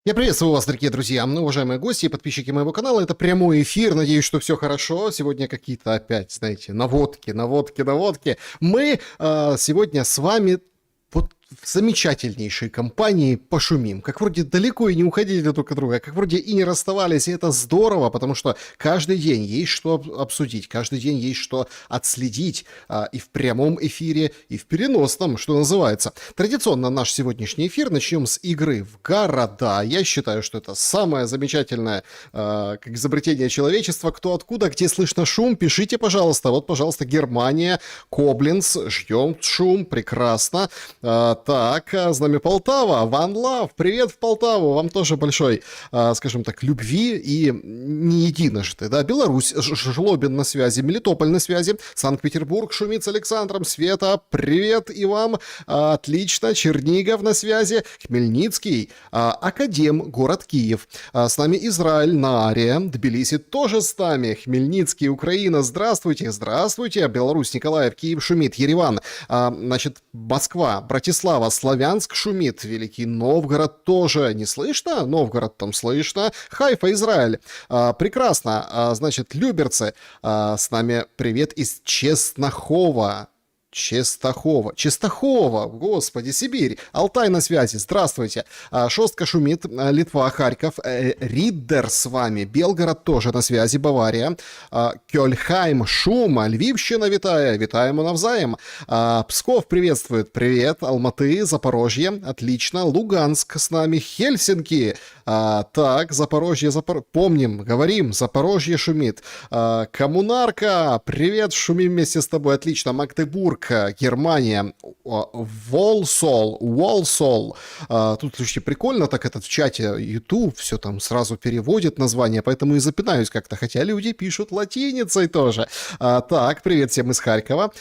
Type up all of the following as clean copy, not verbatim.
Я приветствую вас, дорогие друзья, уважаемые гости и подписчики моего канала. Это прямой эфир, надеюсь, что все хорошо. Сегодня какие-то опять, знаете, наводки. Мы сегодня с вами вот в замечательнейшей компании пошумим. Как вроде далеко и не уходили друг от друга, как вроде и не расставались, и это здорово, потому что каждый день есть что обсудить, каждый день есть что отследить и в прямом эфире, и в переносном, что называется. Традиционно наш сегодняшний эфир начнем с игры в города. Я считаю, что это самое замечательное как изобретение человечества. Кто откуда, где слышно шум, пишите, пожалуйста. Вот, пожалуйста, Германия, Коблинц, ждем шум, прекрасно. Так, с нами Полтава, One Love, привет в Полтаву, вам тоже большой, скажем так, любви и не единожды, да, Беларусь, Жлобин на связи, Мелитополь на связи, Санкт-Петербург шумит с Александром, Света, привет и вам, отлично, Чернигов на связи, Хмельницкий, Академ, город Киев, с нами Израиль, Наария, Тбилиси тоже с нами, Хмельницкий, Украина, здравствуйте, Беларусь, Николаев, Киев шумит, Ереван, значит, Москва, Братислава, Славянск шумит, Великий Новгород тоже не слышно, Новгород там слышно, Хайфа, Израиль, прекрасно, значит, Люберцы, с нами привет из Честнохова, господи, Сибирь, Алтай на связи, здравствуйте, Шостка шумит, Литва, Харьков, Риддер с вами, Белгород тоже на связи, Бавария, Кёльхайм, шума, Львивщина, витаем навзаем, Псков приветствует, привет, Алматы, Запорожье, отлично, Луганск с нами, Хельсинки, так, Запорожье, помним, говорим, Запорожье шумит, Коммунарка, привет, шумим вместе с тобой, отлично, Магдебург, Германия, Волсол. Тут, слушайте, прикольно так этот в чате YouTube все там сразу переводит название, поэтому и запинаюсь как-то, хотя люди пишут латиницей тоже. Так, привет всем из Харькова.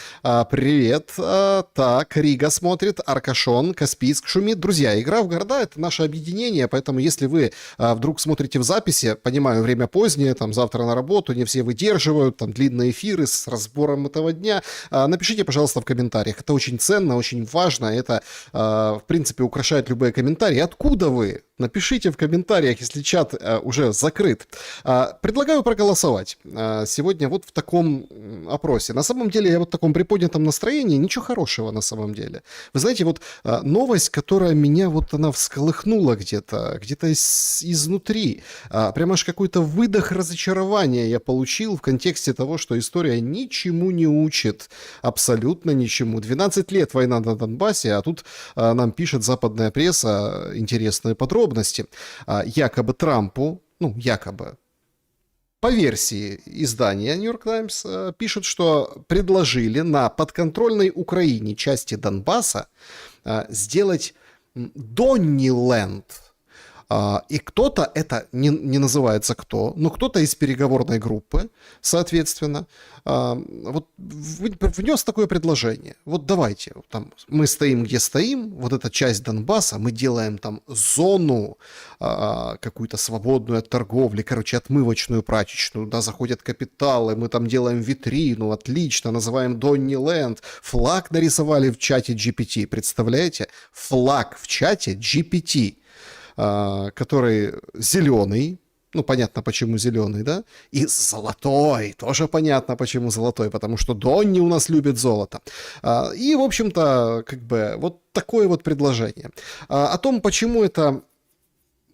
Привет. Так, Рига смотрит, Аркашон, Каспийск шумит. Друзья, игра в города — это наше объединение, поэтому если вы вдруг смотрите в записи, понимаю, время позднее, там завтра на работу, не все выдерживают, там длинные эфиры с разбором этого дня, напишите, пожалуйста, в комментариях. Это очень ценно, очень важно. Это, в принципе, украшает любые комментарии. Откуда вы? Напишите в комментариях, если чат уже закрыт. Предлагаю проголосовать сегодня вот в таком опросе. На самом деле, я вот в таком приподнятом настроении, ничего хорошего на самом деле. Вы знаете, вот новость, которая меня вот она всколыхнула где-то изнутри. Прямо аж какой-то выдох разочарования я получил в контексте того, что история ничему не учит. Абсолютно ничему. 12 лет война на Донбассе, а тут нам пишет западная пресса интересные подробности. Якобы Трампу, якобы, по версии издания New York Times, пишут, что предложили на подконтрольной Украине части Донбасса сделать Донниленд. И кто-то, это не называется кто, но кто-то из переговорной группы, соответственно, вот внес такое предложение. Вот давайте, там, мы стоим, где стоим, вот эта часть Донбасса, мы делаем там зону какую-то свободную от торговли, отмывочную, прачечную, да, заходят капиталы, мы там делаем витрину, отлично, называем Донниленд, флаг нарисовали в чате GPT, представляете? Флаг в чате GPT. Который зеленый, понятно, почему зеленый, да, и золотой, тоже понятно, почему золотой, потому что Донни у нас любит золото. И, в общем-то, вот такое вот предложение. О том, почему это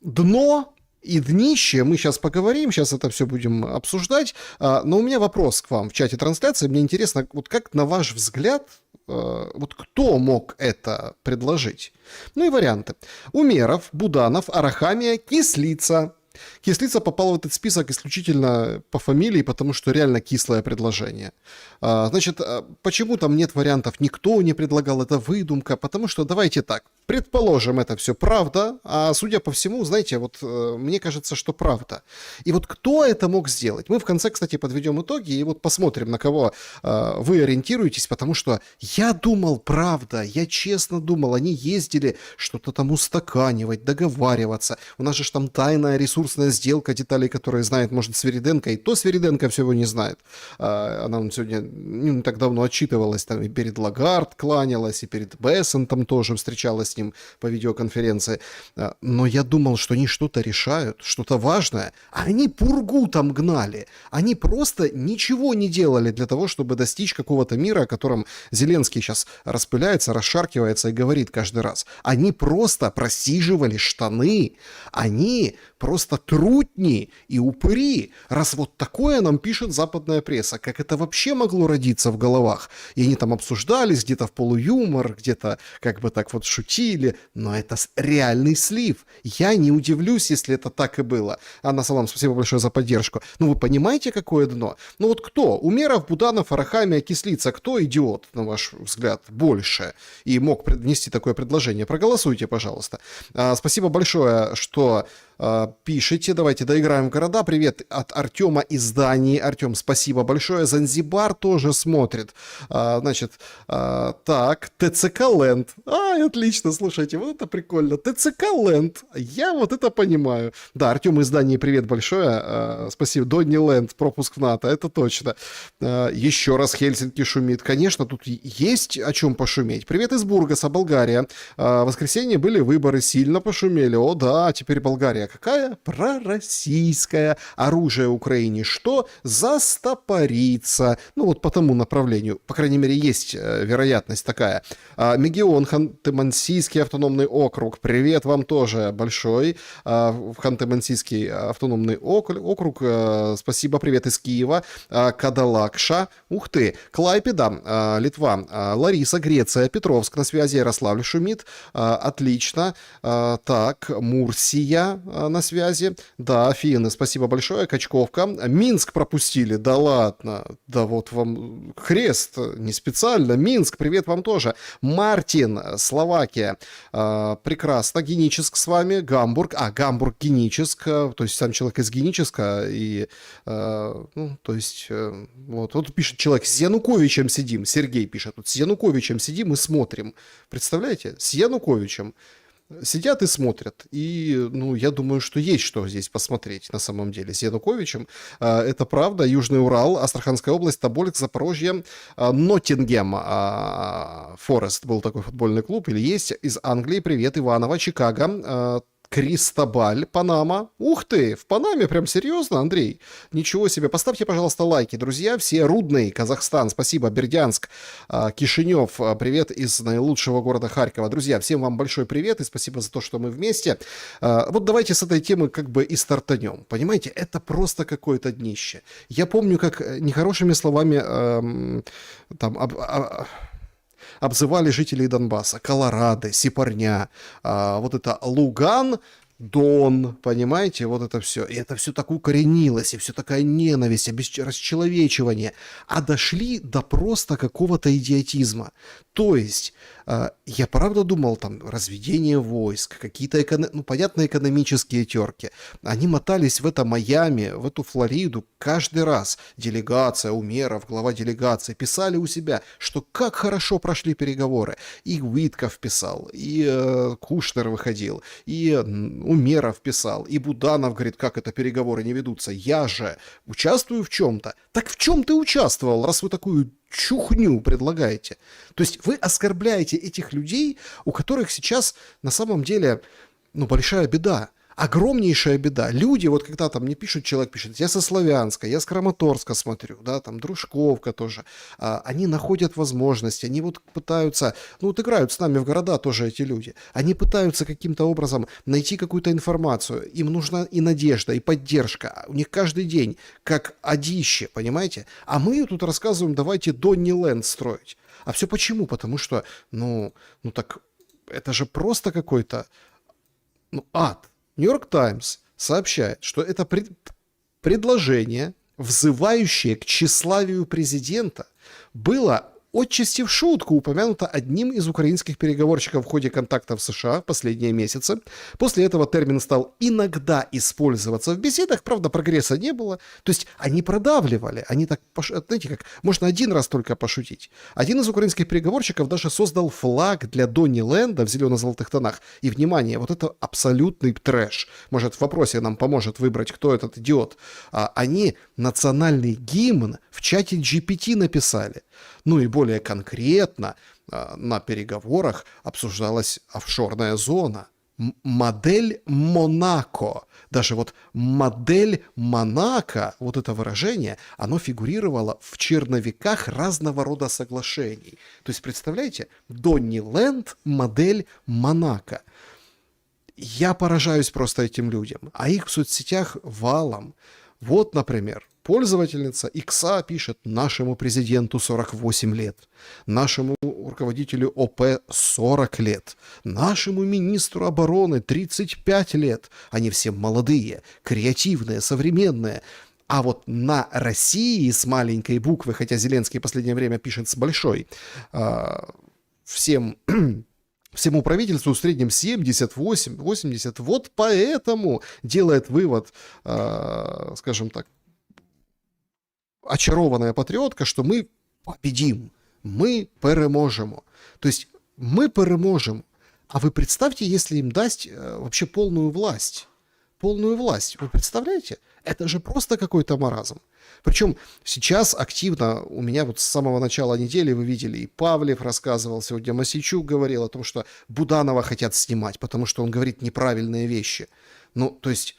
дно и днище, мы сейчас поговорим, сейчас это все будем обсуждать, но у меня вопрос к вам в чате трансляции, мне интересно, вот как на ваш взгляд, вот кто мог это предложить? И варианты. Умеров, Буданов, Арахамия, Кислица. Кислица попал в этот список исключительно по фамилии, потому что реально кислое предложение. Значит, почему там нет вариантов? Никто не предлагал, это выдумка. Потому что, давайте так, предположим, это все правда, а судя по всему, знаете, вот мне кажется, что правда. И вот кто это мог сделать? Мы в конце, кстати, подведем итоги и вот посмотрим, на кого вы ориентируетесь, потому что я думал, правда, я честно думал, они ездили что-то там устаканивать, договариваться. У нас же там тайная ресурсная сделка, деталей, которые знает, может, Свириденко, и то Свириденко всего не знает. Она сегодня не так давно отчитывалась, там и перед Лагард кланялась, и перед Бессентом тоже встречалась с ним по видеоконференции. Но я думал, что они что-то решают, что-то важное. А они пургу там гнали. Они просто ничего не делали для того, чтобы достичь какого-то мира, о котором Зеленский сейчас распыляется, расшаркивается и говорит каждый раз. Они просто просиживали штаны. Они просто трутни и упыри. Раз вот такое нам пишет западная пресса, как это вообще могло родиться в головах? И они там обсуждались, где-то в полуюмор, где-то как бы так вот шутили, но это реальный слив. Я не удивлюсь, если это так и было. Анна Салам, спасибо большое за поддержку. Ну вы понимаете, какое дно? Ну вот кто? Умеров, Буданов, Арахамия, Кислица, кто идиот, на ваш взгляд, больше? И мог внести такое предложение? Проголосуйте, пожалуйста. Спасибо большое, что пишите. Давайте доиграем в города. Привет от Артема из Дании. Артем, спасибо большое. Занзибар тоже смотрит. Значит, так, ТЦК Ленд. Отлично, слушайте, вот это прикольно. ТЦК Ленд. Я вот это понимаю. Да, Артем из Дании, привет большое. Спасибо. Донни Ленд, пропуск в НАТО, это точно. Еще раз Хельсинки шумит. Конечно, тут есть о чем пошуметь. Привет из Бургаса, Болгария. В воскресенье были выборы, сильно пошумели. О да, теперь Болгария какая? Пророссийская. Оружие Украине что? Застопорится. Ну вот по тому направлению. По крайней мере, есть вероятность такая. Мегион, Ханты-Мансийский автономный округ. Привет вам тоже большой. Ханты-Мансийский автономный округ. Спасибо, привет из Киева. Кадалакша. Ух ты. Клайпеда, Литва. Лариса, Греция. Петровск на связи. Ярославль шумит. Отлично. Так, Мурсия на связи. Да, Афины, спасибо большое. Качковка. Минск пропустили. Да ладно. Да вот вам крест. Не специально. Минск, привет вам тоже. Мартин, Словакия. Прекрасно. Геническ с вами. Гамбург. Гамбург, Геническ. То есть сам человек из Геническа. И, ну, то есть, вот пишет человек, с Януковичем сидим. Сергей пишет, вот с Януковичем сидим и смотрим. Представляете? С Януковичем. Сидят и смотрят. И, ну, я думаю, что есть что здесь посмотреть на самом деле с Януковичем. Это правда. Южный Урал, Астраханская область, Тобольск, Запорожье, Ноттингем. Форест был такой футбольный клуб. Или есть из Англии. Привет, Иваново, Чикаго. Кристобаль, Панама. Ух ты, в Панаме прям серьезно, Андрей? Ничего себе. Поставьте, пожалуйста, лайки, друзья. Все Рудный, Казахстан, спасибо. Бердянск, Кишинев, привет из наилучшего города Харькова. Друзья, всем вам большой привет и спасибо за то, что мы вместе. Вот давайте с этой темы как бы и стартанем. Понимаете, это просто какое-то днище. Я помню, как нехорошими словами обзывали жителей Донбасса. Колорадо, Сепарня, вот это Луган, Дон, понимаете, вот это все. И это все так укоренилось, и все такая ненависть, расчеловечивание. А дошли до просто какого-то идиотизма. То есть, я правда думал, там, разведение войск, какие-то, понятно, экономические терки. Они мотались в это Майами, в эту Флориду каждый раз. Делегация, Умеров, глава делегации, писали у себя, что как хорошо прошли переговоры. И Уитков писал, и Кушнер выходил, и Умеров писал, и Буданов говорит, как это переговоры не ведутся. Я же участвую в чем-то. Так в чем ты участвовал, раз вы такую чухню предлагаете? То есть вы оскорбляете этих людей, у которых сейчас на самом деле, ну, большая беда. Огромнейшая беда. Люди, вот когда там мне пишут, человек пишет, я со Славянска, я с Краматорска смотрю, да, там Дружковка тоже, они находят возможности, они вот пытаются, ну вот играют с нами в города тоже эти люди, они пытаются каким-то образом найти какую-то информацию, им нужна и надежда, и поддержка, у них каждый день как одище, понимаете, а мы тут рассказываем, давайте Донни Ленд строить. А все почему? Потому что, ну так, это же просто какой-то, ад. Нью-Йорк Таймс сообщает, что это предложение, взывающее к тщеславию президента, было отчасти в шутку упомянуто одним из украинских переговорщиков в ходе контактов в США в последние месяцы. После этого термин стал иногда использоваться в беседах, правда, прогресса не было. То есть они продавливали, они так, знаете, как можно один раз только пошутить. Один из украинских переговорщиков даже создал флаг для Донни Ленда в зелено-золотых тонах. И, внимание, вот это абсолютный трэш. Может, в вопросе нам поможет выбрать, кто этот идиот. Они национальный гимн в чате GPT написали. Ну и более конкретно, на переговорах обсуждалась офшорная зона. Модель Монако. Даже вот модель Монако, вот это выражение, оно фигурировало в черновиках разного рода соглашений. То есть, представляете, Донниленд модель Монако. Я поражаюсь просто этим людям, а их в соцсетях валом. Вот, например, пользовательница Икса пишет: нашему президенту 48 лет, нашему руководителю ОП 40 лет, нашему министру обороны 35 лет. Они все молодые, креативные, современные. А вот на России с маленькой буквы, хотя Зеленский в последнее время пишет с большой, всему правительству в среднем 78, 80. Вот поэтому делает вывод, скажем так, очарованная патріотка, що ми победим, ми переможемо. То есть мы переможем. А вы представьте, если им дасть вообще полную власть. Полную власть. Вы представляете? Это же просто какой-то маразм. Причем сейчас активно, у меня вот с самого начала недели, вы видели, и Павлев рассказывал, сегодня Мосейчук говорил о том, что Буданова хотят снимать, потому что он говорит неправильные вещи. Ну, то есть,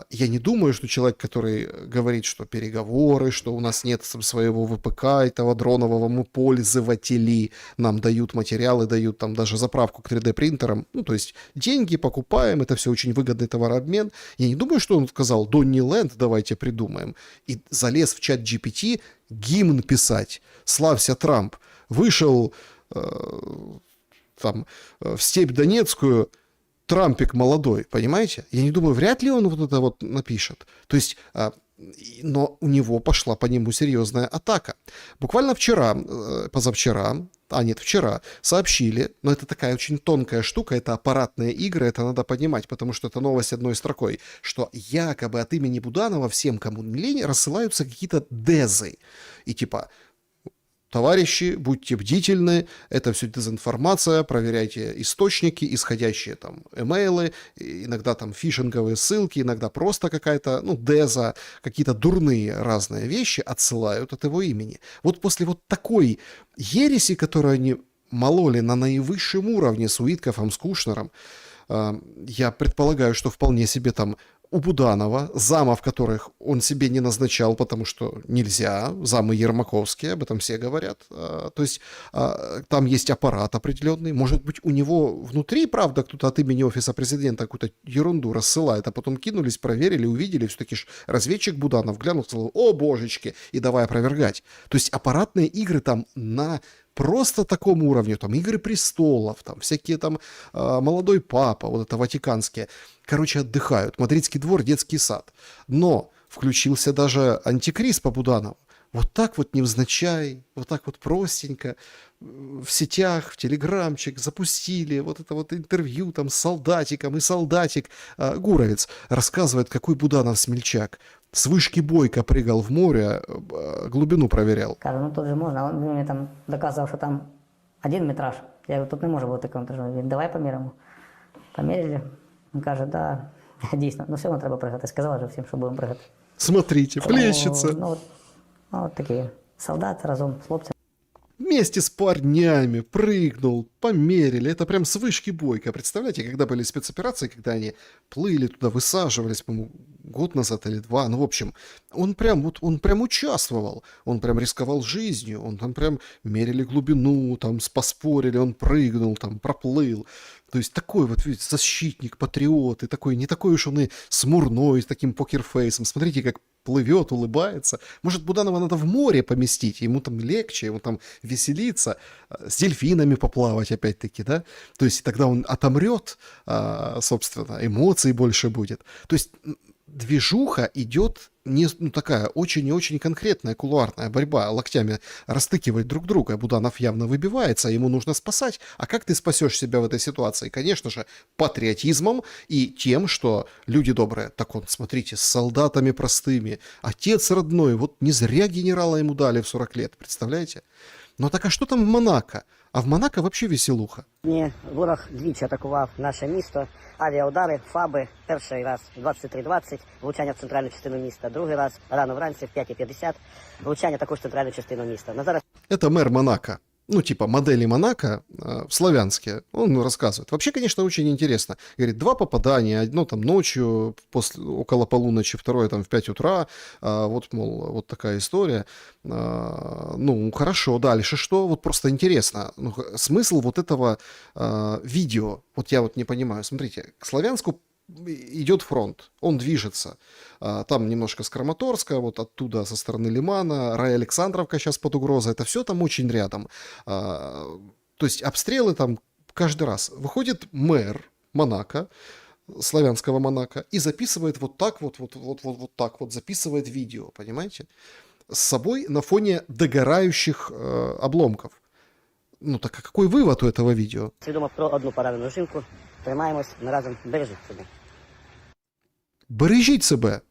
я не думаю, что человек, который говорит, что переговоры, что у нас нет своего ВПК, этого дронового, мы пользователи, нам дают материалы, дают там даже заправку к 3D-принтерам, ну, то есть деньги покупаем, это все очень выгодный товарообмен. Я не думаю, что он сказал: Донниленд, давайте придумаем, и залез в чат GPT гимн писать, славься Трамп, вышел там в степь Донецкую, Трампик молодой, понимаете? Я не думаю, вряд ли он вот это вот напишет. То есть, но у него пошла по нему серьезная атака. Буквально вчера, позавчера, вчера сообщили, но это такая очень тонкая штука, это аппаратные игры, это надо понимать, потому что это новость одной строкой, что якобы от имени Буданова всем, кому не лень, рассылаются какие-то дезы. И типа: товарищи, будьте бдительны, это все дезинформация, проверяйте источники, исходящие там имейлы, иногда там фишинговые ссылки, иногда просто какая-то, деза, какие-то дурные разные вещи отсылают от его имени. Вот после вот такой ереси, которую они мололи на наивысшем уровне с Уиткофом, с Кушнером, я предполагаю, что вполне себе там у Буданова, замов которых он себе не назначал, потому что нельзя, замы Ермаковские, об этом все говорят, то есть там есть аппарат определенный, может быть, у него внутри, правда, кто-то от имени офиса президента какую-то ерунду рассылает, а потом кинулись, проверили, увидели, все-таки разведчик Буданов глянул, сказал: о, божечки, и давай опровергать. То есть аппаратные игры там на просто таком уровне, там «Игры престолов», там всякие там «Молодой папа», вот это ватиканские, короче, отдыхают. Мадридский двор, детский сад. Но включился даже антикриз по Буданову. Вот так вот невзначай, вот так вот простенько в сетях, в телеграмчик запустили вот это вот интервью там с солдатиком, и солдатик Гуровец рассказывает, какой Буданов смельчак. С вышки Бойко прыгал в море, глубину проверял. Кажу, тут же можна. Він мені там доказував, що там 1 метраж. Я говорю, тут не може бути такого метражу. Він: давай поміряємо. Поміряли. Він каже: да, дійсно, все одно треба пригати. Сказала вже всім, що будемо пригати. Смотрите, плещется. От такі солдати разом з хлопцями. Вместе с парнями прыгнул, померили. Это прям с вышки Бойко. Представляете, когда были спецоперации, когда они плыли туда, высаживались, по-моему, год назад или 2. Ну, в общем, он прям участвовал. Он прям рисковал жизнью. Он там прям мерили глубину, там поспорили, он прыгнул, там проплыл. То есть такой вот, видите, защитник, патриот, и такой, не такой уж он и смурной, с таким покерфейсом. Смотрите, как плывет, улыбается. Может, Буданова надо в море поместить, ему там легче, ему там веселиться, с дельфинами поплавать опять-таки, да? То есть тогда он отомрет, собственно, эмоций больше будет. То есть движуха идет такая очень и очень конкретная кулуарная борьба, локтями растыкивать друг друга. Буданов явно выбивается, ему нужно спасать. А как ты спасешь себя в этой ситуации? Конечно же, патриотизмом и тем, что люди добрые, так он, смотрите, с солдатами простыми, отец родной, вот не зря генерала ему дали в 40 лет, представляете? Ну так а что там в Монако? А в Монако вообще веселуха. Ворог двічі атакував наше місто. Авіаудари, ФАБи. Перший раз в 23:20, влучання в центральну частину міста. Другий раз рано вранці в 5:50, влучання також в центральну частину міста. На зараз... Это мэр Монако. ну, типа модели Монако в славянске, он рассказывает. Вообще, конечно, очень интересно. Говорит, 2 попадания, одно там ночью, около полуночи, второе там в 5 утра, вот, мол, вот такая история. Ну, хорошо, дальше что? Вот просто интересно. Ну, смысл вот этого видео, вот я вот не понимаю. Смотрите, к Славянску идет фронт, он движется. Там немножко с Краматорска, вот оттуда со стороны Лимана, Райалександровка сейчас под угрозой, это все там очень рядом. То есть обстрелы там каждый раз. Выходит мэр Монако, славянского Монако, и записывает вот так вот так вот, записывает видео, понимаете? С собой на фоне догорающих обломков. Ну так а какой вывод у этого видео? Свідомо про одну поранену жінку. Тримаємось, ми разом бережіть себе. Бережіть себе.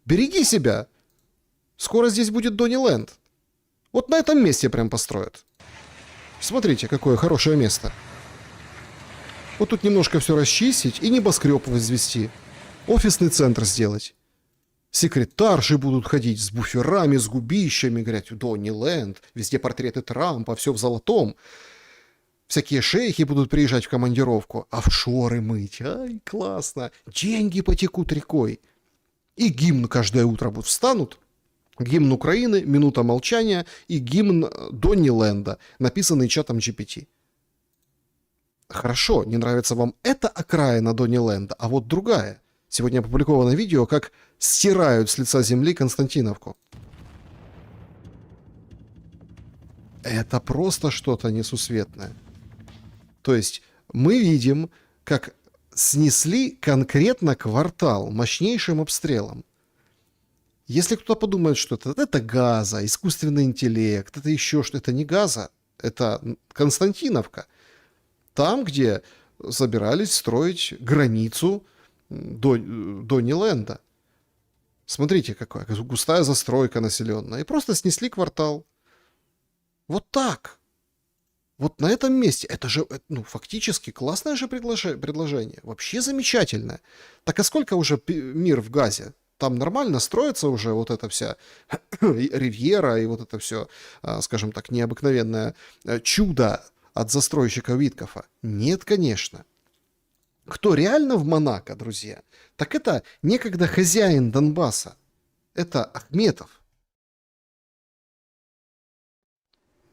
Береги себя. Скоро здесь будет Донни-Ленд. Вот на этом месте прям построят. Смотрите, какое хорошее место. Вот тут немножко все расчистить и небоскреб возвести. Офисный центр сделать. Секретарши будут ходить с буферами, с губищами, говорят, Донни-Ленд, везде портреты Трампа, все в золотом. Всякие шейхи будут приезжать в командировку, офшоры мыть. Ай, классно. Деньги потекут рекой. И гимн каждое утро будут встанут. Гимн Украины, минута молчания и гимн Донни-Ленда, написанный чатом GPT. Хорошо, не нравится вам эта окраина Донни-Ленда, а вот другая. Сегодня опубликовано видео, как стирают с лица земли Константиновку. Это просто что-то несусветное. То есть мы видим, как снесли конкретно квартал мощнейшим обстрелом. Если кто-то подумает, что это Газа, искусственный интеллект, это еще что-то, это не Газа, это Константиновка. Там, где собирались строить границу Донни-Ленда. Смотрите, какая густая застройка населенная. И просто снесли квартал. Вот так. Вот на этом месте. Это же, ну, фактически классное же предложение. Вообще замечательное. Так а сколько уже мир в Газе? Там нормально строится уже вот эта вся ривьера и вот это все, скажем так, необыкновенное чудо от застройщика Виткофа? Нет, конечно. Кто реально в Монако, друзья, так это некогда хозяин Донбасса. Это Ахметов.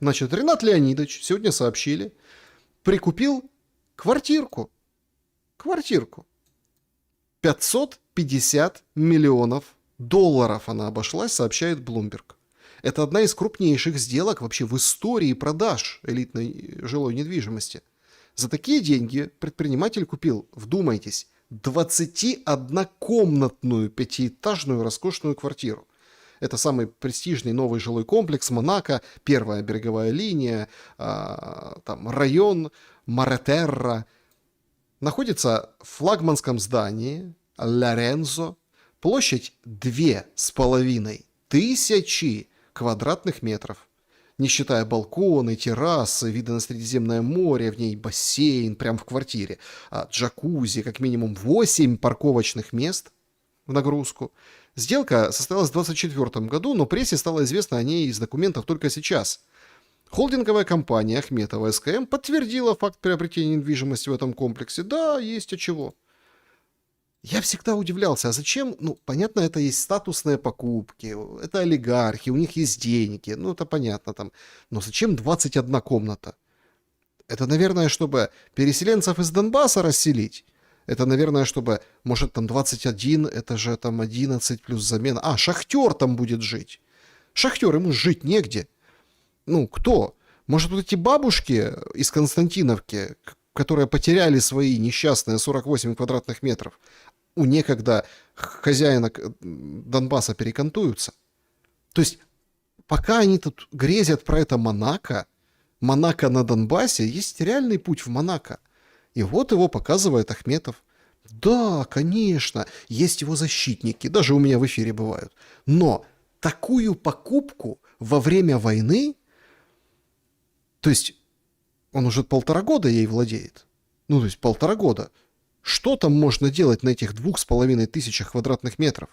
Значит, Ренат Леонидович, сегодня сообщили, прикупил квартирку. Квартирку. 550 миллионов долларов она обошлась, сообщает Bloomberg. Это одна из крупнейших сделок вообще в истории продаж элитной жилой недвижимости. За такие деньги предприниматель купил, вдумайтесь, 21-комнатную пятиэтажную роскошную квартиру. Это самый престижный новый жилой комплекс Монако, первая береговая линия, там район Маретерра. Находится в флагманском здании Лорензо. Площадь 2500 квадратных метров. Не считая балконы, террасы, виды на Средиземное море, в ней бассейн прямо в квартире, джакузи, как минимум 8 парковочных мест в нагрузку. Сделка состоялась в 2024 году, но прессе стало известно о ней из документов только сейчас. Холдинговая компания Ахметова СКМ подтвердила факт приобретения недвижимости в этом комплексе. Да, есть от чего. Я всегда удивлялся, а зачем, ну, понятно, это есть статусные покупки, это олигархи, у них есть деньги, ну, это понятно там, но зачем 21 комната? Это, наверное, чтобы переселенцев из Донбасса расселить. Это, наверное, чтобы, может, там 21, это же там 11 плюс замена. А, шахтер там будет жить. Шахтер, ему жить негде. Ну, кто? Может, вот эти бабушки из Константиновки, которые потеряли свои несчастные 48 квадратных метров, у некогда хозяина Донбасса перекантуются. То есть, пока они тут грезят про это Монако на Донбассе, есть реальный путь в Монако. И вот его показывает Ахметов. Да, конечно, есть его защитники, даже у меня в эфире бывают. Но такую покупку во время войны, то есть он уже 1,5 года ей владеет. Ну, то есть 1,5 года. Что там можно делать на этих 2500 квадратных метров?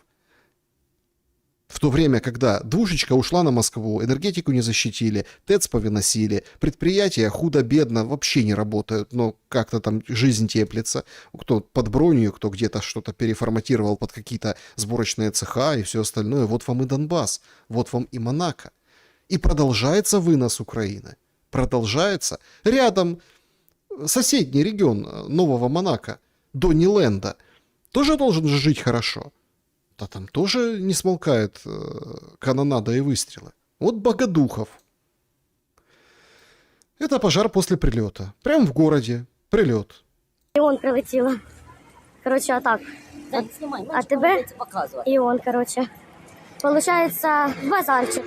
В то время, когда двушечка ушла на Москву, энергетику не защитили, ТЭЦ повыносили, предприятия худо-бедно вообще не работают, но как-то там жизнь теплится. Кто под бронью, кто где-то что-то переформатировал под какие-то сборочные цеха и все остальное. Вот вам и Донбасс, вот вам и Монако. И продолжается вынос Украины. Продолжается. Рядом соседний регион Нового Монако, Дониленда, тоже должен же жить хорошо. Да там тоже не смолкает канонада и выстрелы. Вот Богодухов. Это пожар после прилета. Прямо в городе. Прилет. И он прилетіло. Короче, отак. А тебе і он, короче. Получается, базарчик.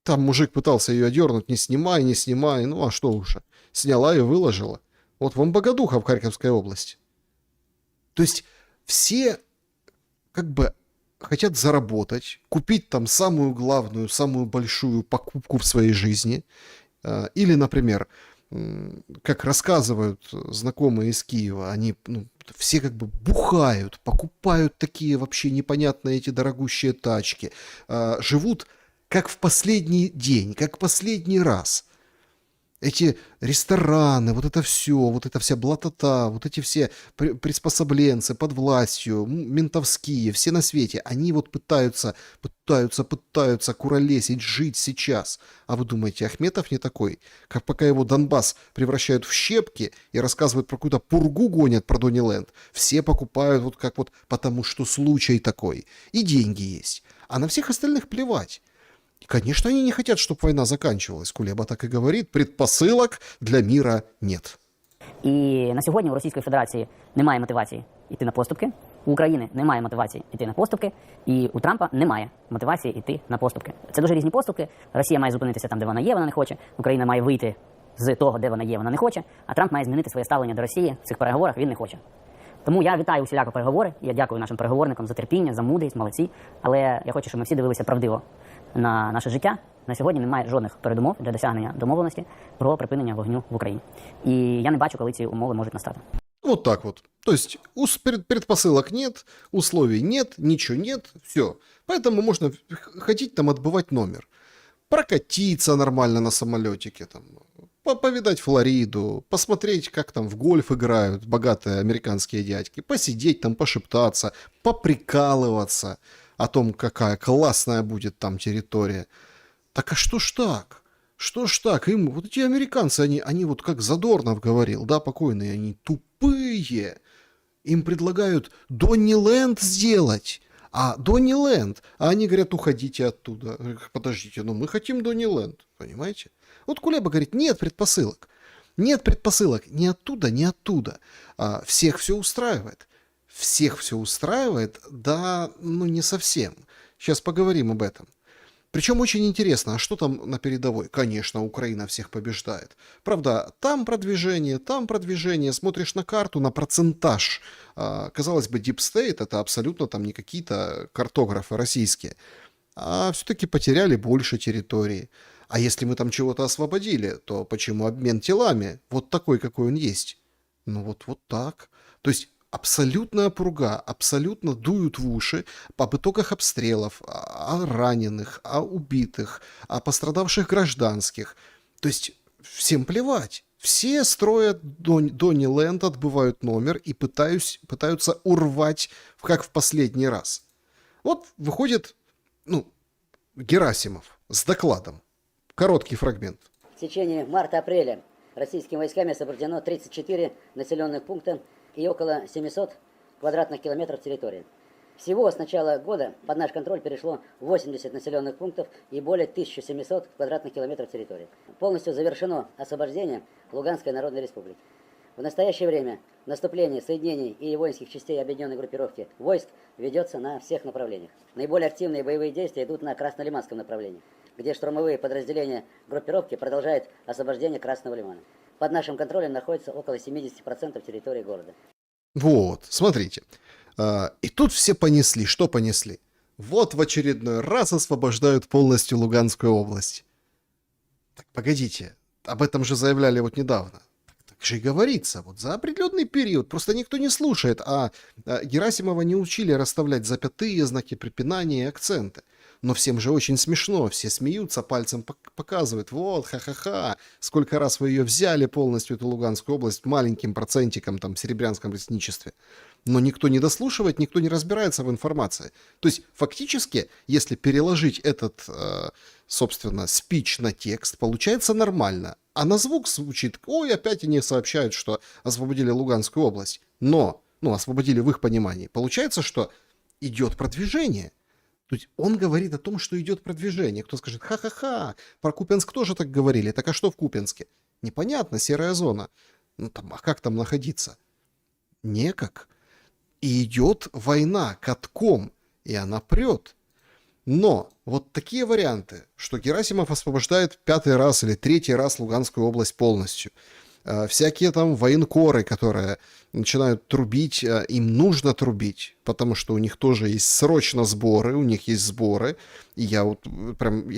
Там мужик пытался ее одернуть. Не снимай, не снимай. Ну а что уже. Сняла и выложила. Вот вам Богодухов в Харьковской области. То есть все как бы хотят заработать, купить там самую главную, самую большую покупку в своей жизни. Или, например, как рассказывают знакомые из Киева, они все как бы бухают, покупают такие вообще непонятные эти дорогущие тачки, живут как в последний день, как в последний раз. Эти рестораны, вот это все, вот эта вся блатота, вот эти все приспособленцы под властью, ментовские, все на свете, они вот пытаются куролесить, жить сейчас. А вы думаете, Ахметов не такой? Как пока его Донбасс превращают в щепки и рассказывают про какую-то пургу гонят про Дониленд, все покупают вот как вот потому что случай такой. И деньги есть. А на всех остальных плевать. Конечно, они не хотят, чтобы война заканчивалась. Кулеба так и говорит, предпосылок для мира нет. І на сьогодні у Російської Федерації немає мотивації йти на поступки, у України немає мотивації йти на поступки, і у Трампа немає мотивації йти на поступки. Це дуже різні поступки. Росія має зупинитися там, де вона є, вона не хоче. Україна має вийти з того, де вона є, вона не хоче. А Трамп має змінити своє ставлення до Росії в цих переговорах, він не хоче. Тому я вітаю усіляко переговори, я дякую нашим переговорникам за терпіння, за мудрість, молодці. Але я хочу, щоб ми всі дивилися правдиво на наше життя. На сьогодні немає жодних передумов для досягнення домовленості про припинення вогню в Україні. І я не бачу, коли ці умови можуть настати. Вот так вот. То есть предпосылок нет, условий нет, ничего нет, все. Поэтому можно хотеть там отбывать номер. Прокатиться нормально на самолетике, там, повидать Флориду, посмотреть, как там в гольф играют богатые американские дядьки, посидеть там, пошептаться, поприкалываться о том, какая классная будет там территория. Так а что ж так? Что ж так? Им вот эти американцы, они вот как Задорнов говорил, да, покойные, они тупые. Им предлагают Дониленд сделать. А Дониленд, а они говорят, уходите оттуда. Подождите, мы хотим Дониленд, понимаете? Вот Кулеба говорит, нет предпосылок. Нет предпосылок ни оттуда, ни оттуда. Всех все устраивает. Всех все устраивает, да, не совсем. Сейчас поговорим об этом. Причем очень интересно, а что там на передовой? Конечно, Украина всех побеждает. Правда, там продвижение, смотришь на карту, на процентаж. Казалось бы, Deep State это абсолютно там не какие-то картографы российские. А все-таки потеряли больше территории. А если мы там чего-то освободили, то почему обмен телами вот такой, какой он есть? Вот так. То есть абсолютная пурга, абсолютно дуют в уши об итогах обстрелов, о раненых, о убитых, о пострадавших гражданских. То есть всем плевать. Все строят Дониленд, отбывают номер и пытаются урвать, как в последний раз. Вот выходит, Герасимов с докладом. Короткий фрагмент. В течение марта-апреля российскими войсками освобождено 34 населенных пункта и около 700 квадратных километров территории. Всего с начала года под наш контроль перешло 80 населенных пунктов и более 1700 квадратных километров территории. Полностью завершено освобождение Луганской Народной Республики. В настоящее время наступление соединений и воинских частей объединенной группировки войск ведется на всех направлениях. Наиболее активные боевые действия идут на Краснолиманском направлении, где штурмовые подразделения группировки продолжают освобождение Красного Лимана. Под нашим контролем находится около 70% территории города. Вот, смотрите. И тут все понесли. Что понесли? Вот в очередной раз освобождают полностью Луганскую область. Так, погодите. Об этом же заявляли вот недавно. Так, Так же и говорится, вот за определенный период, просто никто не слушает, Герасимова не учили расставлять запятые, знаки препинания и акценты. Но всем же очень смешно, все смеются, пальцем показывают, вот, ха-ха-ха, сколько раз вы ее взяли полностью, эту Луганскую область, маленьким процентиком там в Серебрянском лесничестве. Но никто не дослушивает, никто не разбирается в информации. То есть фактически, если переложить этот, собственно, спич на текст, получается нормально. А на звук звучит, ой, опять они сообщают, что освободили Луганскую область. Но, освободили в их понимании. Получается, что идет продвижение. То есть он говорит о том, что идет продвижение. Кто скажет, ха-ха-ха, про Купянск тоже так говорили. Так а что в Купянске? Непонятно, серая зона. А как там находиться? Никак. И идет война катком, и она прет. Но вот такие варианты, что Герасимов освобождает 5-й раз или 3-й раз Луганскую область полностью. Всякие там военкоры, которые начинают трубить, им нужно трубить, потому что у них тоже есть срочно сборы, у них есть сборы. И я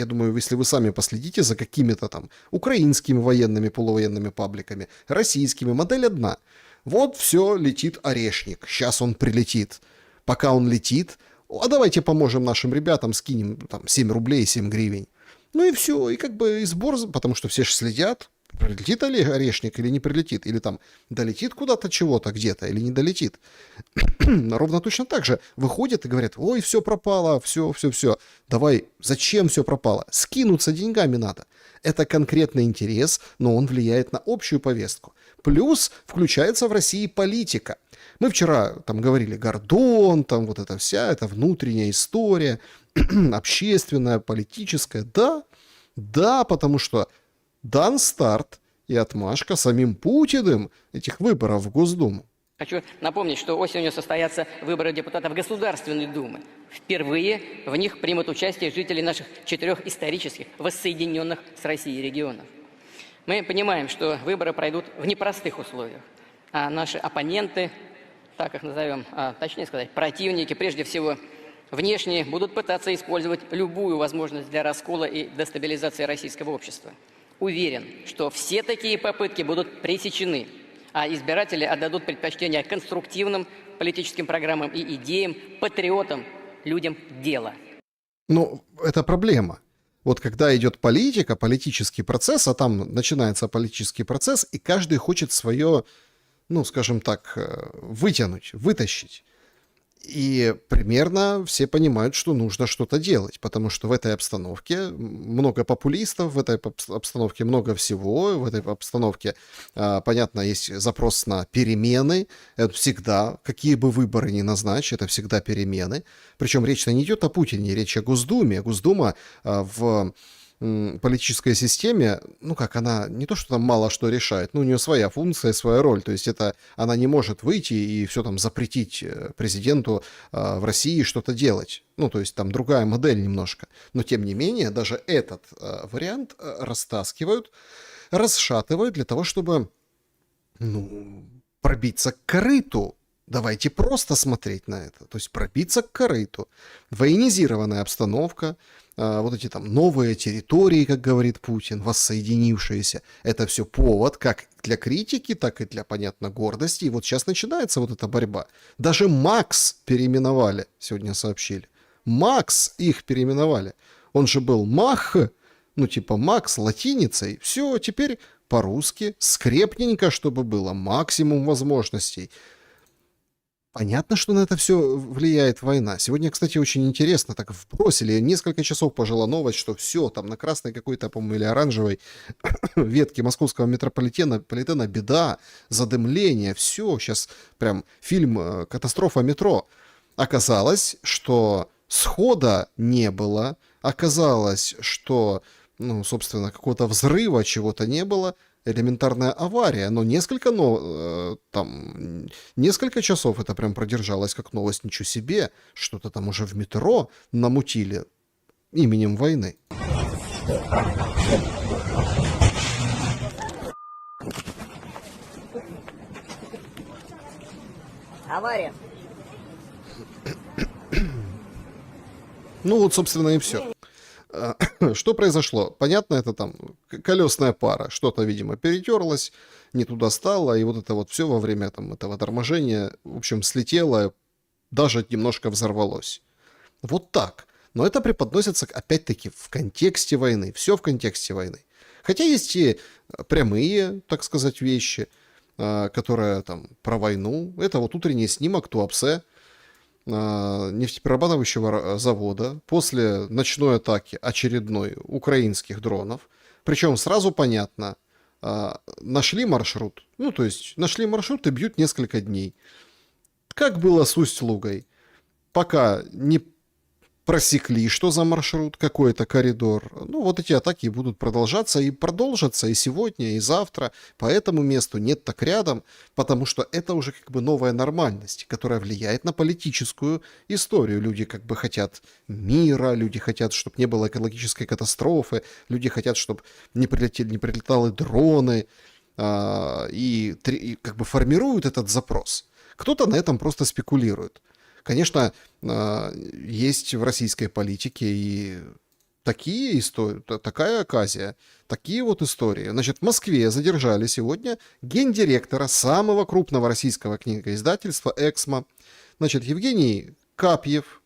думаю, если вы сами последите за какими-то там украинскими военными, полувоенными пабликами, российскими, модель одна. Вот все, летит орешник, сейчас он прилетит. Пока он летит, а давайте поможем нашим ребятам, скинем там 7 рублей, 7 гривен. Ну и все, и как бы и сбор, потому что все же следят, прилетит орешник или не прилетит, или там долетит куда-то чего-то где-то, или не долетит. Ровно точно так же выходят и говорят, ой, все пропало, все. Давай, зачем все пропало? Скинуться деньгами надо. Это конкретный интерес, но он влияет на общую повестку. Плюс включается в России политика. Мы вчера там говорили, Гордон, там вот эта вся, это внутренняя история, общественная, политическая. Да, потому что дан старт и отмашка самим Путиным этих выборов в Госдуму. Хочу напомнить, что осенью состоятся выборы депутатов Государственной Думы. Впервые в них примут участие жители наших 4 исторических, воссоединенных с Россией регионов. Мы понимаем, что выборы пройдут в непростых условиях, а наши оппоненты, так их назовем, точнее сказать, противники, прежде всего внешние, будут пытаться использовать любую возможность для раскола и дестабилизации российского общества. Уверен, что все такие попытки будут пресечены, а избиратели отдадут предпочтение конструктивным политическим программам и идеям, патриотам, людям дела. Ну, это проблема. Вот когда идет политика, политический процесс, а там начинается политический процесс, и каждый хочет свое, скажем так, вытянуть, вытащить. И примерно все понимают, что нужно что-то делать, потому что в этой обстановке много популистов, в этой обстановке много всего, в этой обстановке, понятно, есть запрос на перемены, это всегда, какие бы выборы ни назначь, это всегда перемены. Причем речь не идет о Путине, речь о Госдуме. Госдума в политической системе, она не то, что там мало что решает, но у нее своя функция, своя роль, то есть это она не может выйти и все там запретить президенту в России что-то делать, то есть там другая модель немножко, но тем не менее даже этот вариант растаскивают, расшатывают для того, чтобы, пробиться к корыту. Давайте просто смотреть на это, то есть пробиться к корыту. Военизированная обстановка, вот эти там новые территории, как говорит Путин, воссоединившиеся, это все повод как для критики, так и для, понятно, гордости. И вот сейчас начинается вот эта борьба. Даже Макс переименовали, сегодня сообщили. Макс их переименовали. Он же был Мах, Макс латиницей. Все, теперь по-русски, скрепненько, чтобы было максимум возможностей. Понятно, что на это все влияет война. Сегодня, кстати, очень интересно, так вбросили, несколько часов пожила новость, что все, там на красной какой-то, по-моему, или оранжевой ветке московского метрополитена беда, задымление, все, сейчас прям фильм «Катастрофа метро». Оказалось, что схода не было, оказалось, что, собственно, какого-то взрыва чего-то не было, элементарная авария, но несколько часов это прям продержалось как новость, ничего себе, что-то там уже в метро намутили именем войны. Авария. Вот, собственно, и все. Что произошло? Понятно, это там колесная пара. Что-то, видимо, перетерлось, не туда стало, и вот это вот все во время там этого торможения, в общем, слетело, даже немножко взорвалось. Вот так. Но это преподносится, опять-таки, в контексте войны. Все в контексте войны. Хотя есть и прямые, так сказать, вещи, которые там про войну. Это вот утренний снимок Туапсе, нефтеперерабатывающего завода, после ночной атаки очередной украинских дронов. Причем сразу понятно, нашли маршрут. Ну, то есть нашли маршрут и бьют несколько дней. Как было с Усть-Лугой? Пока не просекли, что за маршрут, какой это коридор. Ну, вот эти атаки будут продолжаться и продолжатся и сегодня, и завтра. По этому месту нет так рядом, потому что это уже как бы новая нормальность, которая влияет на политическую историю. Люди как бы хотят мира, люди хотят, чтобы не было экологической катастрофы, люди хотят, чтобы не прилетали дроны, и как бы формируют этот запрос. Кто-то на этом просто спекулирует. Конечно, есть в российской политике и такие истории, такая оказия, такие вот истории. Значит, в Москве задержали сегодня гендиректора самого крупного российского книгоиздательства «Эксмо». Значит, Евгений Капьев,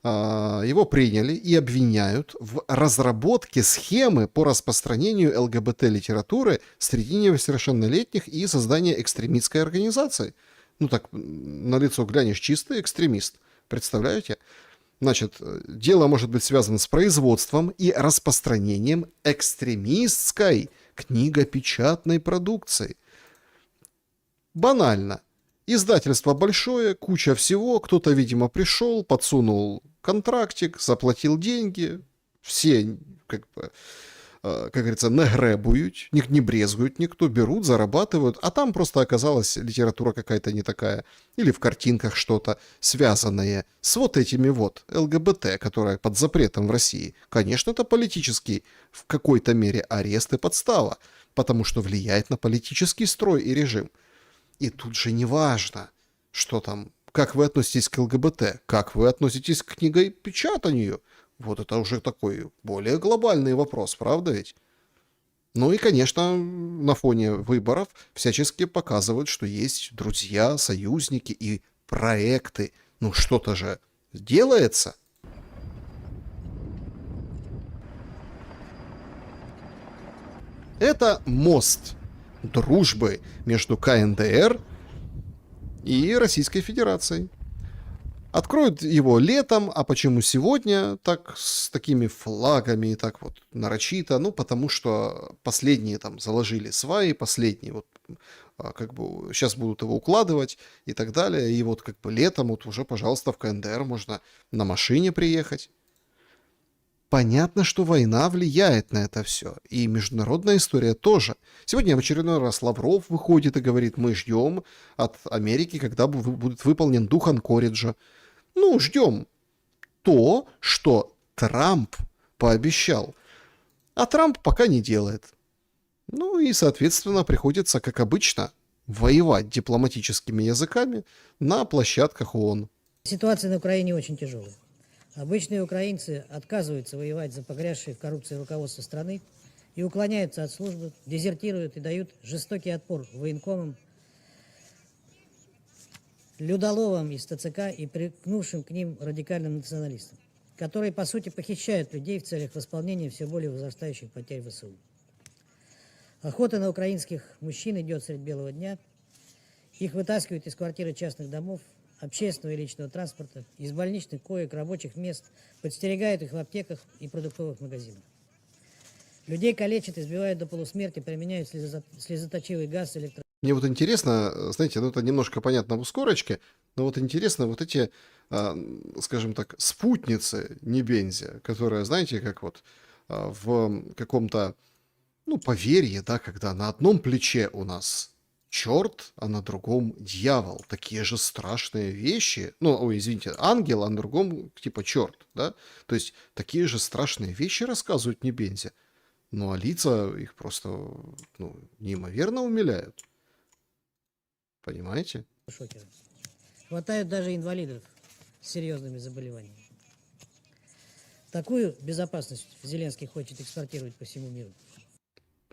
его приняли и обвиняют в разработке схемы по распространению ЛГБТ-литературы среди несовершеннолетних и создании экстремистской организации. Ну так, на лицо глянешь, чистый экстремист. Представляете? Значит, дело может быть связано с производством и распространением экстремистской книгопечатной продукции. Банально. Издательство большое, куча всего, кто-то, видимо, пришел, подсунул контрактик, заплатил деньги, все, как говорится, не гребуют, не брезгуют никто, берут, зарабатывают, а там просто оказалась литература какая-то не такая, или в картинках что-то, связанное с вот этими вот ЛГБТ, которая под запретом в России. Конечно, это политический в какой-то мере арест и подстава, потому что влияет на политический строй и режим. И тут же не важно, что там, как вы относитесь к ЛГБТ, как вы относитесь к книгопечатанию. Вот это уже такой более глобальный вопрос, правда ведь? Ну и, конечно, на фоне выборов всячески показывают, что есть друзья, союзники и проекты. Ну что-то же делается. Это мост дружбы между КНДР и Российской Федерацией. Откроют его летом, а почему сегодня так с такими флагами и так вот нарочито? Ну, потому что последние там заложили сваи, последние вот как бы сейчас будут его укладывать и так далее. И вот как бы летом вот уже, пожалуйста, в КНДР можно на машине приехать. Понятно, что война влияет на это все. И международная история тоже. Сегодня в очередной раз Лавров выходит и говорит, мы ждем от Америки, когда будет выполнен дух Анкориджа. Ну, ждем то, что Трамп пообещал. А Трамп пока не делает. Ну и, соответственно, приходится, как обычно, воевать дипломатическими языками на площадках ООН. Ситуация на Украине очень тяжелая. Обычные украинцы отказываются воевать за погрязшее в коррупции руководство страны и уклоняются от службы, дезертируют и дают жестокий отпор военкомам, людоловам из ТЦК и прикнувшим к ним радикальным националистам, которые, по сути, похищают людей в целях восполнения все более возрастающих потерь ВСУ. Охота на украинских мужчин идет средь белого дня. Их вытаскивают из квартир и частных домов, общественного и личного транспорта, из больничных коек, рабочих мест, подстерегают их в аптеках и продуктовых магазинах. Людей калечат, избивают до полусмерти, применяют слезоточивый газ, Мне вот интересно, знаете, ну это немножко понятно в ускорочке, но вот интересно вот эти, скажем так, спутницы Небензя, которые, знаете, как вот в каком-то, ну, поверье, да, когда на одном плече у нас черт, а на другом дьявол. Такие же страшные вещи. Ну, ой, извините, ангел, а на другом типа черт, да? То есть такие же страшные вещи рассказывают Небензя. Ну, а лица их просто, ну, неимоверно умиляют. Понимаете? шокеры. Хватает даже инвалидов с серьезными заболеваниями. Такую безопасность Зеленский хочет экспортировать по всему миру.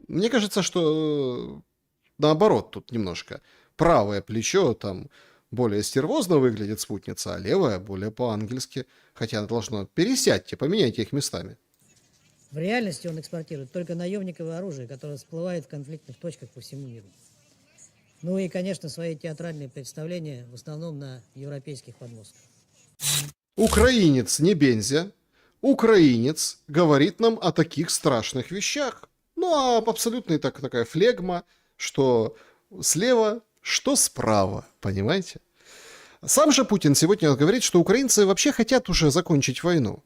Мне кажется, что наоборот тут немножко. Правое плечо там более стервозно выглядит спутница, а левое более по-ангельски. Хотя оно должно пересядьте, поменяйте их местами. В реальности он экспортирует только наемниковое оружие, которое всплывает в конфликтных точках по всему миру. Ну и, конечно, свои театральные представления в основном на европейских подмостках. Украинец не Бензя. Украинец говорит нам о таких страшных вещах. Ну, а абсолютно такая флегма, что слева, что справа, понимаете? Сам же Путин сегодня говорит, что украинцы вообще хотят уже закончить войну.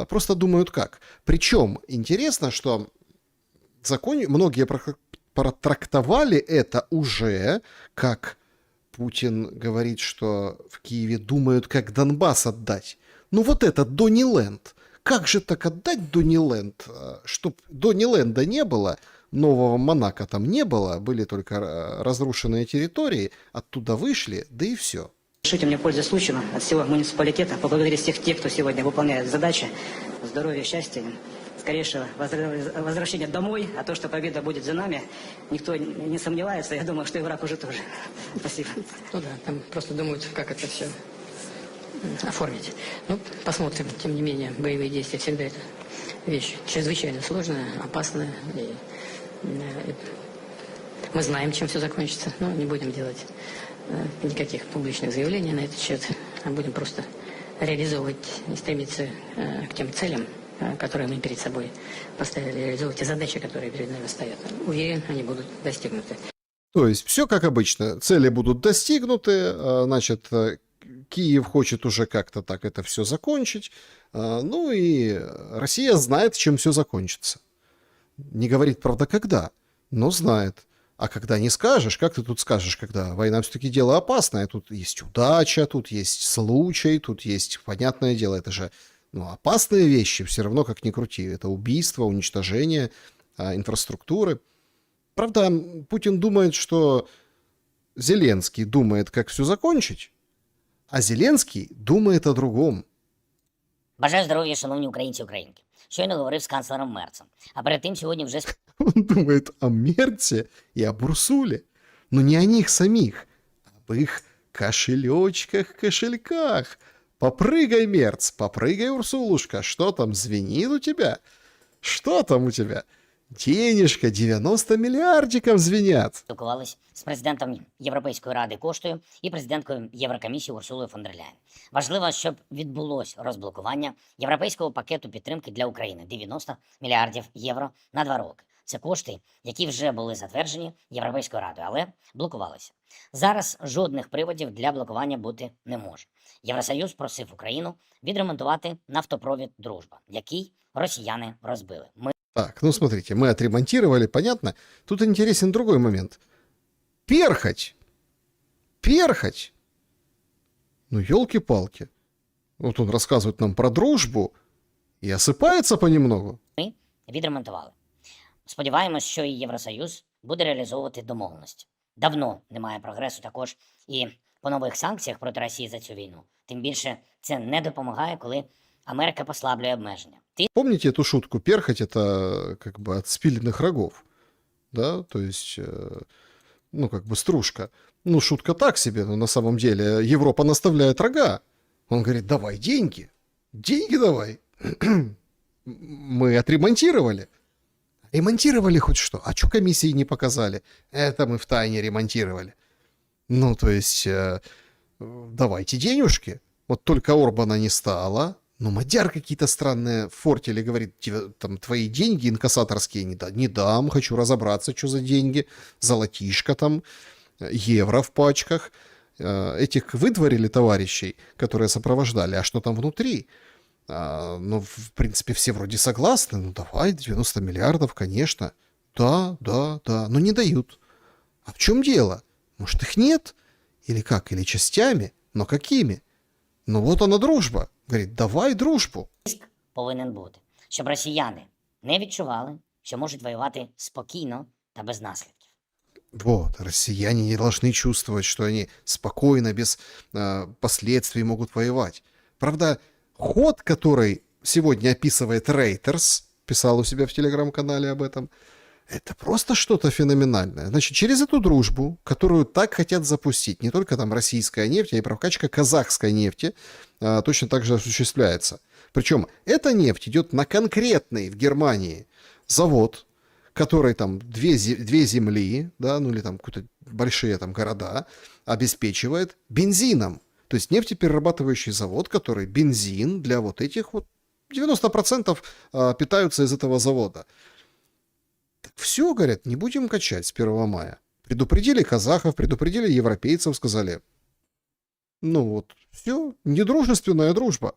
Просто думают как. Причем интересно, что многие протрактовали это уже, как Путин говорит, что в Киеве думают, как Донбасс отдать. Ну вот это Дониленд. Как же так отдать Дониленд? Чтоб Дониленда не было, нового Монако там не было, были только разрушенные территории, оттуда вышли, да и все. Разрешите мне, пользуясь случаем, от всего муниципалитета поблагодарить всех тех, кто сегодня выполняет задачи. Здоровья, счастья, скорейшего возвращения домой. А то, что победа будет за нами, никто не сомневается. Я думаю, что и враг уже тоже. Спасибо. Ну да, там просто думают, как это все оформить. Ну, посмотрим. Тем не менее, боевые действия всегда это вещь чрезвычайно сложная, опасная. И мы знаем, чем все закончится, но не будем делать никаких публичных заявлений на этот счет, а будем просто реализовывать и стремиться к тем целям, которые мы перед собой поставили, реализовывать те задачи, которые перед нами стоят. Уверен, они будут достигнуты. То есть все как обычно. Цели будут достигнуты, значит, Киев хочет уже как-то так это все закончить, ну и Россия знает, чем все закончится. Не говорит, правда, когда, но знает. А когда не скажешь, как ты тут скажешь, когда война все-таки дело опасное, тут есть удача, тут есть случай, тут есть, понятное дело, это же опасные вещи, все равно как ни крути, это убийство, уничтожение инфраструктуры. Правда, Путин думает, что Зеленский думает, как все закончить, а Зеленский думает о другом. Бажаю здоров'я, шановні українці і українки. Щойно говорив з канцлером Мерцем. А перед тим сьогодні вже Он думает о Мерце и об Урсуле. Но не о них самих, а об их кошелечках, кошельках. Попрыгай, Мерц, попрыгай, Урсулушка. Что там, звенит у тебя? Что там у тебя? Денежка, 90 миллиардиков звенят. спілкувались з президентом Європейської ради Коштою і президенткою Єврокомісії Урсулою фон дер Ляєн. Важливо, щоб відбулось розблокування європейського пакету підтримки для України – 90 мільярдів євро на 2 роки. Це кошти, які вже були затверджені Європейською радою, але блокувалися. Зараз жодних приводів для блокування бути не може. Євросоюз просив Україну відремонтувати нафтопровід «Дружба», який росіяни розбили. Так, ну смотрите, мы отремонтировали, понятно. Тут интересен другой момент. Перхоть! Перхоть! Ну, елки-палки. Вот он рассказывает нам про дружбу и осыпается понемногу. Ми відремонтували. Сподіваємось, що і Євросоюз буде реалізовувати домовленості. Давно немає прогресу також і по нових санкціях проти Росії за цю війну. Тим більше це не допомагає, коли Америка послаблює обмеження. Помните эту шутку? Перхоть — это как бы от спиленных рогов. Да, то есть, ну, как бы стружка. Ну, шутка так себе, но на самом деле Европа наставляет рога. Он говорит, давай деньги. Деньги давай. Мы отремонтировали. Ремонтировали хоть что? А что комиссии не показали? Это мы втайне ремонтировали. Ну, то есть, давайте денежки. Вот только Орбана не стало. Но мадяр какие-то странные фортили, говорит, там твои деньги инкассаторские не дам, хочу разобраться, что за деньги, золотишко там, евро в пачках. Этих выдворили товарищей, которые сопровождали, а что там внутри? Ну, в принципе, все вроде согласны, ну давай, 90 миллиардов, конечно. Да, но не дают. А в чем дело? Может, их нет? Или как? Или частями? Но какими? Ну вот она дружба. Говорить, давай дружбу. Тиск повинен бути, щоб росіяни не відчували, що можуть воювати спокійно та без наслідків. Вот, россияне не должны чувствовать, что они спокойно, без последствий могут воевать. Правда, ход, который сегодня описывает Reuters, писал у себя в телеграм-канале об этом, это просто что-то феноменальное. Значит, через эту дружбу, которую так хотят запустить, не только там российская нефть, а и прокачка казахской нефти точно так же осуществляется. Причем эта нефть идет на конкретный в Германии завод, который там две земли, да, ну или там какие-то большие там города, обеспечивает бензином. То есть нефтеперерабатывающий завод, который бензин для вот этих вот 90% питаются из этого завода. Так все, говорят, не будем качать с 1 мая. Предупредили казахов, предупредили европейцев, сказали, ну вот, все, недружественная дружба.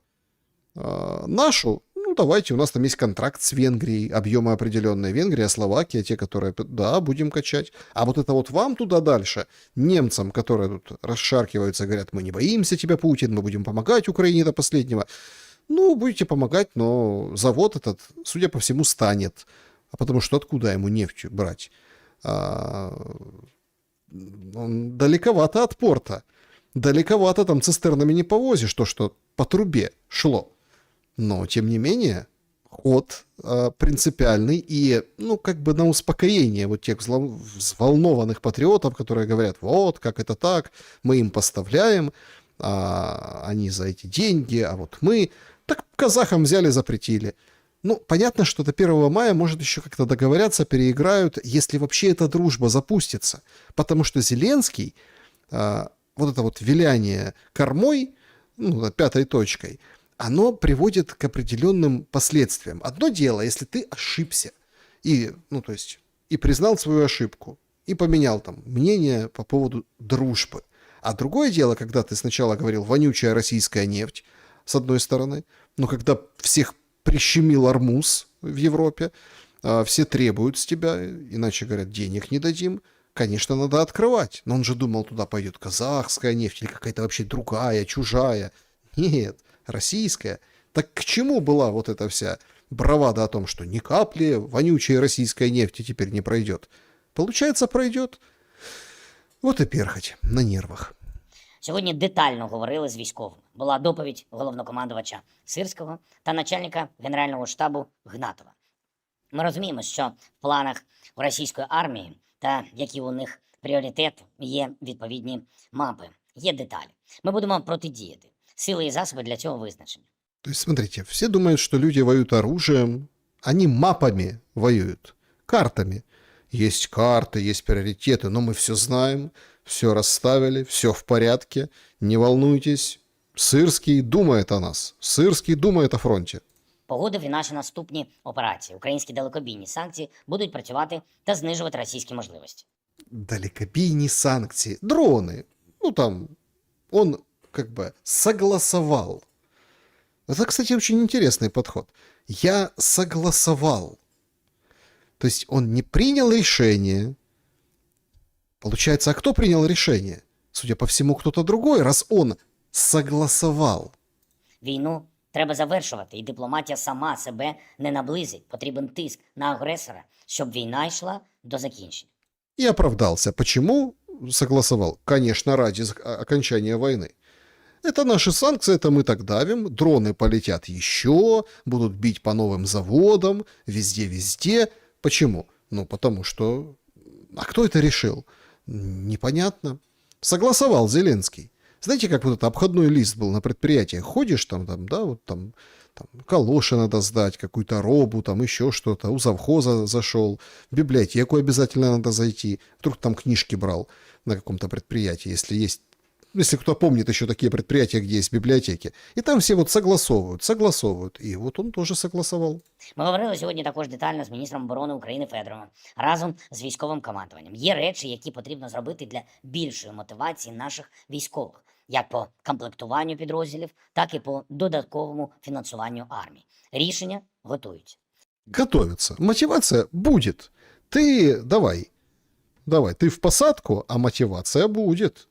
Нашу, ну давайте, у нас там есть контракт с Венгрией, объемы определенные. Венгрия, Словакия, те, которые, да, будем качать. А вот это вот вам туда дальше, немцам, которые тут расшаркиваются, говорят, мы не боимся тебя, Путин, мы будем помогать Украине до последнего. Ну, будете помогать, но завод этот, судя по всему, станет. А потому что откуда ему нефть брать? Он далековато от порта. Далековато там цистернами не повозишь, то, что по трубе шло. Но, тем не менее, ход принципиальный и, ну, как бы на успокоение вот тех взволнованных патриотов, которые говорят, вот, как это так, мы им поставляем, они за эти деньги, а вот мы... Так казахам взяли, запретили. Ну, понятно, что до 1 мая, может, еще как-то договорятся, переиграют, если вообще эта дружба запустится. Потому что Зеленский, вот это вот виляние кормой, ну, 5-й точкой, оно приводит к определенным последствиям. Одно дело, если ты ошибся, и, ну, то есть, и признал свою ошибку, и поменял там мнение по поводу дружбы. А другое дело, когда ты сначала говорил «вонючая российская нефть», с одной стороны, но когда всех прищемил армуз в Европе, все требуют с тебя, иначе, говорят, денег не дадим, конечно, надо открывать. Но он же думал, туда пойдет казахская нефть или какая-то вообще другая, чужая. Нет, российская. Так к чему была вот эта вся бравада о том, что ни капли вонючей российской нефти теперь не пройдет? Получается, пройдет. Вот и перхоть на нервах. Сьогодні детально говорили з військовими. Була доповідь головнокомандувача Сирського та начальника Генерального штабу Гнатова. Ми розуміємо, що в планах у російської армії та які у них пріоритети є відповідні мапи, є деталі. Ми будемо протидіяти. Сили і засоби для цього визначені. То есть, смотрите, все думают, что люди воюют оружием, они мапами воюют, картами. Есть карты, есть приоритеты, но мы все знаем, все расставили, все в порядке, не волнуйтесь. Сирський думает о нас, Сирський думает о фронте. Погодив і наші наступні операції. Українські далекобійні санкції будуть працювати та знижувати російські можливості. Далекобійные санкции, дроны, ну там, он как бы согласовал. Это, кстати, очень интересный подход. Я согласовал. То есть он не принял решение. Получается, а кто принял решение? Судя по всему, кто-то другой, раз он согласовал. Війну треба завершувати, і дипломатія сама себе не наблизить. Потрібен тиск на агресора, щоб війна йшла до закінчення. И оправдался. Почему согласовал? Конечно, ради окончания войны. Это наши санкции, это мы так давим, дроны полетят еще, будут бить по новым заводам, везде-везде. Почему? Ну, потому что... А кто это решил? Непонятно. Согласовал Зеленский. Знаете, как вот это обходной лист был на предприятиях? Ходишь там да, вот там калоши надо сдать, какую-то робу, там еще что-то. У завхоза зашел, в библиотеку обязательно надо зайти. Вдруг там книжки брал на каком-то предприятии, если есть. Если кто помнит еще такие предприятия, где есть библиотеки. И там все вот согласовывают. И вот он тоже согласовал. Ми говорили сьогодні також детально з міністром оборони України Федоровим разом з військовим командуванням. Є речі, які потрібно зробити для більшої мотивації наших військових, як по комплектуванню підрозділів, так і по додатковому фінансуванню армії. Рішення готуються. Готовятся. Мотивация будет. Ты давай, ты в посадку, а мотивация будет.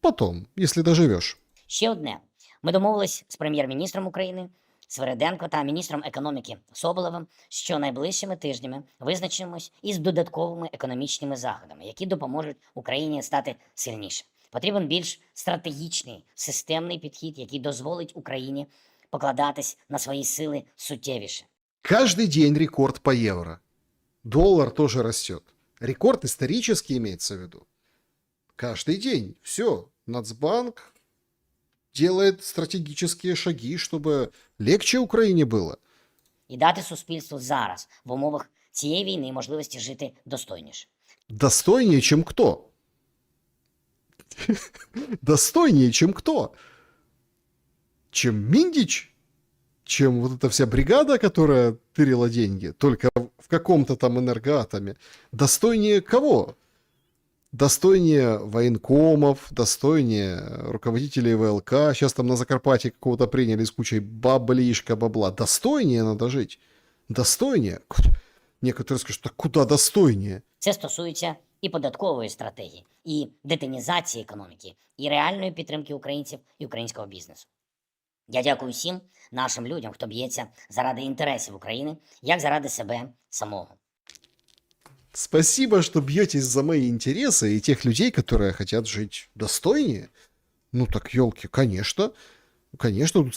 Потом, если доживешь. Ще одне. Ми домовились з прем'єр-міністром України Свериденко та міністром економіки Соболевим, що найближчими тижнями визначимось із додатковими економічними заходами, які допоможуть Україні стати сильніше. Потрібен більш стратегічний, системний підхід, який дозволить Україні покладатись на свої сили суттєвіше. Каждый день рекорд по евро. Доллар тоже растет. Рекорд исторический имеется в виду. Каждый день. Все. Нацбанк делает стратегические шаги, чтобы легче Украине было. І дати суспільству зараз, в умовах цієї війни, можливості жити достойніше. Достойнее, чем кто? Достойнее, чем кто? Чем Миндич? Чем вот эта вся бригада, которая тырила деньги, только в каком-то там энергоатоме? Достойнее кого? Достойнее военкомов, достойнее руководителей ВЛК. Сейчас там на Закарпатье какого-то приняли с кучей баблишка, бабла. Достойнее надо жить. Достойнее. Некоторые скажут, так куда достойнее? Це стосується і податкової стратегії, і детинізації економіки, і реальної підтримки українців і українського бізнесу. Я дякую всім нашим людям, хто б'ється заради інтересів України, як заради себе самого. Спасибо, что бьетесь за мои интересы и тех людей, которые хотят жить достойнее. Ну так, елки, конечно. Конечно, тут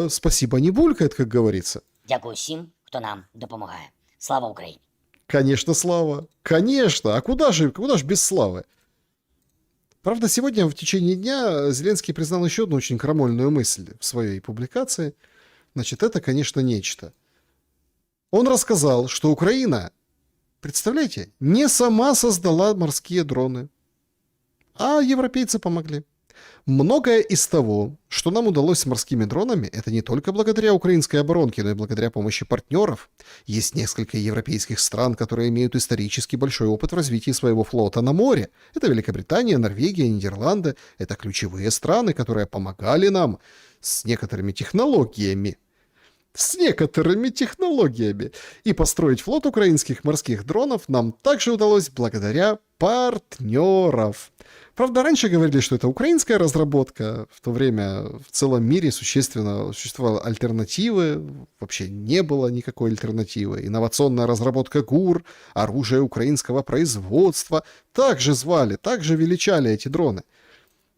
спасибо не булькает, как говорится. Дякую всім, хто нам допомагає. Слава Україні! Конечно, слава. Конечно. А куда же без славы? Правда, сегодня в течение дня Зеленский признал еще одну очень крамольную мысль в своей публикации. Значит, это, конечно, нечто. Он рассказал, что Украина, представляете, не сама создала морские дроны, а европейцы помогли. Многое из того, что нам удалось с морскими дронами, это не только благодаря украинской оборонке, но и благодаря помощи партнеров. Есть несколько европейских стран, которые имеют исторически большой опыт в развитии своего флота на море. Это Великобритания, Норвегия, Нидерланды. Это ключевые страны, которые помогали нам с некоторыми технологиями. И построить флот украинских морских дронов нам также удалось благодаря партнеров. Правда, раньше говорили, что это украинская разработка. В то время в целом мире существовали альтернативы. Вообще не было никакой альтернативы. Инновационная разработка ГУР, оружие украинского производства. Также звали, также величали эти дроны.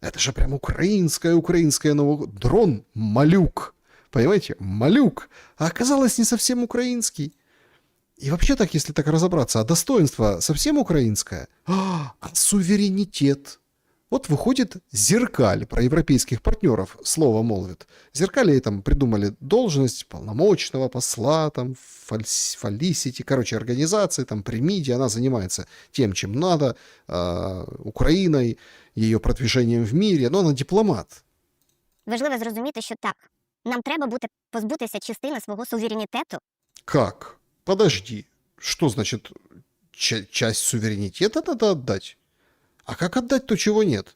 Это же прям украинская новый дрон «Малюк». Понимаете? «Малюк». А оказалось не совсем украинский. И вообще так, если так разобраться, а достоинство совсем украинское, а суверенитет. Вот выходит Зеркаль, про европейских партнеров слово молвит. Зеркали там придумали должность полномочного посла, там, фалисити, короче, организации, там, при МИДе, она занимается тем, чем надо, Украиной, ее продвижением в мире, но она дипломат. Важливо зрозуміти, що так, нам треба позбутися частини свого суверенітету. Как? Подожди. Что значит часть суверенитета надо отдать? А как отдать то, чего нет?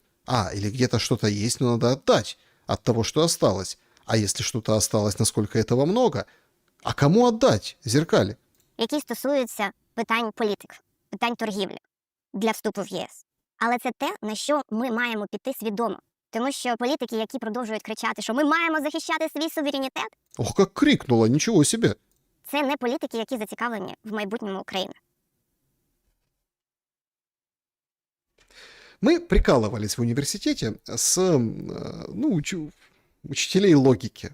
Или где-то что-то есть, но надо отдать от того, что осталось. А если что-то осталось, насколько этого много? А кому отдать? Зеркали. Які стосуються питань політики, питань торгівлі для вступу в ЄС. Але це те, на що ми маємо піти свідомо. Тому що політики, які продовжують кричати, що ми маємо захищати свій суверенітет, Ох, как крикнула, ничего себе. це не політики, які зацікавлені в майбутньому України. Мы прикалывались в университете с учителей логики.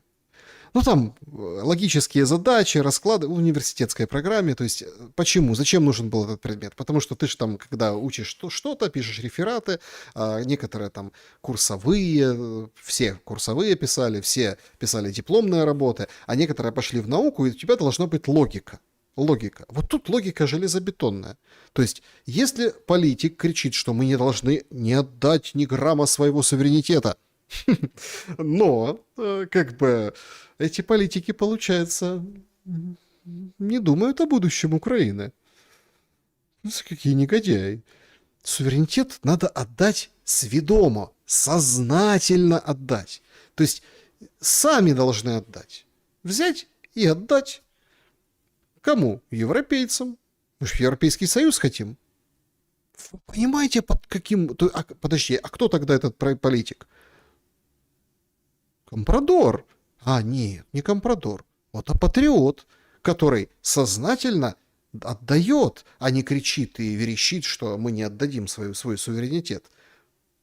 Ну, там логические задачи, расклады в университетской программе. То есть, почему? Зачем нужен был этот предмет? Потому что ты же там, когда учишь что-то, пишешь рефераты, некоторые там курсовые, все курсовые писали, все писали дипломные работы, а некоторые пошли в науку, и у тебя должна быть логика. Логика. Вот тут логика железобетонная. То есть, если политик кричит, что мы не должны не отдать ни грамма своего суверенитета, но, как бы, эти политики, получается, не думают о будущем Украины. Какие негодяи. Суверенитет надо отдать сведомо, сознательно отдать. То есть, сами должны отдать. Взять и отдать. Кому? Европейцам. Мы же в Европейский Союз хотим. Вы понимаете, под каким... Подожди, а кто тогда этот политик? Компрадор. Нет, не компрадор. Вот патриот, который сознательно отдает, а не кричит и верещит, что мы не отдадим свой суверенитет.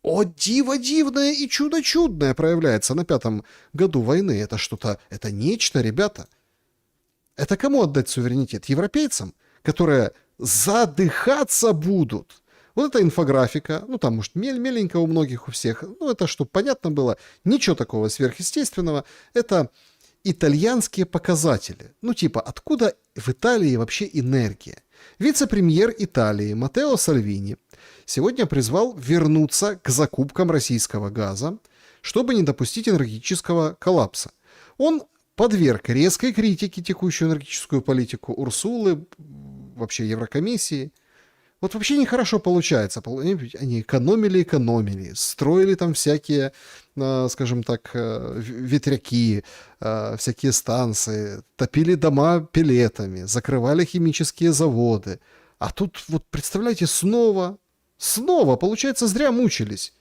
О, диво дивное и чудо чудное проявляется на 5-м году войны. Это что-то, это нечто, ребята. Это кому отдать суверенитет? Европейцам, которые задыхаться будут. Вот эта инфографика, ну там, может, меленько у многих, у всех. Ну это, чтобы понятно было, ничего такого сверхъестественного. Это итальянские показатели. Ну типа, откуда в Италии вообще энергия? Вице-премьер Италии Матео Сальвини сегодня призвал вернуться к закупкам российского газа, чтобы не допустить энергетического коллапса. Он подверг резкой критике текущую энергетическую политику Урсулы, вообще Еврокомиссии. Вот вообще нехорошо получается. Они экономили, строили там всякие, скажем так, ветряки, всякие станции, топили дома пеллетами, закрывали химические заводы. А тут, вот представляете, снова, получается, зря мучились.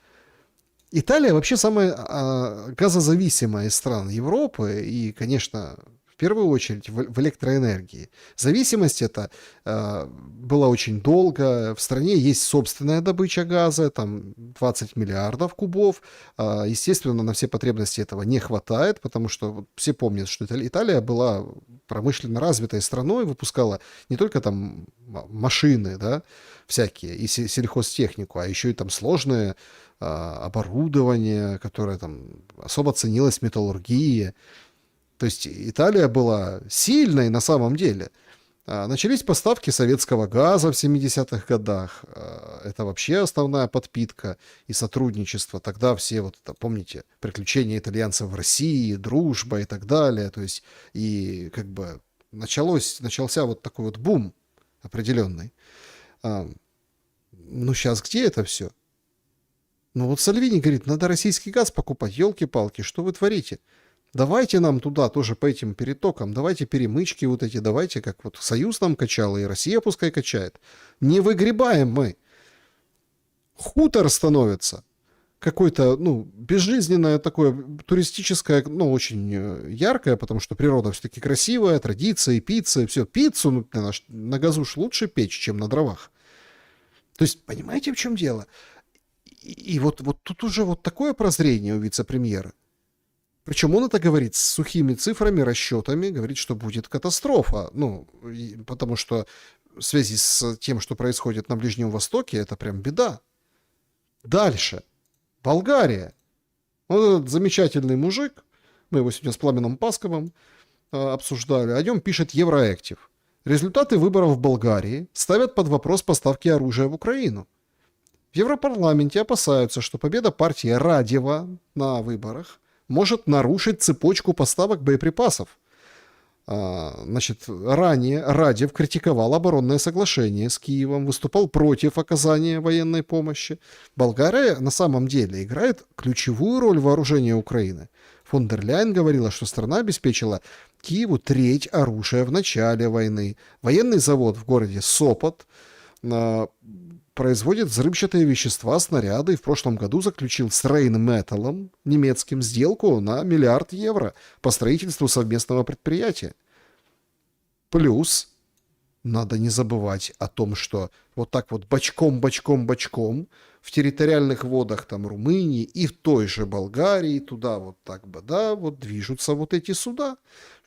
Италия вообще самая газозависимая из стран Европы и, конечно, в первую очередь в электроэнергии. Зависимость эта была очень долго. В стране есть собственная добыча газа, там 20 миллиардов кубов. Естественно, на все потребности этого не хватает, потому что вот, все помнят, что Италия была промышленно развитой страной, выпускала не только там машины, да, всякие, и сельхозтехнику, а еще и там сложные оборудование, которое там особо ценилось, металлургия. То есть Италия была сильной на самом деле. Начались поставки советского газа в 70-х годах. Это вообще основная подпитка и сотрудничество. Тогда все, вот это, помните, приключения итальянцев в России, дружба и так далее. То есть и как бы начался вот такой вот бум определенный. Ну сейчас где это все? Ну вот Сальвини говорит, надо российский газ покупать, елки-палки, что вы творите? Давайте нам туда тоже по этим перетокам, давайте перемычки вот эти, давайте, как вот Союз нам качал, и Россия пускай качает. Не выгребаем мы. Хутор становится какое-то, ну, безжизненное такое, туристическое, ну, очень яркое, потому что природа все-таки красивая, традиции, пицца, все. Пиццу ну, на газу ж лучше печь, чем на дровах. То есть, понимаете, в чем дело? И вот тут уже вот такое прозрение у вице-премьера. Причем он это говорит с сухими цифрами, расчетами, говорит, что будет катастрофа. Ну, потому что в связи с тем, что происходит на Ближнем Востоке, это прям беда. Дальше. Болгария. Вот этот замечательный мужик, мы его сегодня с Пламеном Пасковым обсуждали, о нем пишет Евроактив. Результаты выборов в Болгарии ставят под вопрос поставки оружия в Украину. В Европарламенте опасаются, что победа партии Радева на выборах может нарушить цепочку поставок боеприпасов. Значит, ранее Радев критиковал оборонное соглашение с Киевом, выступал против оказания военной помощи. Болгария на самом деле играет ключевую роль в вооружении Украины. Фон дер Ляйен говорила, что страна обеспечила Киеву треть оружия в начале войны. Военный завод в городе Сопот производит взрывчатые вещества, снаряды, и в прошлом году заключил с Рейнметаллом немецким сделку на 1 миллиард евро по строительству совместного предприятия. Плюс надо не забывать о том, что вот так вот бочком в территориальных водах там Румынии и в той же Болгарии туда вот так бы, да, вот движутся вот эти суда,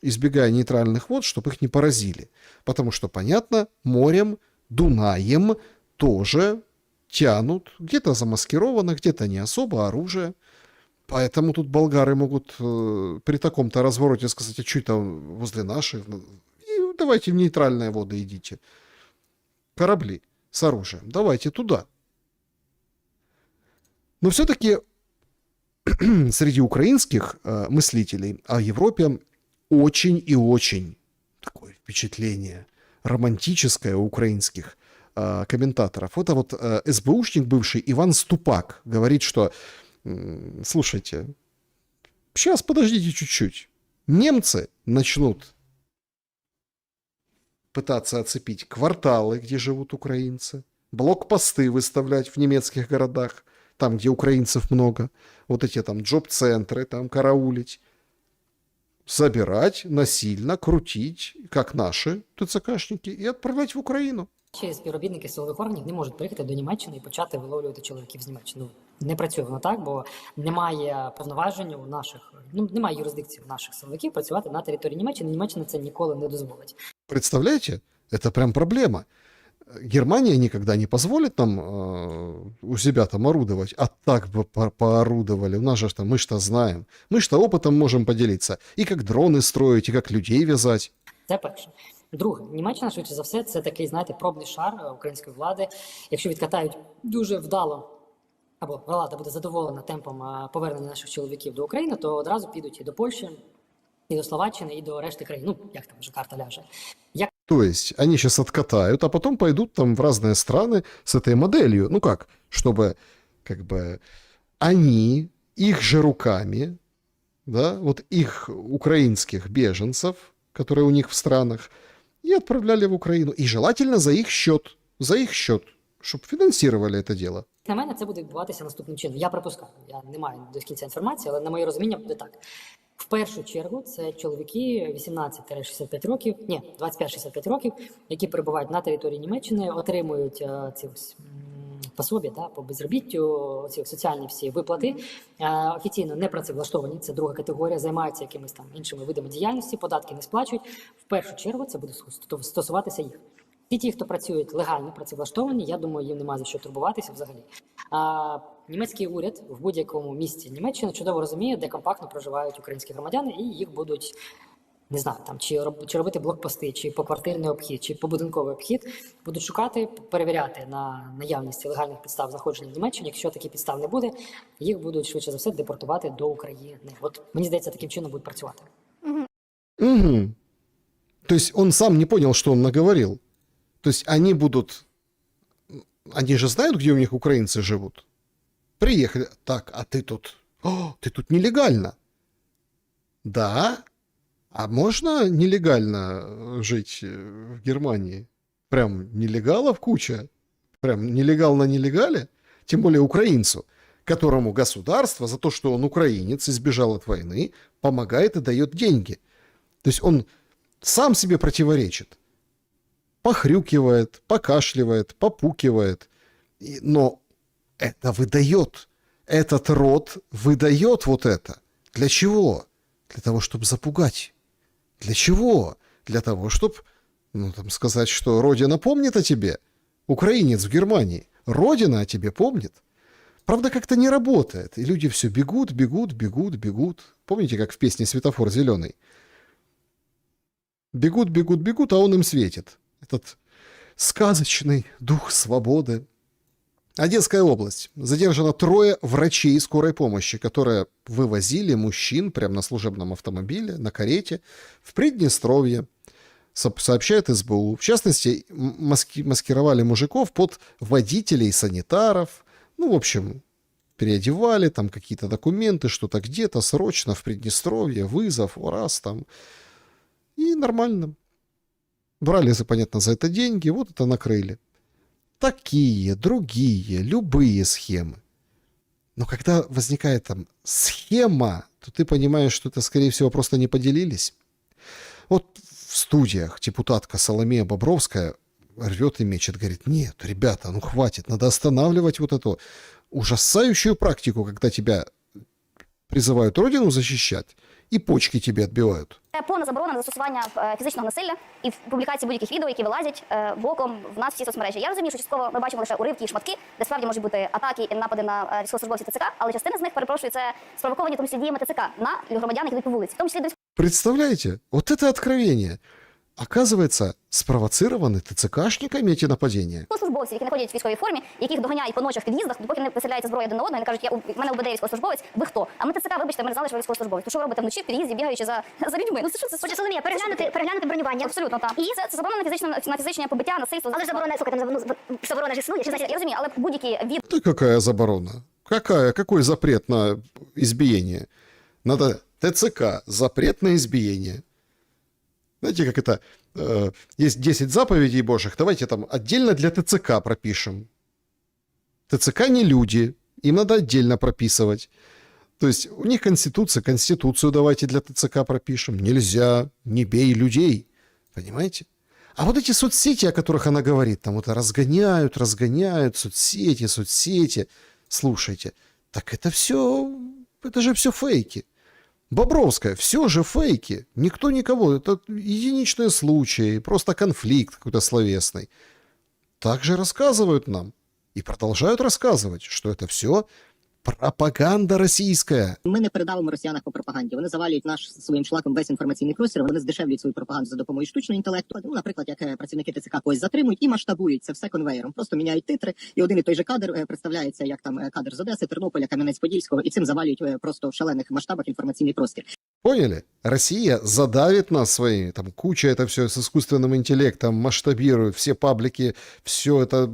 избегая нейтральных вод, чтобы их не поразили. Потому что, понятно, морем, Дунаем тоже тянут, где-то замаскировано, где-то не особо оружие. Поэтому тут болгары могут при таком-то развороте сказать, а что это возле наших? И давайте в нейтральные воды идите. Корабли с оружием, давайте туда. Но все-таки среди украинских мыслителей о Европе очень и очень такое впечатление романтическое у украинских комментаторов. Это вот СБУшник бывший Иван Ступак говорит, что слушайте, сейчас подождите чуть-чуть. Немцы начнут пытаться оцепить кварталы, где живут украинцы, блокпосты выставлять в немецких городах, там, где украинцев много, вот эти там джоб-центры, там караулить, собирать насильно, крутить, как наши ТЦКшники, і відправляти в Україну. Співробітники силових органів не можуть приїхати до Німеччини і почати виловлювати чоловіків з Німеччини. Не працює воно так, бо немає повноважень у наших, немає юрисдикції у наших силовиків працювати на території Німеччини. Німеччина це ніколи не дозволить. Представляете? Это прям проблема. Германия никогда не позволит нам у себя там орудовать, а так бы поорудовали. У нас же там, мы ж-то знаем. Мы ж-то опытом можем поделиться. И как дроны строить, и как людей вязать. Це перше. Друге, Німеччина, швидше за все, це такий, знаєте, пробний шар української влади. Якщо відкатають дуже вдало, або влада буде задоволена темпом повернення наших чоловіків до України, то одразу підуть і до Польщі, і до Словаччини, і до решти країн. Ну, як там вже карта ляже. То есть они сейчас откатают, а потом пойдут там в разные страны с этой моделью. Ну как? Чтобы как бы они их же руками, да, вот их украинских беженцев, которые у них в странах, и отправляли в Украину. И желательно за их счет, чтобы финансировали это дело. На мене це буде відбуватися наступним чином. Я припускаю, я не маю до кінця інформації, але на моє розуміння буде так. В першу чергу це чоловіки 18-65 років, ні, 25-65 років, які перебувають на території Німеччини, отримують ці ось пособі, по безробіттю, ці соціальні всі виплати, офіційно не працевлаштовані, це друга категорія, займаються якимись там іншими видами діяльності, податки не сплачують. В першу чергу це буде стосуватися їх. І ті, хто працюють легально, працевлаштовані, я думаю, їм немає за що турбуватися взагалі. Німецький уряд в будь-якому місті Німеччини чудово розуміє, де компактно проживають українські громадяни, і їх будуть, не знаю, там чи робити блокпости, чи поквартирний обхід, чи побудинковий обхід, будуть шукати, перевіряти на наявність легальних підстав знаходження в Німеччині. Якщо таких підстав не буде, їх будуть швидше за все депортувати до України. От мені здається, таким чином будуть працювати. Угу. То есть он сам не понял, что он наговорил. То есть они будут... Они же знают, где у них украинцы живут. Приехали. Так, а ты тут... О, ты тут нелегально. Да? А можно нелегально жить в Германии? Прям нелегалов куча? Прям нелегал на нелегале? Тем более украинцу, которому государство за то, что он украинец и сбежал от войны, помогает и дает деньги. То есть он сам себе противоречит. Похрюкивает, покашливает, попукивает. Но это выдает. Этот род выдает вот это. Для чего? Для того, чтобы запугать. Для чего? Для того, чтобы, сказать, что Родина помнит о тебе. Украинец в Германии. Родина о тебе помнит. Правда, как-то не работает. И люди все бегут. Помните, как в песне «Светофор зеленый»? Бегут, а он им светит. Этот сказочный дух свободы. Одесская область. Задержано 3 врачей скорой помощи, которые вывозили мужчин прямо на служебном автомобиле, на карете в Приднестровье, сообщает СБУ. В частности, маскировали мужиков под водителей, санитаров. В общем, переодевали, там какие-то документы, что-то где-то, срочно в Приднестровье, вызов, раз там. И нормально. Брали, понятно, за это деньги, вот это накрыли. Такие, другие, любые схемы. Но когда возникает там схема, то ты понимаешь, что это, скорее всего, просто не поделились. Вот в студиях депутатка Соломея Бобровская рвет и мечет, говорит, нет, ребята, хватит, надо останавливать вот эту ужасающую практику, когда тебя призывают Родину защищать, і почки тобі відбивають. Повна заборона на застосування фізичного насилля і в публікації будь-яких відео, які вилазять боком в нас всі соцмережі. Я розумію, що частково ми бачимо лише уривки і шматки, де справді можуть бути атаки і напади на військовослужбовців ТЦК, але частина з них, перепрошую, це спровоковані в тому числі діями ТЦК на громадян, які йдуть по вулиці. В тому числі Представляете? Вот это откровение. Оказывается, спровоцированы ТЦКшниками эти нападения. Військовослужбовці, які знаходять в військовій формі, яких доганяють по ночах в під'їздах, допоки не виселяється зброя один на одного, і не кажуть, в мене УБД військовослужбовець, ви хто? А ми ТЦК, вибачте, ми не знали, що ви військовослужбовець. То що ви робите вночі в під'їзді, бігаючи за людьми? Це що це? Отже, Соломія, переглянути бронювання. Абсолютно, так. І це заборона на фізичне побиття, насильство. Але ж заборона, заборона ж існує. Я розумію, але будь-які від... Да какая заборона? Какой запрет на избиение? Надо ТЦК, запрет на избиение. Знаете, как это... Есть 10 заповедей Божьих, давайте там отдельно для ТЦК пропишем. ТЦК не люди, им надо отдельно прописывать. То есть у них конституцию давайте для ТЦК пропишем. Нельзя, не бей людей. Понимаете? А вот эти соцсети, о которых она говорит, там вот разгоняют, соцсети. Слушайте, так это же все фейки. Бобровская, все же фейки. Никто никого. Это единичные случаи, просто конфликт какой-то словесный. Так же рассказывают нам. И продолжают рассказывать, что это все пропаганда російська. Ми не передавимо росіянах по пропаганді. Вони завалюють наш своїм шлаком весь інформаційний простір. Вони здешевлюють свою пропаганду за допомогою штучного інтелекту. Ну, наприклад, як працівники ТЦК когось затримують і масштабують це все конвейером. Просто міняють титри, і один і той же кадр представляється як там кадр з Одеси, Тернополя, Кам'янець-Подільського, і цим завалюють просто в шалених масштабах інформаційний простір. Поняли? Россия задавит нас своими, там куча это все с искусственным интеллектом, масштабирует все паблики, все это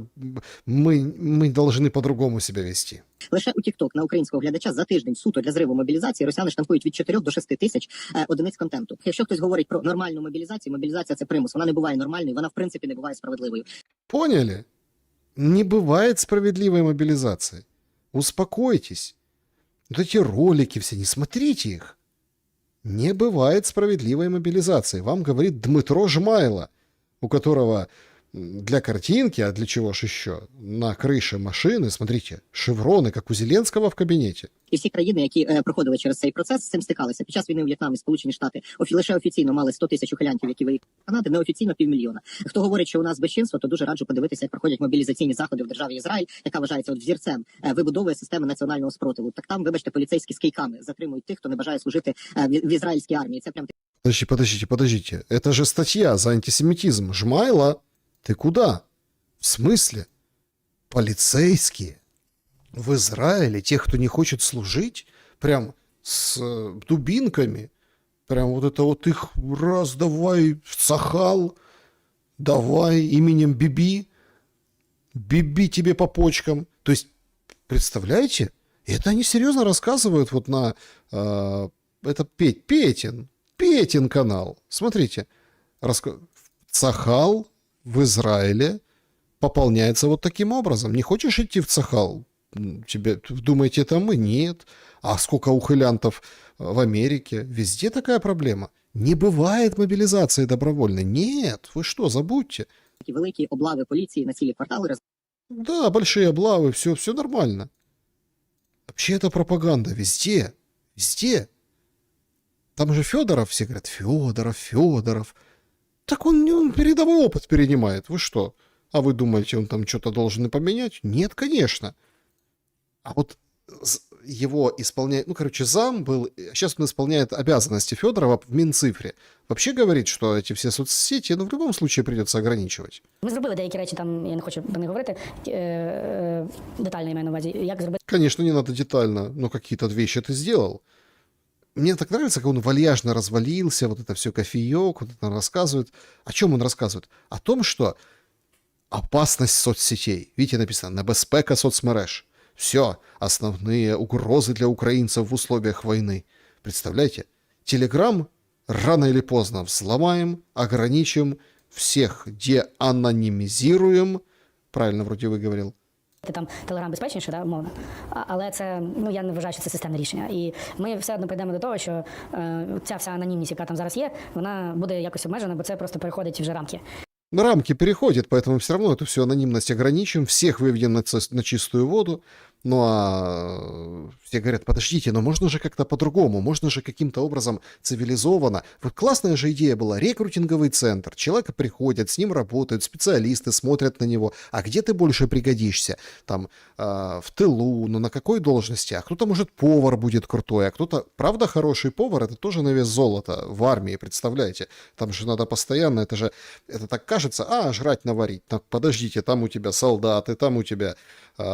мы должны по-другому себя вести. Лише у TikTok на українського глядача за тиждень суто для зриву мобілізації росіяни штампують від 4 до 6 тисяч одиниць контенту. Якщо хтось говорить про нормальну мобілізацію, мобілізація – це примус. Вона не буває нормальною, вона в принципі не буває справедливою. Поняли? Не бывает справедливой мобилизации. Успокойтесь. Вот эти ролики все, не смотрите их. Не бывает справедливой мобилизации. Вам говорит Дмитро Жмайло, у которого для картинки, а для чего ж еще, на крыше машины, смотрите, шевроны, как у Зеленского в кабинете. І всі країни, які проходили через цей процес, з цим стикалися. Під час війни у В'єтнамі Сполучені Штати лише офіційно мали 100 тисяч ухилянтів, які виїхали з Канади, неофіційно 500 000. Хто говорить, що у нас безчинство, то дуже раджу подивитися, як проходять мобілізаційні заходи в державі Ізраїль, яка вважається взірцем вибудовує системи національного спротиву. Так там, вибачте, поліцейські з кийками затримують тих, хто не бажає служити в ізраїльській армії. Це прям Подождите. Это же статья за антисемитизм. Жмайло, ты куда? В смысле? Полицейские в Израиле, тех, кто не хочет служить, прям с дубинками, прям вот это вот их раз, давай, Сахал, давай именем Биби, Биби тебе по почкам. То есть, представляете? Это они серьезно рассказывают вот на... это Петин канал. Смотрите. Цахал в Израиле пополняется вот таким образом. Не хочешь идти в Цахал? Тебе думаете, это мы? Нет. А сколько ухилянтов в Америке? Везде такая проблема. Не бывает мобилизации добровольной. Нет. Вы что, забудьте. великі облави поліції на цілі квартали. Да, большие облавы, все нормально. Вообще это пропаганда везде. Везде. Там же Федоров, все говорят, Федоров. Так он передовой опыт перенимает. Вы что? А вы думаете, он там что-то должен и поменять? Нет, конечно. А вот его исполняет, зам был, сейчас он исполняет обязанности Федорова в Минцифре. Вообще говорит, что эти все соцсети, в любом случае придется ограничивать. Ми зробили деякі речі, там, я не хочу про них говорити, детально я маю на увазі, як зробити. Конечно, не надо детально, но какие-то вещи ты сделал. Мне так нравится, как он вальяжно развалился, вот это все кофеек, вот это он рассказывает. О чем он рассказывает? О том, что опасность соцсетей. Видите, написано «Небезпека соцмереж». Все, основные угрозы для украинцев в условиях войны. Представляете? Телеграм рано или поздно взломаем, ограничим, всех деанонимизируем. Правильно вроде выговорил. Там Телеграм безпечніше, да, умовно. Але це, я не вважаю, що це системне рішення. І ми все одно прийдемо до того, що ця вся анонімність, яка там зараз є, вона буде якось обмежена, бо це просто переходить вже рамки. На рамки переходит, поэтому все равно эту всю анонимность ограничим, всех выведем на чистую воду. Ну а все говорят, подождите, но можно же как-то по-другому, можно же каким-то образом цивилизованно. Вот классная же идея была, рекрутинговый центр, человека приходят, с ним работают, специалисты смотрят на него, а где ты больше пригодишься? Там в тылу, на какой должности? А кто-то, может, повар будет крутой, а кто-то, правда, хороший повар, это тоже на вес золота в армии, представляете? Там же надо постоянно, это так кажется, жрать наварить. Так, подождите, там у тебя солдаты, там у тебя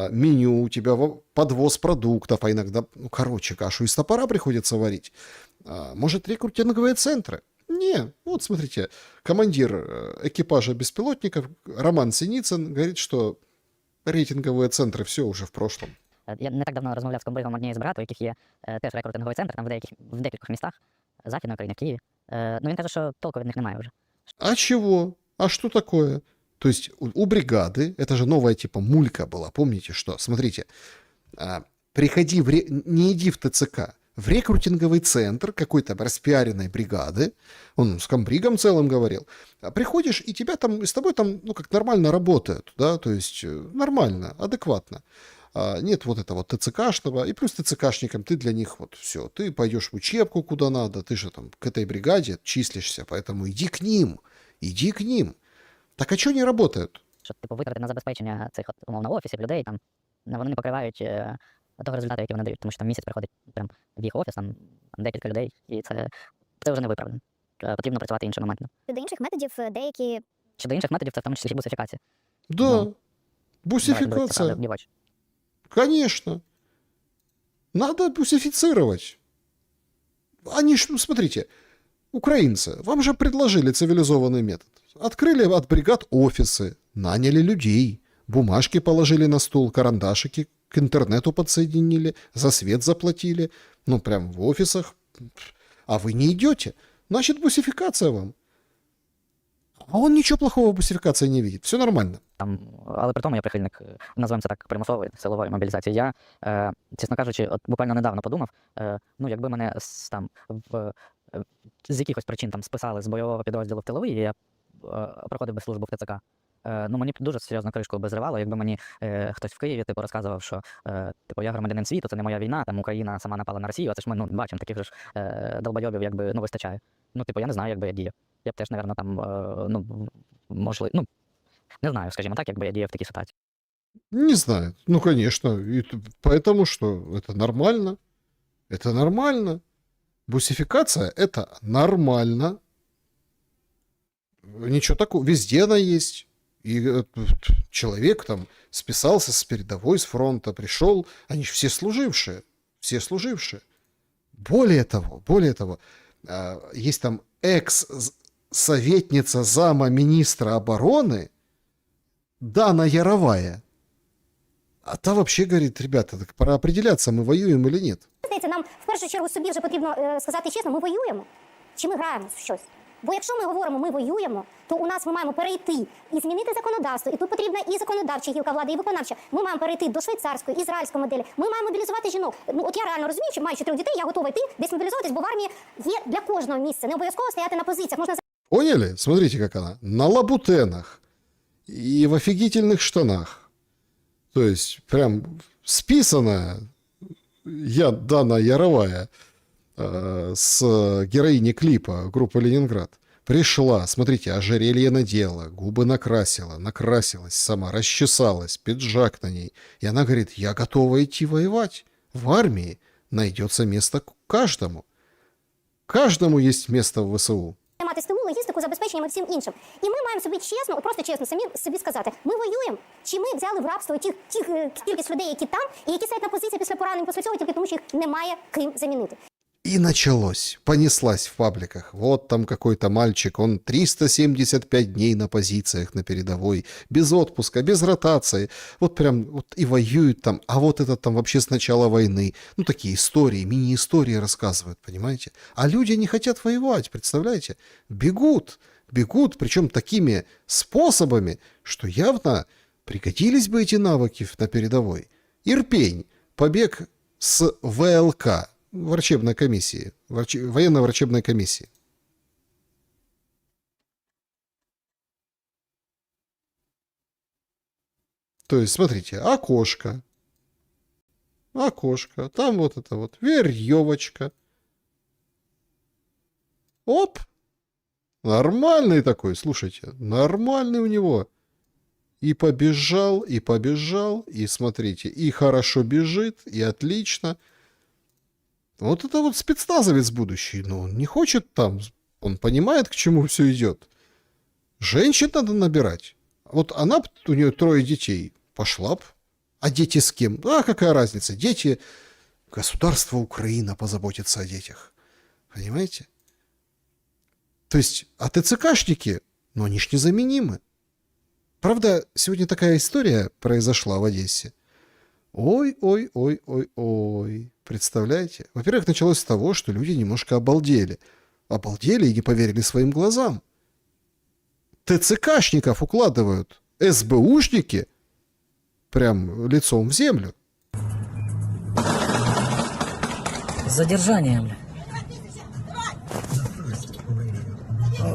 меню, у тебя подвоз продуктов, а иногда, кашу из топора приходится варить. Может, рекрутинговые центры? Не, вот смотрите, командир экипажа беспилотников Роман Синицын говорит, что рейтинговые центры все уже в прошлом. Я не так давно розмовляв з комбригом однієї з бригад, у яких є теж рекрутинговий центр, там в декількох містах, Західної України, в Києві. Він каже, що толку від них немає вже. А чего? А что такое? То есть у бригады, это же новая типа мулька была, помните что? Смотрите, приходи, не иди в ТЦК, в рекрутинговый центр какой-то распиаренной бригады, он с комбригом целым говорил, приходишь, и тебя там, с тобой там, как нормально работают, да, то есть нормально, адекватно. нет вот этого ТЦКшного, и плюс ТЦКшникам ты для них вот все, ты пойдешь в учебку куда надо, ты же там к этой бригаде числишься, поэтому иди к ним, иди к ним. Так а что не работают? Що, типу, витрати на забезпечення цих от, умовно офісів, людей, там, вони не покривають того результату, який вони дають. Тому що там місяць приходить прям в їх офіс, там декілька людей, і це вже не виправдано. Потрібно працювати іншими методами. Щодо інших методів, деякі Щодо інших методів, це в тому числі бусифікація. Да, Давайте бусификация. правда в очі. Конечно. Надо бусифицировать. Они ж, ну, смотрите, украинцы, вам же предложили цивилизованный метод. Открыли от бригад офисы, наняли людей, бумажки положили на стол, карандашики к интернету подсоединили, за свет заплатили. Ну, прям в офисах. А вы не идете. Значит, бусификация вам. А он ничего плохого в бусификации не видит. Все нормально. Там, але при тому я прихильник, називаємо це так, примусової силової мобілізації. Я, чесно кажучи, от буквально недавно подумав, ну, якби мене з якихось причин там списали з бойового підрозділу в тиловий, і я проходив би службу в ТЦК, ну, мені б дуже серйозно кришку би зривало, якби мені хтось в Києві типу, розказував, що типу, я громадянин світу, це не моя війна, там Україна сама напала на Росію, а це ж ми ну, бачимо, таких же ж долбойобів якби, ну, вистачає. Ну, типу, я не знаю, як би я діяв. Я б теж, напевно, там, ну, можливо, ну, не знаю, скажімо так, якби я діяв в такій ситуації. Не знаю. Ну, конечно. И поэтому что? Это нормально. Это нормально. Бусификация — это нормально. Ничего такого. Везде она есть. И человек там списался с передовой, с фронта, пришел. Они же все служившие. Все служившие. Более того, есть там экс-советница зама министра обороны Дана Яровая. А та вообще говорит, ребята, так пора определяться, мы воюем или нет. здається, нам в першу чергу собі вже потрібно сказати чесно, ми воюємо чи ми граємо в щось. Бо якщо ми говоримо, ми воюємо, то у нас ми маємо перейти і змінити законодавство. І тут потрібна і законодавча гілка влади, і виконавча. Ми маємо перейти до швейцарської, ізраїльської моделі. Ми маємо мобілізувати жінок. Ну от я реально розумію, що маючи 3 дітей, я готова йти десь мобілізуватись, бо в армії є для кожного місця. Не обов'язково стояти на позиціях. Можна Поняли? Смотрите, как она. На лабутенах и в офигительных штанах. То есть, прям списанная Дана Яровая с героиней клипа группы «Ленинград». Пришла, смотрите, ожерелье надела, губы накрасилась сама, расчесалась, пиджак на ней. И она говорит, я готова идти воевать. В армии найдется место каждому. Каждому есть место в ВСУ. мати з тилу, логістику, забезпеченням і всім іншим. І ми маємо собі чесно, просто чесно, самі собі сказати, ми воюємо, чи ми взяли в рабство тих кількість людей, які там, і які стоять на позиції після поранень, після цього, тільки тому, що їх немає ким замінити. И началось, понеслась в пабликах. Вот там какой-то мальчик, он 375 дней на позициях на передовой, без отпуска, без ротации. Вот прям вот и воюют там, а вот этот там вообще с начала войны. Ну, такие истории, мини-истории рассказывают, понимаете? А люди не хотят воевать, представляете? Бегут, причем такими способами, что явно пригодились бы эти навыки на передовой. Ирпень, побег с ВЛК. Врачебной комиссии, военно-врачебной комиссии. То есть, смотрите, окошко, там вот это вот веревочка. Оп! Нормальный такой, слушайте, нормальный у него. И побежал, и смотрите, и хорошо бежит, и отлично. Вот это вот спецназовец будущий, но он не хочет там, он понимает, к чему все идет. Женщин надо набирать. Вот она, у нее 3 детей, пошла б. А дети с кем? А какая разница? Дети, государство Украина позаботится о детях. Понимаете? То есть, а ТЦКшники, ну они ж незаменимы. Правда, сегодня такая история произошла в Одессе. Ой. Представляете? Во-первых, началось с того, что люди немножко обалдели. Обалдели и не поверили своим глазам. ТЦКшников укладывают СБУшники прям лицом в землю. Задержание, бля.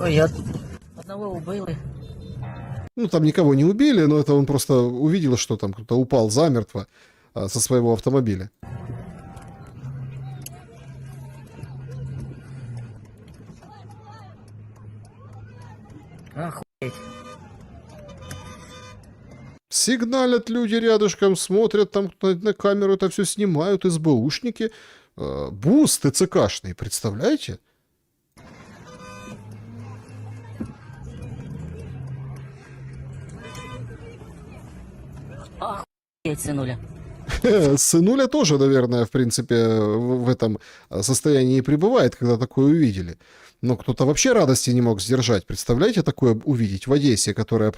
Ой, одного убили. Ну, там никого не убили, но это он просто увидел, что там кто-то упал замертво. со своего автомобиля. Охуеть. Сигналят люди рядышком, смотрят там на камеру, это все снимают, СБУшники. Бус ТЦКшный, представляете? Охуеть, сынуля. Сынуля тоже, наверное, в принципе, в этом состоянии пребывает, когда такое увидели. Но кто-то вообще радости не мог сдержать. Представляете, такое увидеть в Одессе, которая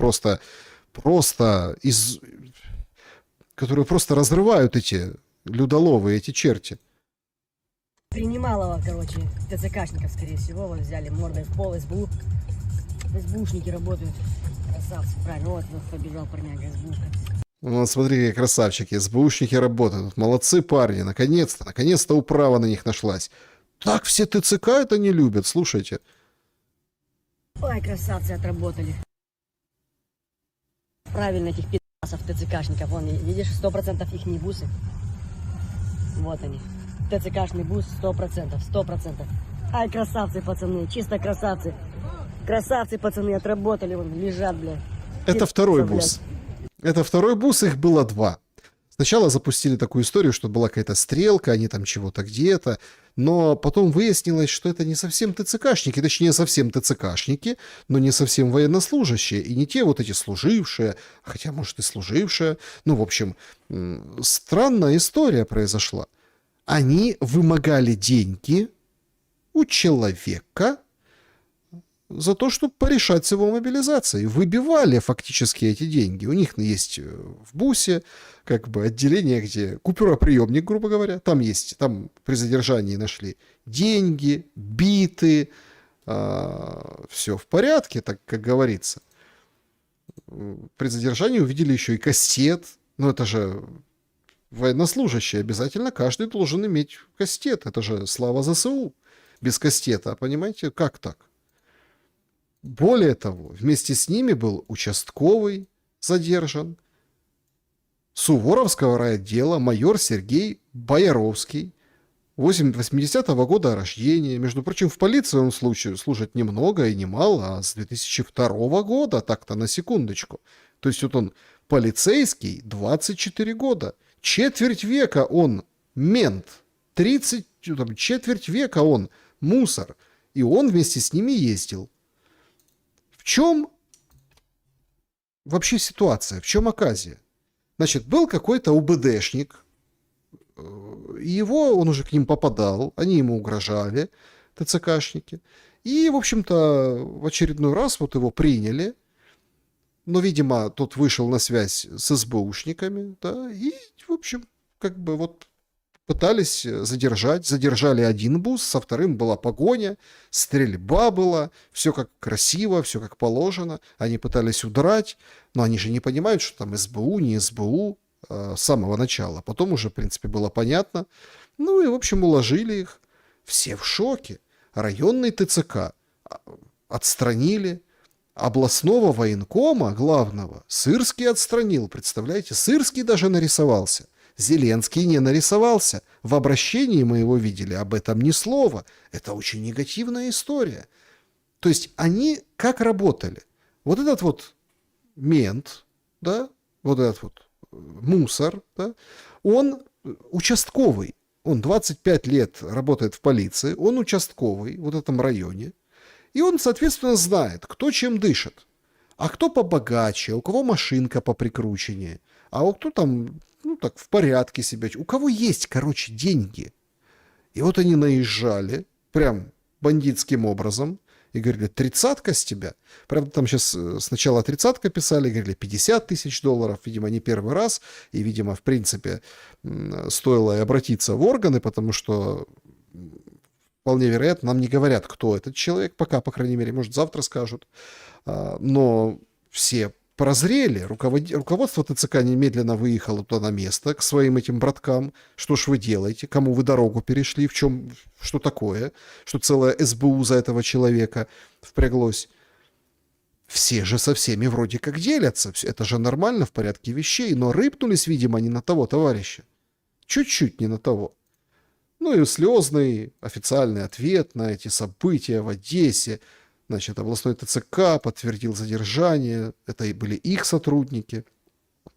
которую просто разрывают эти людоловы, эти черти. Принималова, короче, ТЦКшников, скорее всего, вот взяли мордой в пол, СБУ. СБУшники работают. Красавцы, правильно, вот побежал парняга СБУшка. Ну, смотри, какие красавчики, СБУшники работают. Молодцы парни, наконец-то управа на них нашлась. Так все ТЦК это не любят, слушайте. Ой, красавцы отработали. Правильно, этих пи***сов ТЦКшников. Вон, видишь, 100% их не бусы. Вот они. ТЦКшный бус 100%. Ай, красавцы, пацаны, чисто красавцы. Красавцы, пацаны, отработали, вон, лежат, блядь. Это второй бус. Это второй бус, их было два. Сначала запустили такую историю, что была какая-то стрелка, они там чего-то где-то, но потом выяснилось, что это не совсем ТЦКшники, точнее совсем ТЦКшники, но не совсем военнослужащие, и не те вот эти служившие, хотя, может, и служившие. Ну, в общем, странная история произошла. Они вымогали деньги у человека за то, чтобы порешать с его мобилизацией. Выбивали фактически эти деньги. У них есть в бусе как бы отделение, где купюроприемник, грубо говоря. Там есть, там при задержании нашли деньги, биты, все в порядке, так как говорится. При задержании увидели еще и кастет. Но это же военнослужащий. Обязательно каждый должен иметь кастет. Это же слава ЗСУ. Без кастета, понимаете, как так? Более того, вместе с ними был участковый задержан, Суворовского райотдела майор Сергей Бояровский, 80-го года рождения. Между прочим, в полиции он служит не много и не мало, а с 2002 года, так-то на секундочку. То есть вот он полицейский 24 года. Четверть века он мент, четверть века он мусор. И он вместе с ними ездил. В чем вообще ситуация? В чем оказия? Значит, был какой-то УБДшник, он уже к ним попадал, они ему угрожали, ТЦКшники. И, в общем-то, в очередной раз вот его приняли, но, видимо, тот вышел на связь с СБУшниками, да, и, в общем, как бы вот пытались задержали один бус, со вторым была погоня, стрельба была, все как красиво, все как положено. Они пытались удрать, но они же не понимают, что там СБУ, не СБУ с самого начала. Потом уже, в принципе, было понятно. Ну и, в общем, уложили их. Все в шоке. Районный ТЦК отстранили. Областного военкома главного Сырский отстранил. Представляете, Сырский даже нарисовался. Зеленский не нарисовался. В обращении мы его видели, об этом ни слова. Это очень негативная история. То есть они как работали? Вот этот вот мент, да, вот этот вот мусор, да, он участковый. Он 25 лет работает в полиции, он участковый в вот этом районе. И он, соответственно, знает, кто чем дышит. А кто побогаче, у кого машинка поприкрученнее, а у кто там, ну так, в порядке себя. У кого есть, короче, деньги. И вот они наезжали, прям бандитским образом, и говорили, 30-ка с тебя. Правда, там сейчас сначала 30-ка писали, говорили, 50 тысяч долларов, видимо, не первый раз. И, видимо, в принципе, стоило и обратиться в органы, потому что вполне вероятно, нам не говорят, кто этот человек, пока, по крайней мере, может, завтра скажут. Но все прозрели. Руководство ТЦК немедленно выехало туда на место к своим этим браткам. Что ж вы делаете? Кому вы дорогу перешли? В чем? Что такое? Что целая СБУ за этого человека впряглось? все же со всеми вроде как делятся. Это же нормально, в порядке вещей. Но рыпнулись, видимо, не на того товарища. Чуть-чуть не на того. Ну и слезный официальный ответ на эти события в Одессе. Значит, областной ТЦК подтвердил задержание. Это и были их сотрудники.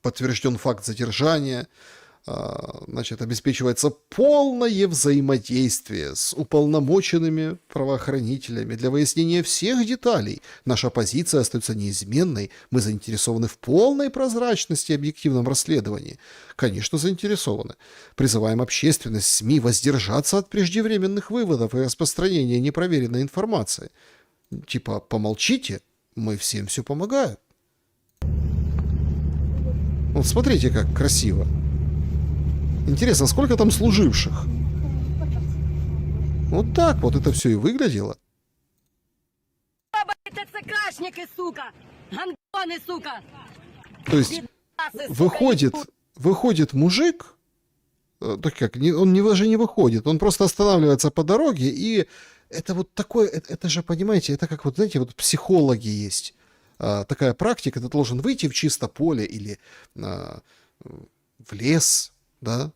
Подтвержден факт задержания. Значит, обеспечивается полное взаимодействие с уполномоченными правоохранителями для выяснения всех деталей. Наша позиция остается неизменной. Мы заинтересованы в полной прозрачности и объективном расследовании. Конечно, заинтересованы. Призываем общественность, СМИ воздержаться от преждевременных выводов и распространения непроверенной информации. Типа, помолчите, мы всем все помогаем. Вот смотрите, как красиво. Интересно, сколько там служивших? Вот так вот это все и выглядело. ТЦКшники, сука! Гандоны, сука! То есть выходит мужик, так как, он даже не выходит, он просто останавливается по дороге, и это вот такое, это же, понимаете, это как вот, знаете, вот психологи есть. Такая практика, ты должен выйти в чисто поле или в лес, да,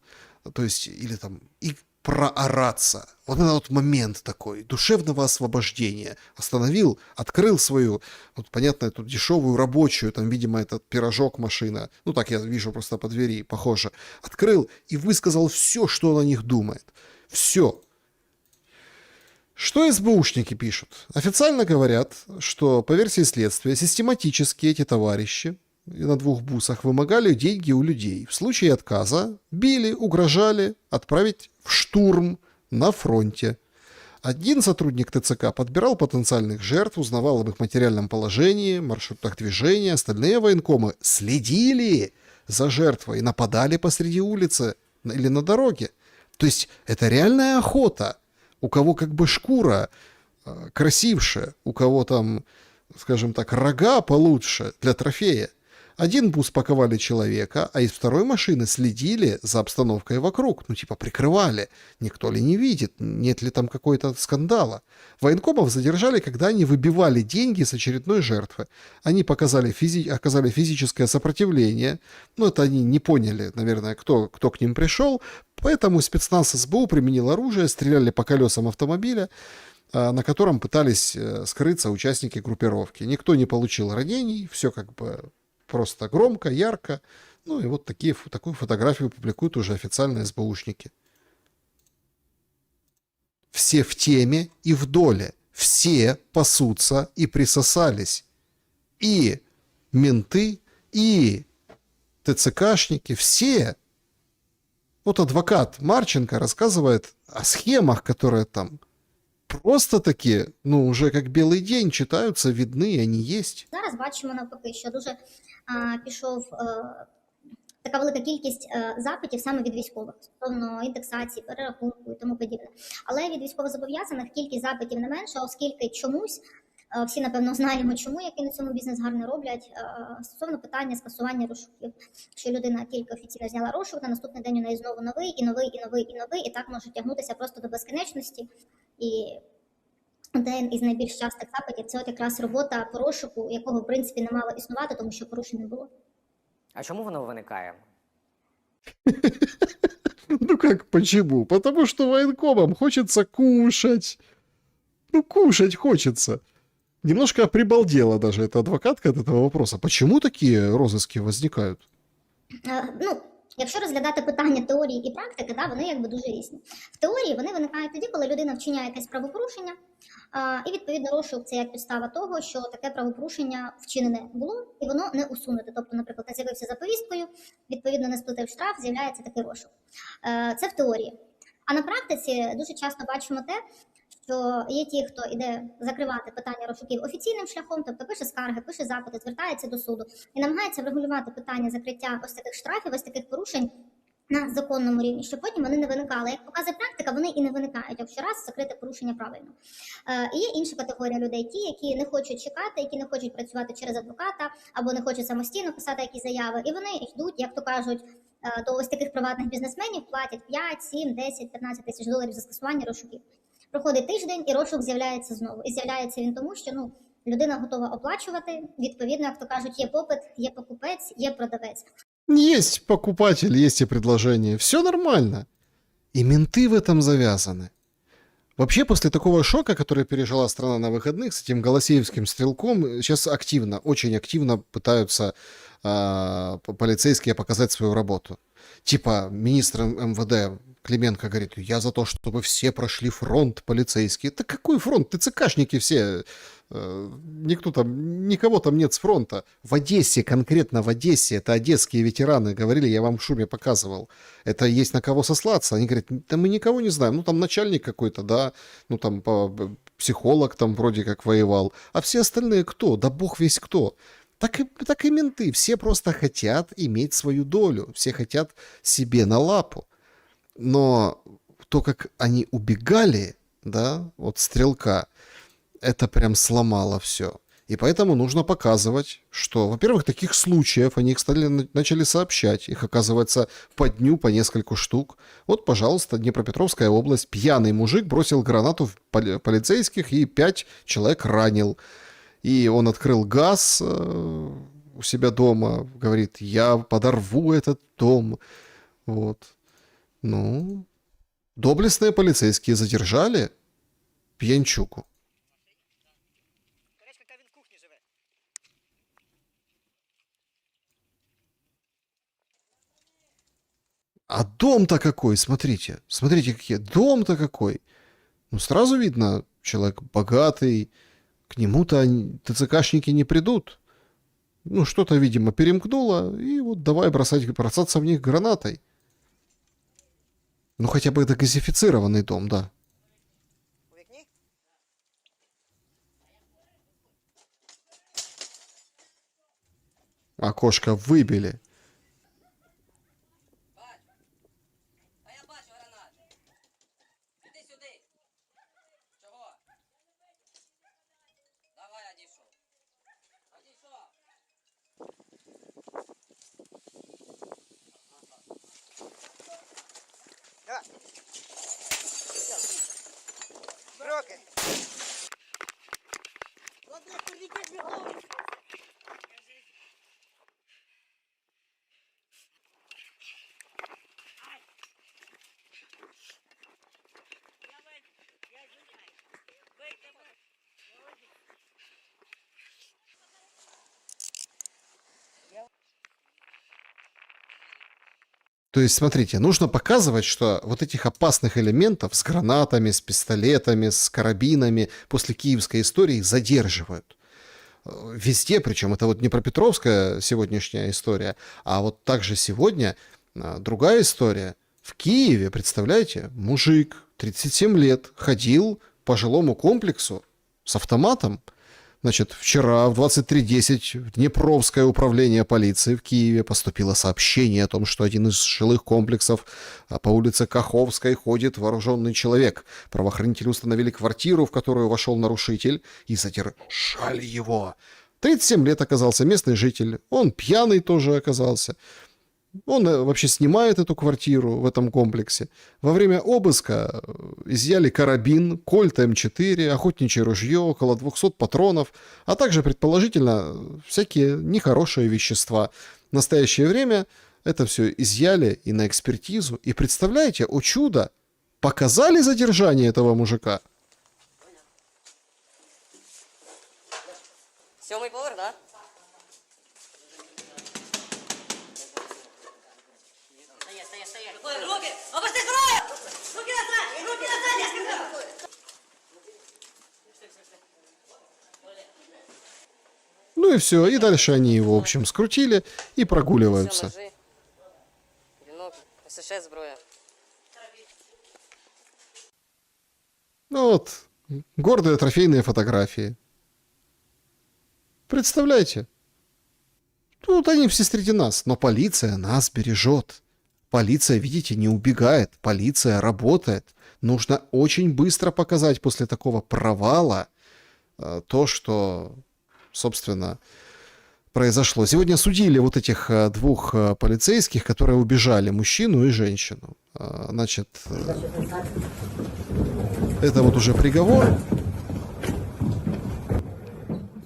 то есть, или там, и проораться. Вот это вот момент такой, душевного освобождения. Остановил, открыл свою, вот понятно, эту дешевую рабочую, там, видимо, этот пирожок машина, ну, так я вижу просто по двери, похоже. Открыл и высказал все, что он о них думает. Все. Что СБУшники пишут? Официально говорят, что, по версии следствия, систематически эти товарищи на 2 бусах вымогали деньги у людей. В случае отказа били, угрожали отправить в штурм на фронте. Один сотрудник ТЦК подбирал потенциальных жертв, узнавал об их материальном положении, маршрутах движения. Остальные военкомы следили за жертвой и нападали посреди улицы или на дороге. То есть это реальная охота. У кого как бы шкура красивше, у кого там, скажем так, рога получше для трофея. Один бус паковали человека, а из второй машины следили за обстановкой вокруг. Ну, типа прикрывали. Никто ли не видит, нет ли там какой-то скандала. Военкомов задержали, когда они выбивали деньги с очередной жертвы. Они оказали физическое сопротивление. Но это они не поняли, наверное, кто к ним пришел. Поэтому спецназ СБУ применил оружие, стреляли по колесам автомобиля, на котором пытались скрыться участники группировки. Никто не получил ранений, все как бы просто громко, ярко. Ну и вот такую фотографию публикуют уже официальные СБУшники. Все в теме и в доле. Все пасутся и присосались. И менты, и ТЦКшники, все. Вот адвокат Марченко рассказывает о схемах, которые там просто-таки, ну, уже как білий день читаються, видны, они есть. Зараз бачимо навпаки, що дуже така велика кількість запитів саме від військових стосовно індексації, перерахунку і тому подібне. Але від військовозобов'язаних кількість запитів не менша, оскільки чомусь, всі напевно знаємо чому, які на цьому бізнес гарно роблять, стосовно питання скасування розшуків. Якщо людина тільки офіційно зняла розшук, на наступний день у неї знову новий, і новий, і новий, і новий, і так може тягнутися просто до безкінечності. І один із найбільш частих запитів – це от якраз робота по розшуку, якого в принципі не мало існувати, тому що порушень не було. А чому воно виникає? Ну как почему? Потому что военкомам хочется кушать. Ну кушать хочется. Немножко прибалдела даже эта адвокатка от этого вопроса. Почему такие розыски возникают? Якщо розглядати питання теорії і практики, вони якби дуже різні. В теорії вони виникають тоді, коли людина вчиняє якесь правопорушення, і відповідно розшук – це як підстава того, що таке правопорушення вчинене було, і воно не усунуте. Тобто, наприклад, не з'явився за повісткою, відповідно не сплатив штраф, з'являється такий розшук. Це в теорії. А на практиці дуже часто бачимо те, що є ті, хто йде закривати питання розшуків офіційним шляхом, тобто пише скарги, пише запити, звертається до суду і намагається врегулювати питання закриття ось таких штрафів, ось таких порушень на законному рівні, щоб потім вони не виникали. Як показує практика, вони і не виникають, якщо раз закрити порушення правильно. І є інша категорія людей, ті, які не хочуть чекати, які не хочуть працювати через адвоката, або не хочуть самостійно писати якісь заяви, і вони йдуть, як то кажуть, до ось таких приватних бізнесменів, платять 5, 7, 10, 15 тисяч доларів за скасування розшуків. Проходить тиждень, і розшук з'являється знову. І з'являється він тому, що людина готова оплачувати. Відповідно, як то кажуть, є попит, є покупець, є продавець. Есть покупатель, есть и предложение. Все нормально. И менты в этом завязаны. Вообще, после такого шока, который пережила страна на выходных с этим голосеевским стрелком, сейчас активно, очень активно пытаются полицейские показать свою работу. Типа министр МВД Клименко говорит: я за то, чтобы все прошли фронт полицейские. Да какой фронт? ТЦКшники все. Никто там, никого там нет с фронта. В Одессе, конкретно в Одессе, это одесские ветераны говорили, я вам в шуме показывал. Это есть на кого сослаться. Они говорят: да мы никого не знаем. Ну там начальник какой-то, да, ну там психолог там вроде как воевал. А все остальные кто? Да бог весь кто. Так и менты. Все просто хотят иметь свою долю. Все хотят себе на лапу. Но то, как они убегали, да, от стрелка, это прям сломало все. И поэтому нужно показывать, что, во-первых, таких случаев, они их начали сообщать. Их, оказывается, по дню по нескольку штук. Вот, пожалуйста, Днепропетровская область. Пьяный мужик бросил гранату в полицейских и 5 человек ранил. И он открыл газ у себя дома. Говорит: я подорву этот дом. Вот. Ну, доблестные полицейские задержали пьянчуку. А дом-то какой, смотрите. Смотрите, какие. Дом-то какой. Ну, сразу видно, человек богатый. К нему-то ТЦКшники не придут. Ну, что-то, видимо, перемкнуло. И вот давай бросаться в них гранатой. Ну, хотя бы это газифицированный дом, да. Окошко выбили. То есть, смотрите, нужно показывать, что вот этих опасных элементов с гранатами, с пистолетами, с карабинами после киевской истории задерживают. Везде, причем это вот Днепропетровская сегодняшняя история, а вот также сегодня другая история. В Киеве, представляете, мужик, 37 лет, ходил по жилому комплексу с автоматом. Значит, вчера в 23:10 в Днепровское управление полиции в Киеве поступило сообщение о том, что один из жилых комплексов по улице Каховской ходит вооруженный человек. Правоохранители установили квартиру, в которую вошел нарушитель, и задержали его. 37 лет оказался местный житель. Он пьяный тоже оказался. Он вообще снимает эту квартиру в этом комплексе. Во время обыска изъяли карабин, кольт М4, охотничье ружье, около 200 патронов, а также, предположительно, всякие нехорошие вещества. В настоящее время это все изъяли и на экспертизу. И представляете, о чудо, показали задержание этого мужика. Сьомий поверх, да? Руки! Опусти зброю! Руки назад! Руки назад, я сказав! Ну и все, и дальше они его, в общем, скрутили и прогуливаются. Вінок, СШ зброя. Ну вот, гордые трофейные фотографии. Представляете? Тут они все среди нас, но полиция нас бережет. Полиция, видите, не убегает, полиция работает. Нужно очень быстро показать после такого провала то, что, собственно, произошло. Сегодня судили вот этих двух полицейских, которые убежали, мужчину и женщину. Значит, это вот уже приговор.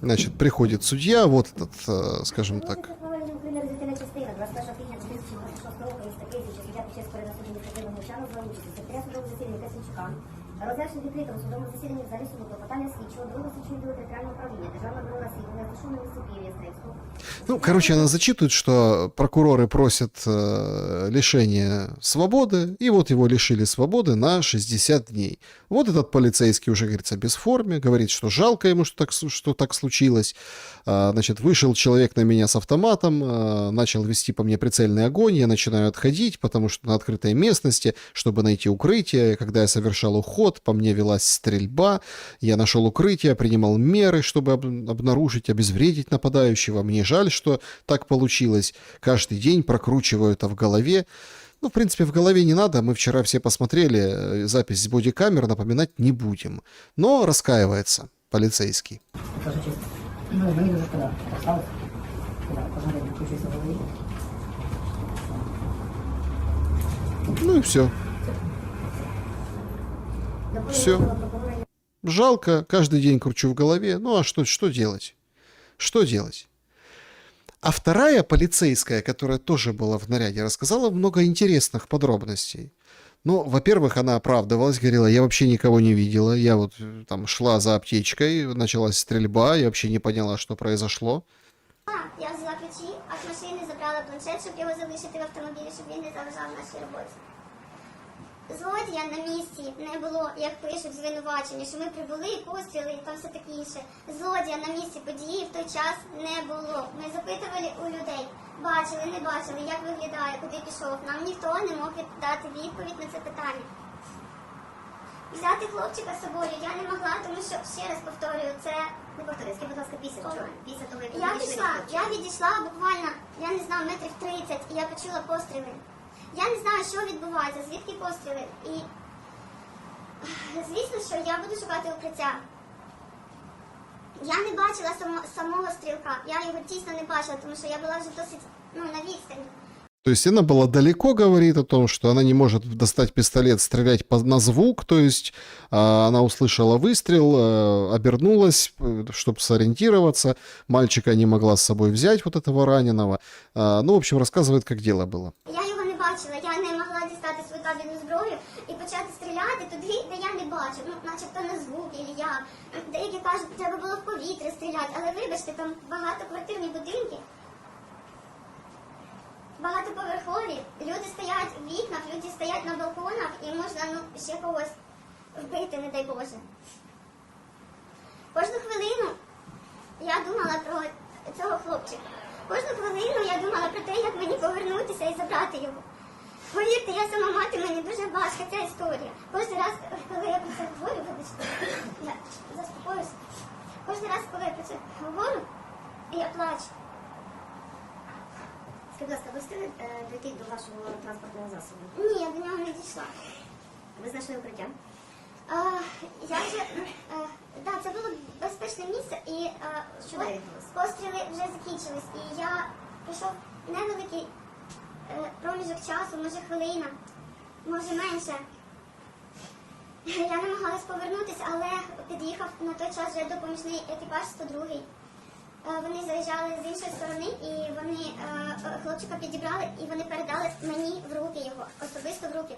Значит, приходит судья, вот этот, скажем так, України результативна частина 21 квітня 2026 року із такий, що суддя під час передачі адміністративного мовчану за участі секретаря судового засідання Касінчука, розглянувши в відкритому судовому засіданні в залі суду клопотання слідчого другого слідчого відділу територіального управління Державного бюро розслідування розташованого в місті Києві Стрельського. ну, короче, она зачитывает, что прокуроры просят лишения свободы, и вот его лишили свободы на 60 дней. Вот этот полицейский уже, говорится, без формы, говорит, что жалко ему, что так случилось. Значит, вышел человек на меня с автоматом, начал вести по мне прицельный огонь, я начинаю отходить, потому что на открытой местности, чтобы найти укрытие, когда я совершал уход, по мне велась стрельба, я нашел укрытие, принимал меры, чтобы обнаружить, обезвредить нападающего. Мне жаль, что так получилось. Каждый день прокручиваю это в голове. Ну, в принципе, в голове не надо. Мы вчера все посмотрели запись с бодикамер, напоминать не будем. Но раскаивается полицейский. Кажу чесно. Ну, мені дуже шкода. Так сталося. Шкода. Кожен день включуся в голові. Ну и все. Все. Жалко, каждый день кручу в голове. Ну а что делать? Что делать? А вторая полицейская, которая тоже была в наряде, рассказала много интересных подробностей. Ну, во-первых, она оправдывалась, говорила, я вообще никого не видела, я вот там шла за аптечкой, началась стрельба, я вообще не поняла, что произошло. Я взяла ключі, а з машини забрала планшет, щоб його залишити в автомобілі, щоб він не заважав нашій роботі. Злодія на місці не було, як пишуть звинувачення, що ми прибули, постріли і там все таке інше. Злодія на місці події в той час не було. Ми запитували у людей, бачили, не бачили, як виглядає, куди пішов. Нам ніхто не мог дати відповідь на це питання. Взяти хлопчика з собою я не могла, тому що, ще раз повторюю, це... Не повторюю, скажіть, будь ласка, після того, як я відійшла буквально, я не знаю, метрів 30, і я почула постріли. Я не знаю, що відбувається, звідки постріли. І, звісно, що я буду шукати укриття. Я не бачила самого стрілка, я його дійсно не бачила, тому що я була вже досить, на відстані. То есть она была далеко, говорит о том, что она не может достать пистолет, стрелять на звук, то есть она услышала выстрел, обернулась, чтобы сориентироваться, мальчика не могла с собой взять, вот этого раненого. Ну, в общем, рассказывает, как дело было. Я його не бачила, я не могла дістати свою табельну зброю і почати стріляти туди, де я не бачу, начебто на звук, і я. Деякі кажуть, треба було в повітря стріляти, але вибачте, там багатоквартирні будинки. Багатоповерхові, люди стоять в вікнах, люди стоять на балконах і можна, ще когось вбити, не дай Боже. Кожну хвилину я думала про цього хлопчика. Кожну хвилину я думала про те, як мені повернутися і забрати його. Повірте, я сама мати, мені дуже важка ця історія. Кожен раз, коли я про це говорю, вибачте, я заспокоюся. Кожен раз, коли я про це говорю, я плачу. Скажіть, будь ласка, ви встигли дійти до вашого транспортного засобу? Ні, я до нього не дійшла. Ви знайшли укриття? Так, це було безпечне місце, і Що далі відбулося? постріли вже закінчились. І я пройшов невеликий проміжок часу, може хвилина, може менше. Я намагалась повернутися, але під'їхав на той час вже допоміжний екіпаж 102-й. Вони заїжджали з іншої сторони, і вони хлопчика підібрали, і вони передали мені в руки його, особисто в руки.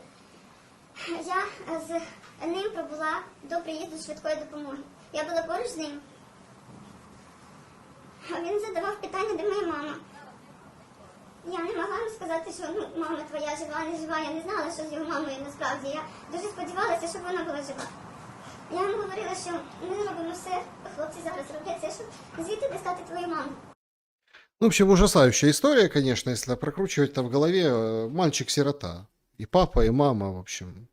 Я з ним пробула до приїзду швидкої допомоги. Я була поруч з ним. Він задавав питання, де моя мама. Я не могла йому сказати, що мама твоя жива, не жива. Я не знала, що з його мамою насправді. Я дуже сподівалася, щоб вона була жива. Я йому говорила, що ми робимо все, хлопці зараз роблять це, щоб звідти достати твою маму. Ну, в общем, ужасающая история, конечно, если прокручивать это в голове. Мальчик-сирота. И папа, и мама, в общем.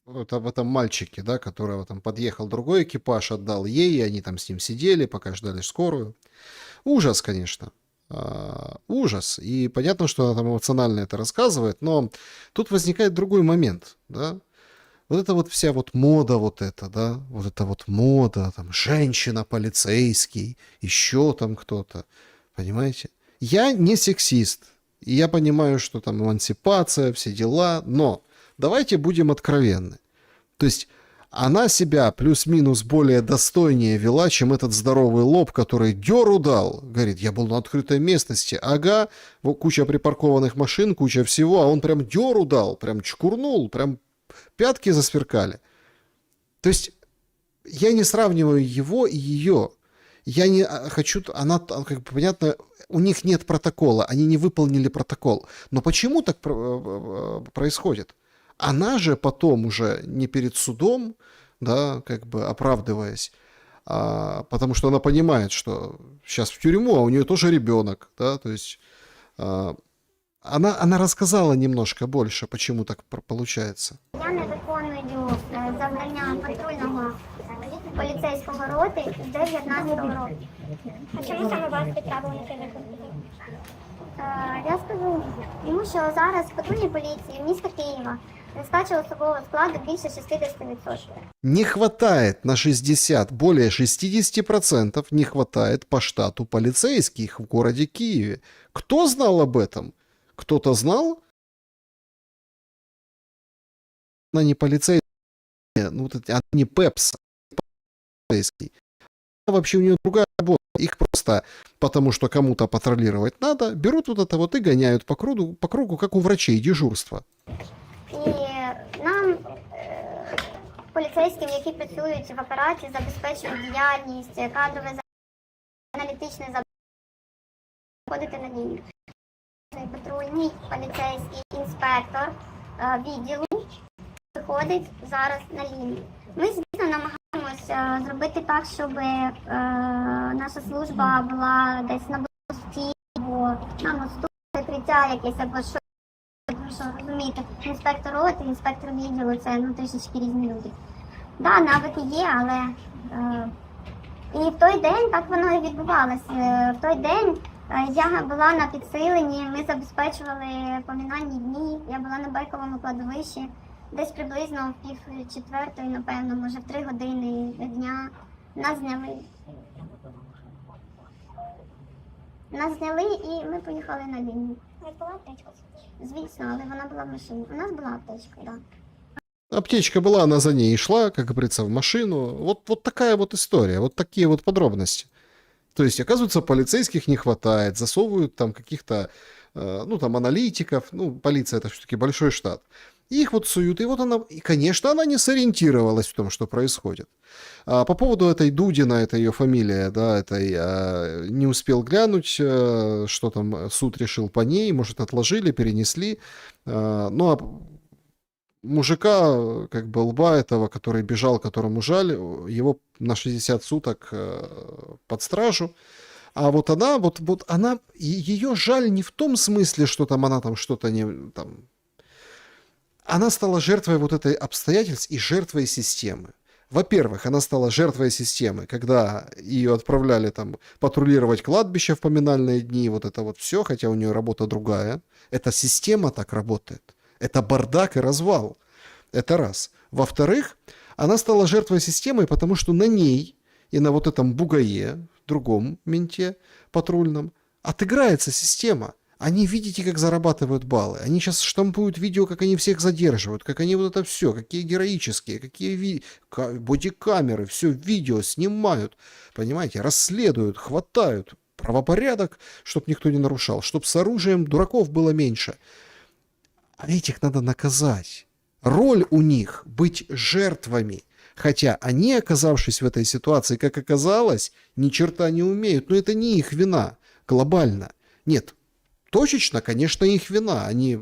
Вот об этом мальчике, да, которого там подъехал другой экипаж, отдал ей, и они там с ним сидели, пока ждали скорую. Ужас, конечно. Ужас. И понятно, что она там эмоционально это рассказывает, но тут возникает другой момент, да. Вот это вот вся вот мода вот эта, да, вот эта вот мода, там, женщина-полицейский, еще там кто-то, понимаете? Я не сексист, и я понимаю, что там эмансипация, все дела, но давайте будем откровенны. То есть она себя плюс-минус более достойнее вела, чем этот здоровый лоб, который дёру дал. Говорит, я был на открытой местности. Ага, вот куча припаркованных машин, куча всего, а он прям дёру дал, прям чкурнул, прям пятки засверкали. То есть я не сравниваю его и ее. Я не хочу, она, как бы понятно, у них нет протокола, они не выполнили протокол. Но почему так происходит? Она же потом уже не перед судом, да, как бы оправдываясь, потому что она понимает, что сейчас в тюрьму, а у нее тоже ребенок, да, то есть она рассказала немножко больше, почему так получается. Я не виконую завдання патрульного поліцейського роти з 19-го року. А чому саме вас відправили на це виконання? Я скажу, тому що зараз в патрульній поліції міста Києва нестача особового складу більше 60%. Не хватает на 60, более 60% не хватает по штату полицейских в городе Киеве. Кто знал об этом? Кто-то знал? Она не полицейская, ну, она не ПЭПС, полицейский. Вообще у нее другая работа. Их просто потому, что кому-то патрулировать надо, берут вот это вот и гоняют по кругу, как у врачей, дежурство. І нам, поліцейським, які працюють в апараті, забезпечують діяльність, кадрове, аналітичне заходити на лінію. Патрульний поліцейський інспектор відділу виходить зараз на лінію. Ми, звісно, намагаємося зробити так, щоб наша служба була десь на мості, на мосту, прикриття якесь або що. Тому що, розумієте, інспектор роти, інспектор відділу – це трішечки різні люди. Да, навики є, але і в той день так воно і відбувалося. В той день я була на підсиленні, ми забезпечували поминальні дні, я була на Байковому кладовищі, десь приблизно в 3:30, напевно, може в 3 години дня. Нас зняли і ми поїхали на лінію. У вас була аптечка? Звісно, але вона була в машині. У нас була аптечка, так. Да. Аптечка была, она за ней шла, как говорится, в машину. Вот такая вот история, вот такие вот подробности. То есть, оказывается, полицейских не хватает, засовывают там каких-то, ну, там, аналитиков, ну, полиция это все-таки большой штат. Их вот суют, и вот она, и, конечно, она не сориентировалась в том, что происходит. По поводу этой Дудина, это ее фамилия, да, этой, не успел глянуть, что там суд решил по ней, может, отложили, перенесли. Ну, а мужика, как бы лба этого, который бежал, которому жаль, его на 60 суток под стражу. А вот она, ее жаль не в том смысле, что там она там что-то не... Там, она стала жертвой вот этой обстоятельств и жертвой системы. Во-первых, она стала жертвой системы, когда ее отправляли там патрулировать кладбище в поминальные дни, вот это вот все, хотя у нее работа другая. Эта система так работает. Это бардак и развал. Это раз. Во-вторых, она стала жертвой системы, потому что на ней и на вот этом бугае, другом менте патрульном, отыграется система. Они, видите, как зарабатывают баллы. Они сейчас штампуют видео, как они всех задерживают, как они вот это все, какие героические, какие бодикамеры, все видео снимают, понимаете, расследуют, хватают. Правопорядок, чтобы никто не нарушал, чтобы с оружием дураков было меньше. А этих надо наказать. Роль у них быть жертвами. Хотя они, оказавшись в этой ситуации, как оказалось, ни черта не умеют. Но это не их вина глобально. Нет, точечно, конечно, их вина. Они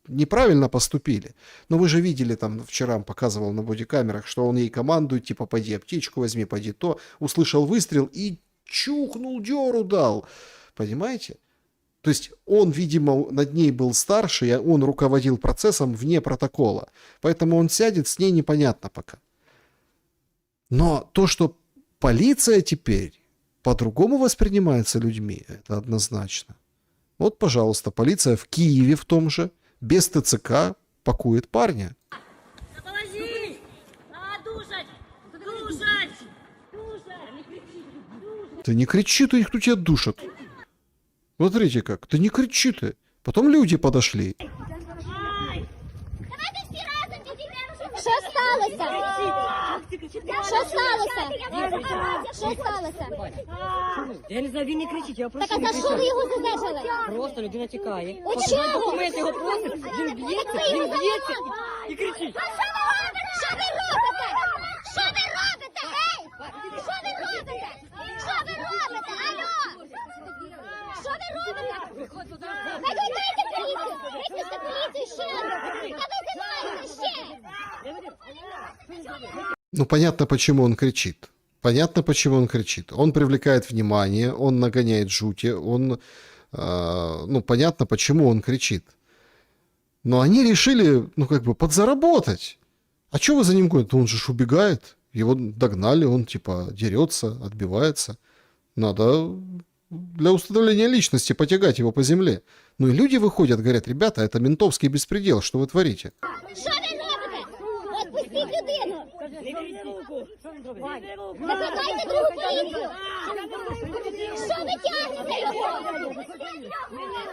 неправильно поступили. Но вы же видели, там вчера показывал на бодикамерах, что он ей командует, типа, пойди аптечку возьми, пойди то. Услышал выстрел и чухнул, дёру дал. Понимаете? То есть он, видимо, над ней был старше, и он руководил процессом вне протокола. Поэтому он сядет, с ней непонятно пока. Но то, что полиция теперь по-другому воспринимается людьми, это однозначно. Вот, пожалуйста, полиция в Киеве в том же, без ТЦК, пакует парня. Положи! Душать! Душать! Ты не кричи, ты кто тебя душат. Смотрите как, ты не кричи ты. Потом люди подошли. Давайте все разом, Що сталося? Що сталося? Що сталося? Я не знаю, він не кричить, я прошу. Так, а за що ви його задержали? Просто людина тікає. У чому? Документи його просить, він б'ється і кричить. Що ви робите? Що ви робите? Ей! Що ви робите? Що ви робите? Алло! Що ви робите? Викликайте поліцію! Викликайте поліцію ще раз! Та визивайте ще! Ну, понятно, почему он кричит. Понятно, почему он кричит. Он привлекает внимание, он нагоняет жути, он... ну, понятно, почему он кричит. Но они решили, ну, как бы, подзаработать. А что вы за ним гоните? Он же ж убегает. Его догнали, он, типа, дерется, отбивается. Надо для установления личности потягать его по земле. Ну, и люди выходят, говорят, ребята, это ментовский беспредел, что вы творите? Що ви робите? Отпустіть людину! Викликайте другу поліцію! Що ви тягнете його?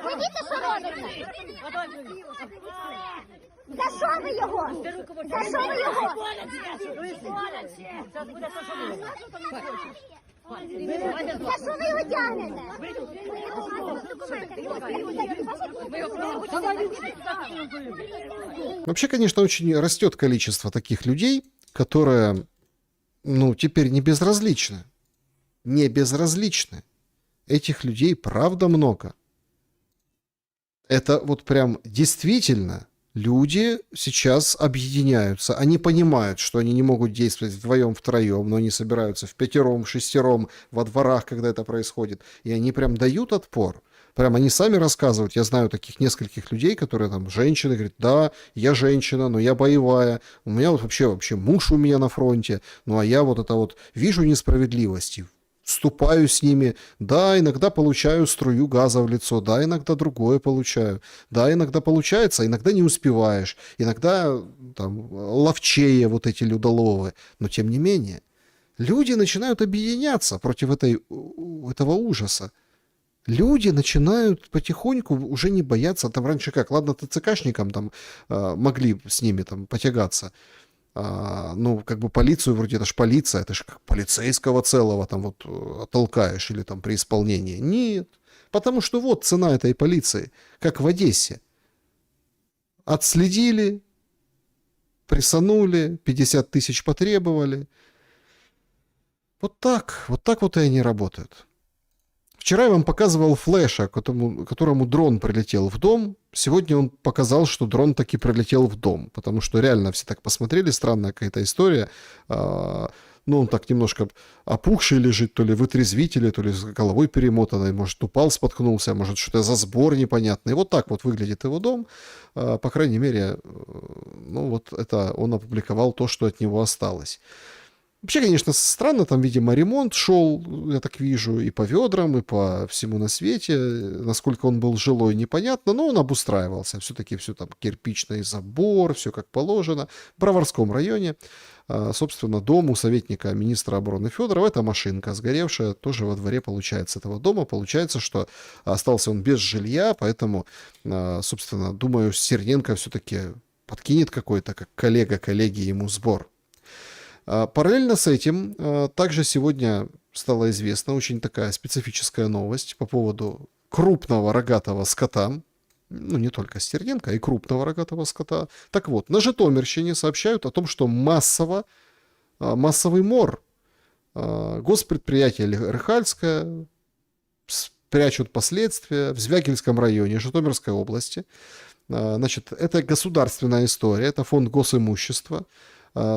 Дивіться, що робиться! За що ви його? За що ви його? За що ви його тягнете? Вообще, конечно, очень растет количество таких людей, которые, ну, теперь не безразличны. Не безразличны. Этих людей правда много. Это вот прям действительно люди сейчас объединяются. Они понимают, что они не могут действовать вдвоем-втроем, но они собираются в пятером, шестером во дворах, когда это происходит. И они прям дают отпор. Прям они сами рассказывают. Я знаю таких нескольких людей, которые там женщины, говорят, да, я женщина, но я боевая. У меня вот вообще муж у меня на фронте. Ну а я вот это вот вижу несправедливости. Вступаю с ними, да, иногда получаю струю газа в лицо, да, иногда другое получаю, да, иногда получается, иногда не успеваешь, иногда там ловчее вот эти людоловы, но тем не менее, люди начинают объединяться против этого ужаса. Люди начинают потихоньку уже не бояться, там раньше как, ладно, ТЦКшникам там могли с ними там потягаться, ну, как бы полицию, вроде это ж полиция, это же как полицейского целого там вот оттолкаешь или там при исполнении. Нет, потому что вот цена этой полиции, как в Одессе. Отследили, прессанули, 50 тысяч потребовали. Вот так вот и они работают. Вчера я вам показывал флеша, которому дрон прилетел в дом. Сегодня он показал, что дрон таки прилетел в дом. Потому что реально все так посмотрели, странная какая-то история. Ну, он так немножко опухший лежит, то ли в вытрезвителе, то ли с головой перемотанной. Может, упал, споткнулся, может, что-то за сбор непонятный. Вот так вот выглядит его дом. По крайней мере, ну, вот это он опубликовал то, что от него осталось. Вообще, конечно, странно, там, видимо, ремонт шел, я так вижу, и по ведрам, и по всему на свете. Насколько он был жилой, непонятно, но он обустраивался. Все-таки все там кирпичный забор, все как положено. В Броварском районе, собственно, дом у советника министра обороны Федорова, это машинка сгоревшая, тоже во дворе, получается, этого дома. Получается, что остался он без жилья, поэтому, собственно, думаю, Стерненко все-таки подкинет какой-то, как коллега коллеги, ему сбор. Параллельно с этим также сегодня стала известна очень такая специфическая новость по поводу крупного рогатого скота. Ну, не только Стерненко, а и крупного рогатого скота. Так вот, на Житомирщине сообщают о том, что массовый мор. Госпредприятие Рыхальское прячут последствия в Звягельском районе Житомирской области. Значит, это государственная история, это фонд госимущества.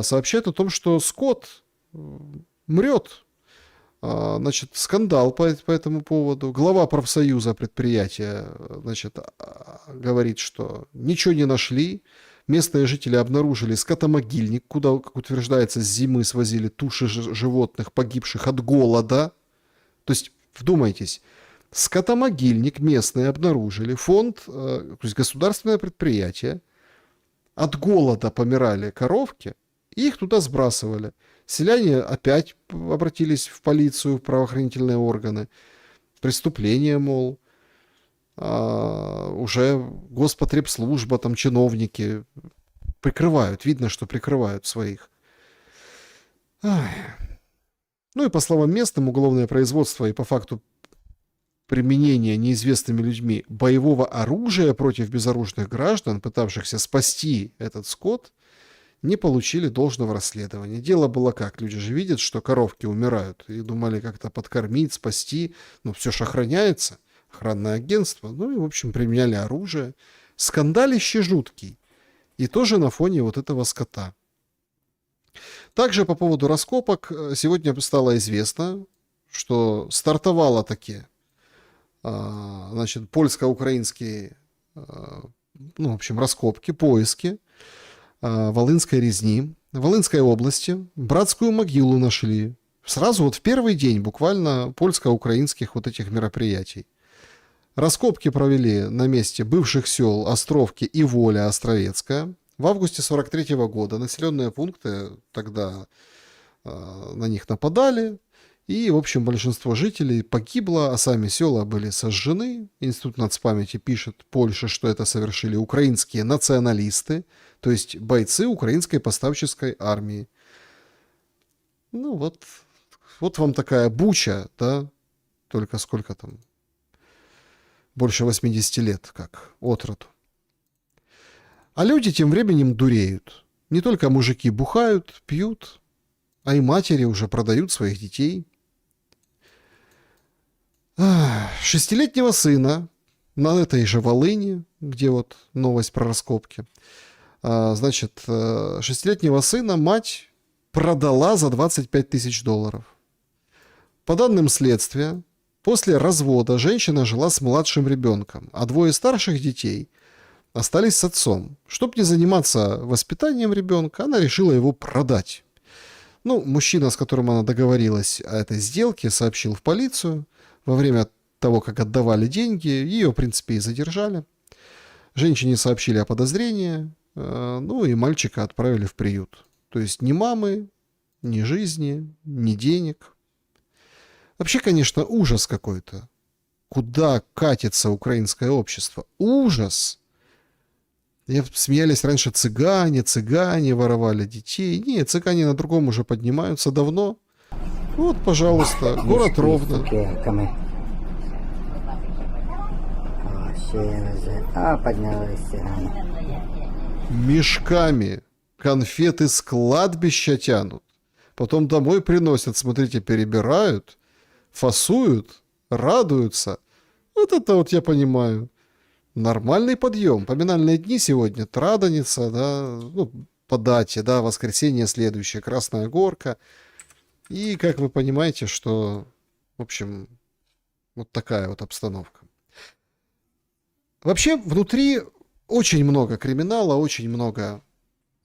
Сообщает о том, что скот мрет. Значит, скандал по этому поводу. Глава профсоюза предприятия, значит, говорит, что ничего не нашли. Местные жители обнаружили скотомогильник, куда, как утверждается, с зимы свозили туши животных, погибших от голода. То есть, вдумайтесь, скотомогильник местные обнаружили. Фонд, то есть государственное предприятие. От голода помирали коровки, и их туда сбрасывали. Селяне опять обратились в полицию, в правоохранительные органы. Преступление, мол. Уже Господребслужба, там чиновники прикрывают, видно, что прикрывают своих. Ай. Ну и по словам местным, уголовное производство и по факту применения неизвестными людьми боевого оружия против безоружных граждан, пытавшихся спасти этот скот, не получили должного расследования. Дело было как? Люди же видят, что коровки умирают, и думали как-то подкормить, спасти. Ну, все же охраняется, охранное агентство. Ну и, в общем, применяли оружие. Скандалище жуткий. И тоже на фоне вот этого скота. Также по поводу раскопок сегодня стало известно, что стартовала таки, значит, польско-украинские, ну, в общем, раскопки, поиски Волынской резни. В Волынской области братскую могилу нашли. Сразу вот в первый день буквально польско-украинских вот этих мероприятий. Раскопки провели на месте бывших сел Островки и Воля Островецкая. В августе 43 года населенные пункты тогда на них нападали. И, в общем, большинство жителей погибло, а сами села были сожжены. Институт нацпамяти пишет Польше, что это совершили украинские националисты, то есть бойцы украинской повстанческой армии. Ну вот вам такая Буча, да, только сколько там, больше 80 лет, как от роду. А люди тем временем дуреют. Не только мужики бухают, пьют, а и матери уже продают своих детей. 6-летнего сына на этой же Волыни, где вот новость про раскопки, значит, 6-летнего сына мать продала за $25 тысяч. По данным следствия, после развода женщина жила с младшим ребенком, а двое старших детей остались с отцом. Чтобы не заниматься воспитанием ребенка, она решила его продать. Ну, мужчина, с которым она договорилась о этой сделке, сообщил в полицию. Во время того, как отдавали деньги, ее, в принципе, и задержали. Женщине сообщили о подозрении, ну и мальчика отправили в приют. То есть ни мамы, ни жизни, ни денег. Вообще, конечно, ужас какой-то. Куда катится украинское общество? Ужас! Смеялись раньше цыгане воровали детей. Нет, цыгане на другом уже поднимаются давно. Вот, пожалуйста, город Ровно. Мешками конфеты с кладбища тянут. Потом домой приносят, смотрите, перебирают, фасуют, радуются. Вот это вот я понимаю. Нормальный подъем. Поминальные дни сегодня. Традоница, да, ну, по дате, да, воскресенье следующее, Красная Горка. И, как вы понимаете, что, в общем, вот такая вот обстановка. Вообще, внутри очень много криминала, очень много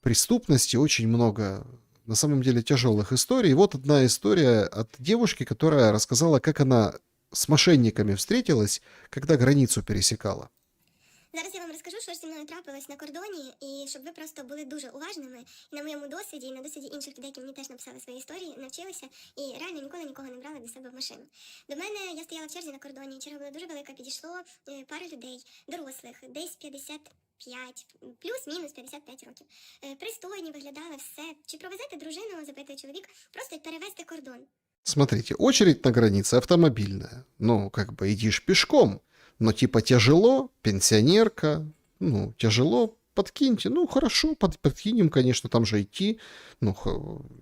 преступности, очень много, на самом деле, тяжелых историй. Вот одна история от девушки, которая рассказала, как она с мошенниками встретилась, когда границу пересекала. Зараз я вам розкажу, що ж зі мною трапилось на кордоні, і щоб ви просто були дуже уважними і на моєму досвіді, і на досвіді інших людей, які мені теж написали свої історії, навчилися і реально ніколи нікого не брали до себе в машину. До мене, я стояла в черзі на кордоні, черга була дуже велика, підійшло пара людей, дорослих, десь 55, плюс-мінус 55 років. Пристойні виглядали все. Чи провезете дружину, запитує чоловік, просто перевезти кордон. Смотрите, очередь на границе автомобильная. Ну, как бы идешь пешком. Но типа тяжело, пенсионерка, ну, тяжело, подкиньте. Ну, хорошо, подкинем, конечно, там же идти. Ну,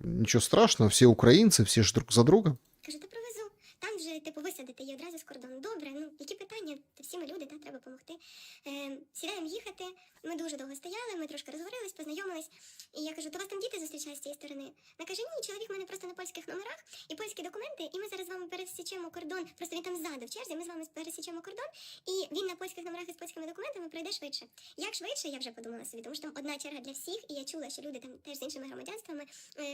ничего страшного, все украинцы, все же друг за друга. Кажу, та провезу. Там вже, типу, висадити її одразу з кордону. Добре, ну, які питання? Та всі ми люди, та треба допомогти. Сідаємо їхати, ми дуже довго стояли, ми трошки розговорились, познайомились. І я кажу, то вас там діти зустрічають з цієї сторони? Вона каже, ні, чоловік в мене просто на польських номерах і польські документи, і ми зараз з вами пересічемо кордон. Просто він там ззаду в черзі, ми з вами пересічемо кордон, і він на польських номерах із польськими документами пройде швидше. Як швидше, я вже подумала собі, тому що там одна черга для всіх, і я чула, що люди там теж з іншими громадянствами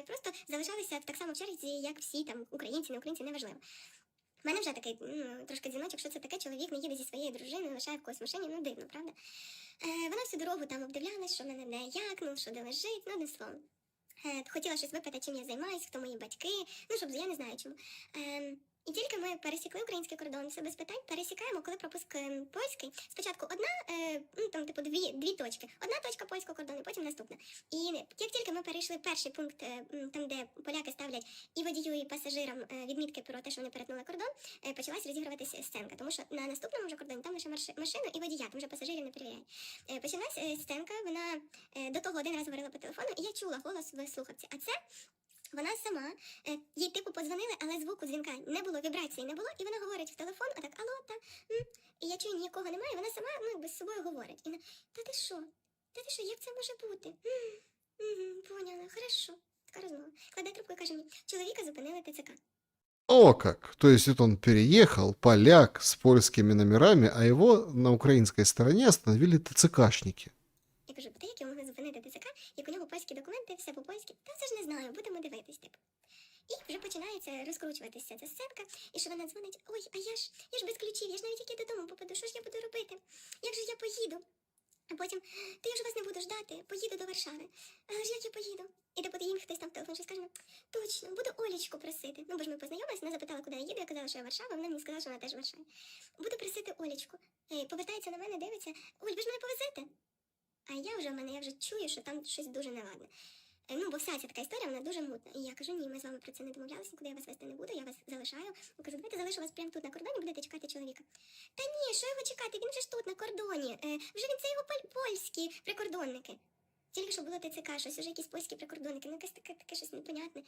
просто залишалися так само в черзі, як всі там українці, не українці, неважливо. У мене вже такий трошки дзвіночок, що це таке, чоловік не їде зі своєю дружиною, лишає в когось машині, ну дивно, правда? Вона всю дорогу там обдивлялась, що в мене де як, ну що де лежить, ну одним словом. Хотіла щось випитати, чим я займаюсь, хто мої батьки, ну щоб, я не знаю чому. І тільки ми пересікли український кордон, все без питань, пересікаємо, коли пропуск польський. Спочатку одна, ну там типу дві точки. Одна точка польського кордону, потім наступна. І як тільки ми перейшли перший пункт, там де поляки ставлять і водію, і пасажирам відмітки про те, що вони перетнули кордон, почалась розігруватися сценка. Тому що на наступному вже кордоні там лише машину і водія, там вже пасажирів не перевіряють. Почалась сценка, вона до того один раз говорила по телефону, і я чула голос в слухавці. А це вона сама, їй типу подзвонили, але звуку дзвінка не було, вібрації не було, і вона говорить в телефон, отак, алло, і я чую, нікого немає, і вона сама, ну, якби з собою говорить. І вона, та ти що, як це може бути? Поняла, хорошо, така розмова. Кладе трубку і каже мені, чоловіка зупинили ТЦК. О как! То есть это он переехал, поляк с польскими номерами, а его на украинской стороне остановили ТЦКшники. Я кажу, та як його могли зупинити ТЦК, як у нього польські документи, все по-польськи? Та це ж не знаю, будемо дивитись, типу. І вже починається розкручуватися ця сценка, і що вона дзвонить, ой, а я ж без ключів, я ж навіть як я додому попаду, що ж я буду робити? Як же я поїду? А потім, та я ж вас не буду ждати, поїду до Варшави. Але ж як я поїду? І типу їм хтось там в телефон щось каже, точно, буду Олечку просити. Ну, бо ж ми познайомилися, вона запитала, куди я їду, я казала, що я Варшава, вона мені сказала, що вона теж в Варшаві. Буду просити Олечку. Повертається на мене, дивиться, Оль, ви ж мене повезете? А я вже чую, що там щось дуже неладне. Ну, бо вся ця така історія, вона дуже мутна. І я кажу, ні, ми з вами про це не домовлялися, нікуди я вас вести не буду, я вас залишаю. Я кажу, давайте залишу вас прямо тут на кордоні, будете чекати чоловіка. Та ні, що його чекати, він вже ж тут на кордоні. Вже він, це його польські прикордонники. Тільки що було ТЦК, щось, вже якісь польські прикордонники, ну якесь таке щось непонятне.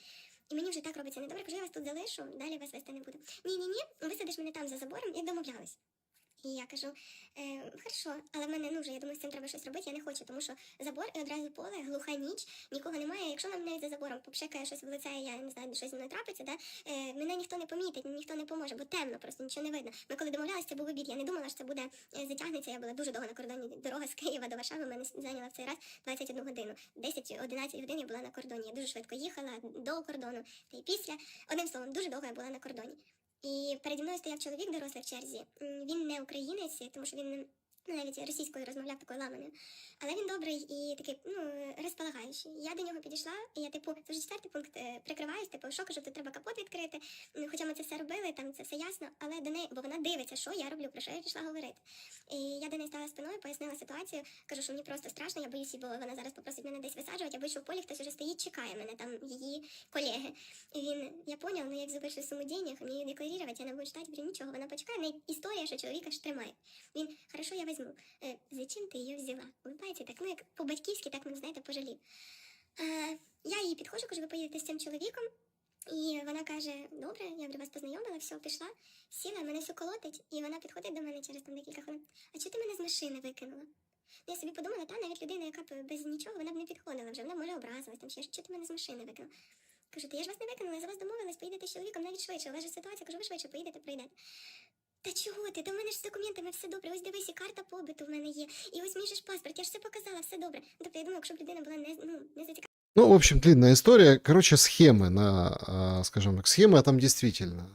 І мені вже так робиться недобре, кажу, я вас тут залишу, далі вас вести не буду. Ні, висадиш мене там за забором, як домовлялись. І я кажу, хорошо, але в мене, ну, вже, я думаю, з цим треба щось робити, я не хочу, тому що забор і одразу поле, глуха ніч, нікого немає, якщо нам навіть за забором попшикає щось в лице, я не знаю, щось зі мною трапиться, да, мене ніхто не помітить, ніхто не поможе, бо темно, просто нічого не видно. Ми коли домовлялися, це був обід, я не думала, що це буде, затягнеться, я була дуже довго на кордоні, дорога з Києва до Варшави мене зайняла в цей раз 21 годину, 10-11 годин я була на кордоні, я дуже швидко їхала до кордону, та й після, одним словом, дуже довго я була на кордоні. І переді мною стояв чоловік дорослий в черзі. Він не українець, тому що він навіть російською розмовляв такою ламаною. Але він добрий і такий, ну, розполагаючий. Я до нього підійшла, і я, типу, це вже 4-й пункт, прикриваюсь, типу, що кажу, тут треба капот відкрити. Хоча ми це все робили, там це все ясно, але до неї, бо вона дивиться, що я роблю, про що я пішла говорити. І я до неї стала спиною, пояснила ситуацію, кажу, що мені просто страшно, я боюсь, бо вона зараз попросить мене десь висаджувати, я боюсь, що в полі хтось вже стоїть, чекає мене, там її колеги. І він, я понял, ну як забереш суму денег, мені декларувати, я не буду читати, говорю, нічого, вона почекає, не історія, що чоловіка ж тримає. Він, хорошо, я возьму. Зачем ти її взяла? Улыбається так, ну як по-батьківськи, так, ну, знаєте, пожалів. Я їй підходжу, кажу, ви поїдете з цим чоловіком. І вона каже, добре, я говорю, вас познайомила, все, пішла, сіла, мене все колотить, і вона підходить до мене через там декілька хвилин. А чого ти мене з машини викинула? Я собі подумала, та навіть людина, яка без нічого, вона б не підходила вже, вона може образилась, там ще, чого ти мене з машини викинула? Кажу, та я ж вас не викинула, я за вас домовилась, поїдете з чоловіком навіть швидше, у вас же ситуація, кажу, ви швидше поїдете, прийдете. Та чого ти? Та в мене ж з документами все добре. Ось дивись, і карта побиту в мене є. І ось мій же ж паспорт, я ж все показала, все добре. Тобто я думаю, якщо б людина була не зацікавлена. Ну, в общем, длинная история. Короче, схемы на, скажем так, схемы там действительно.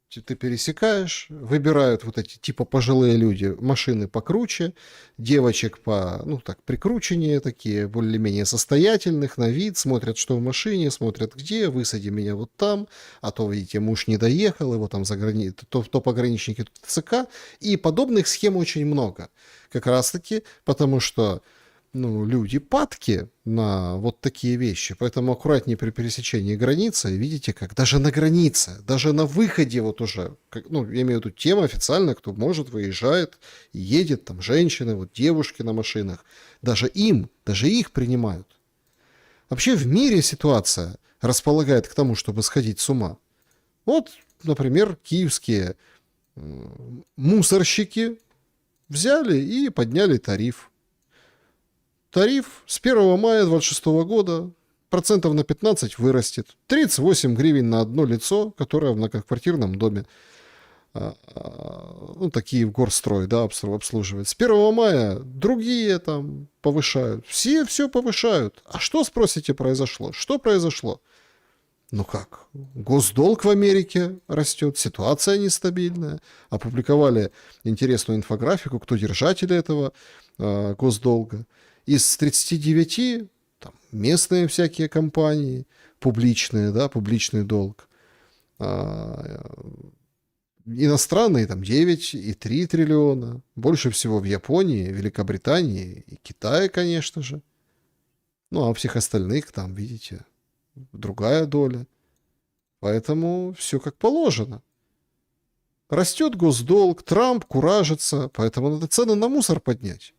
Ты пересекаешь, выбирают вот эти типа пожилые люди машины покруче, девочек по, ну так, прикрученнее такие, более-менее состоятельных, на вид, смотрят, что в машине, смотрят где, высади меня вот там, а то, видите, муж не доехал, его там то пограничники, то ТЦК, и подобных схем очень много. Как раз-таки потому, что ну, люди падки на вот такие вещи. Поэтому аккуратнее при пересечении границы. Видите, как даже на границе, даже на выходе вот уже, ну, я имею в виду тема официально, кто может, выезжает, едет, там, женщины, вот девушки на машинах. Даже их принимают. Вообще в мире ситуация располагает к тому, чтобы сходить с ума. Вот, например, киевские мусорщики взяли и подняли тариф. Тариф с 1 мая 2026 года процентов на 15 вырастет. 38 гривен на одно лицо, которое в многоквартирном доме. Ну, такие в горстрой, да, обслуживает. С 1 мая другие там повышают. Все повышают. А что, спросите, произошло? Что произошло? Ну как? Госдолг в Америке растет, ситуация нестабильная. Опубликовали интересную инфографику, кто держатели этого госдолга. Из 39 там, местные всякие компании, публичные, да, публичный долг. Иностранные там 9,3 триллиона. Больше всего в Японии, Великобритании и Китае, конечно же. Ну, а у всех остальных там, видите, другая доля. Поэтому все как положено. Растет госдолг, Трамп куражится, поэтому надо цены на мусор поднять.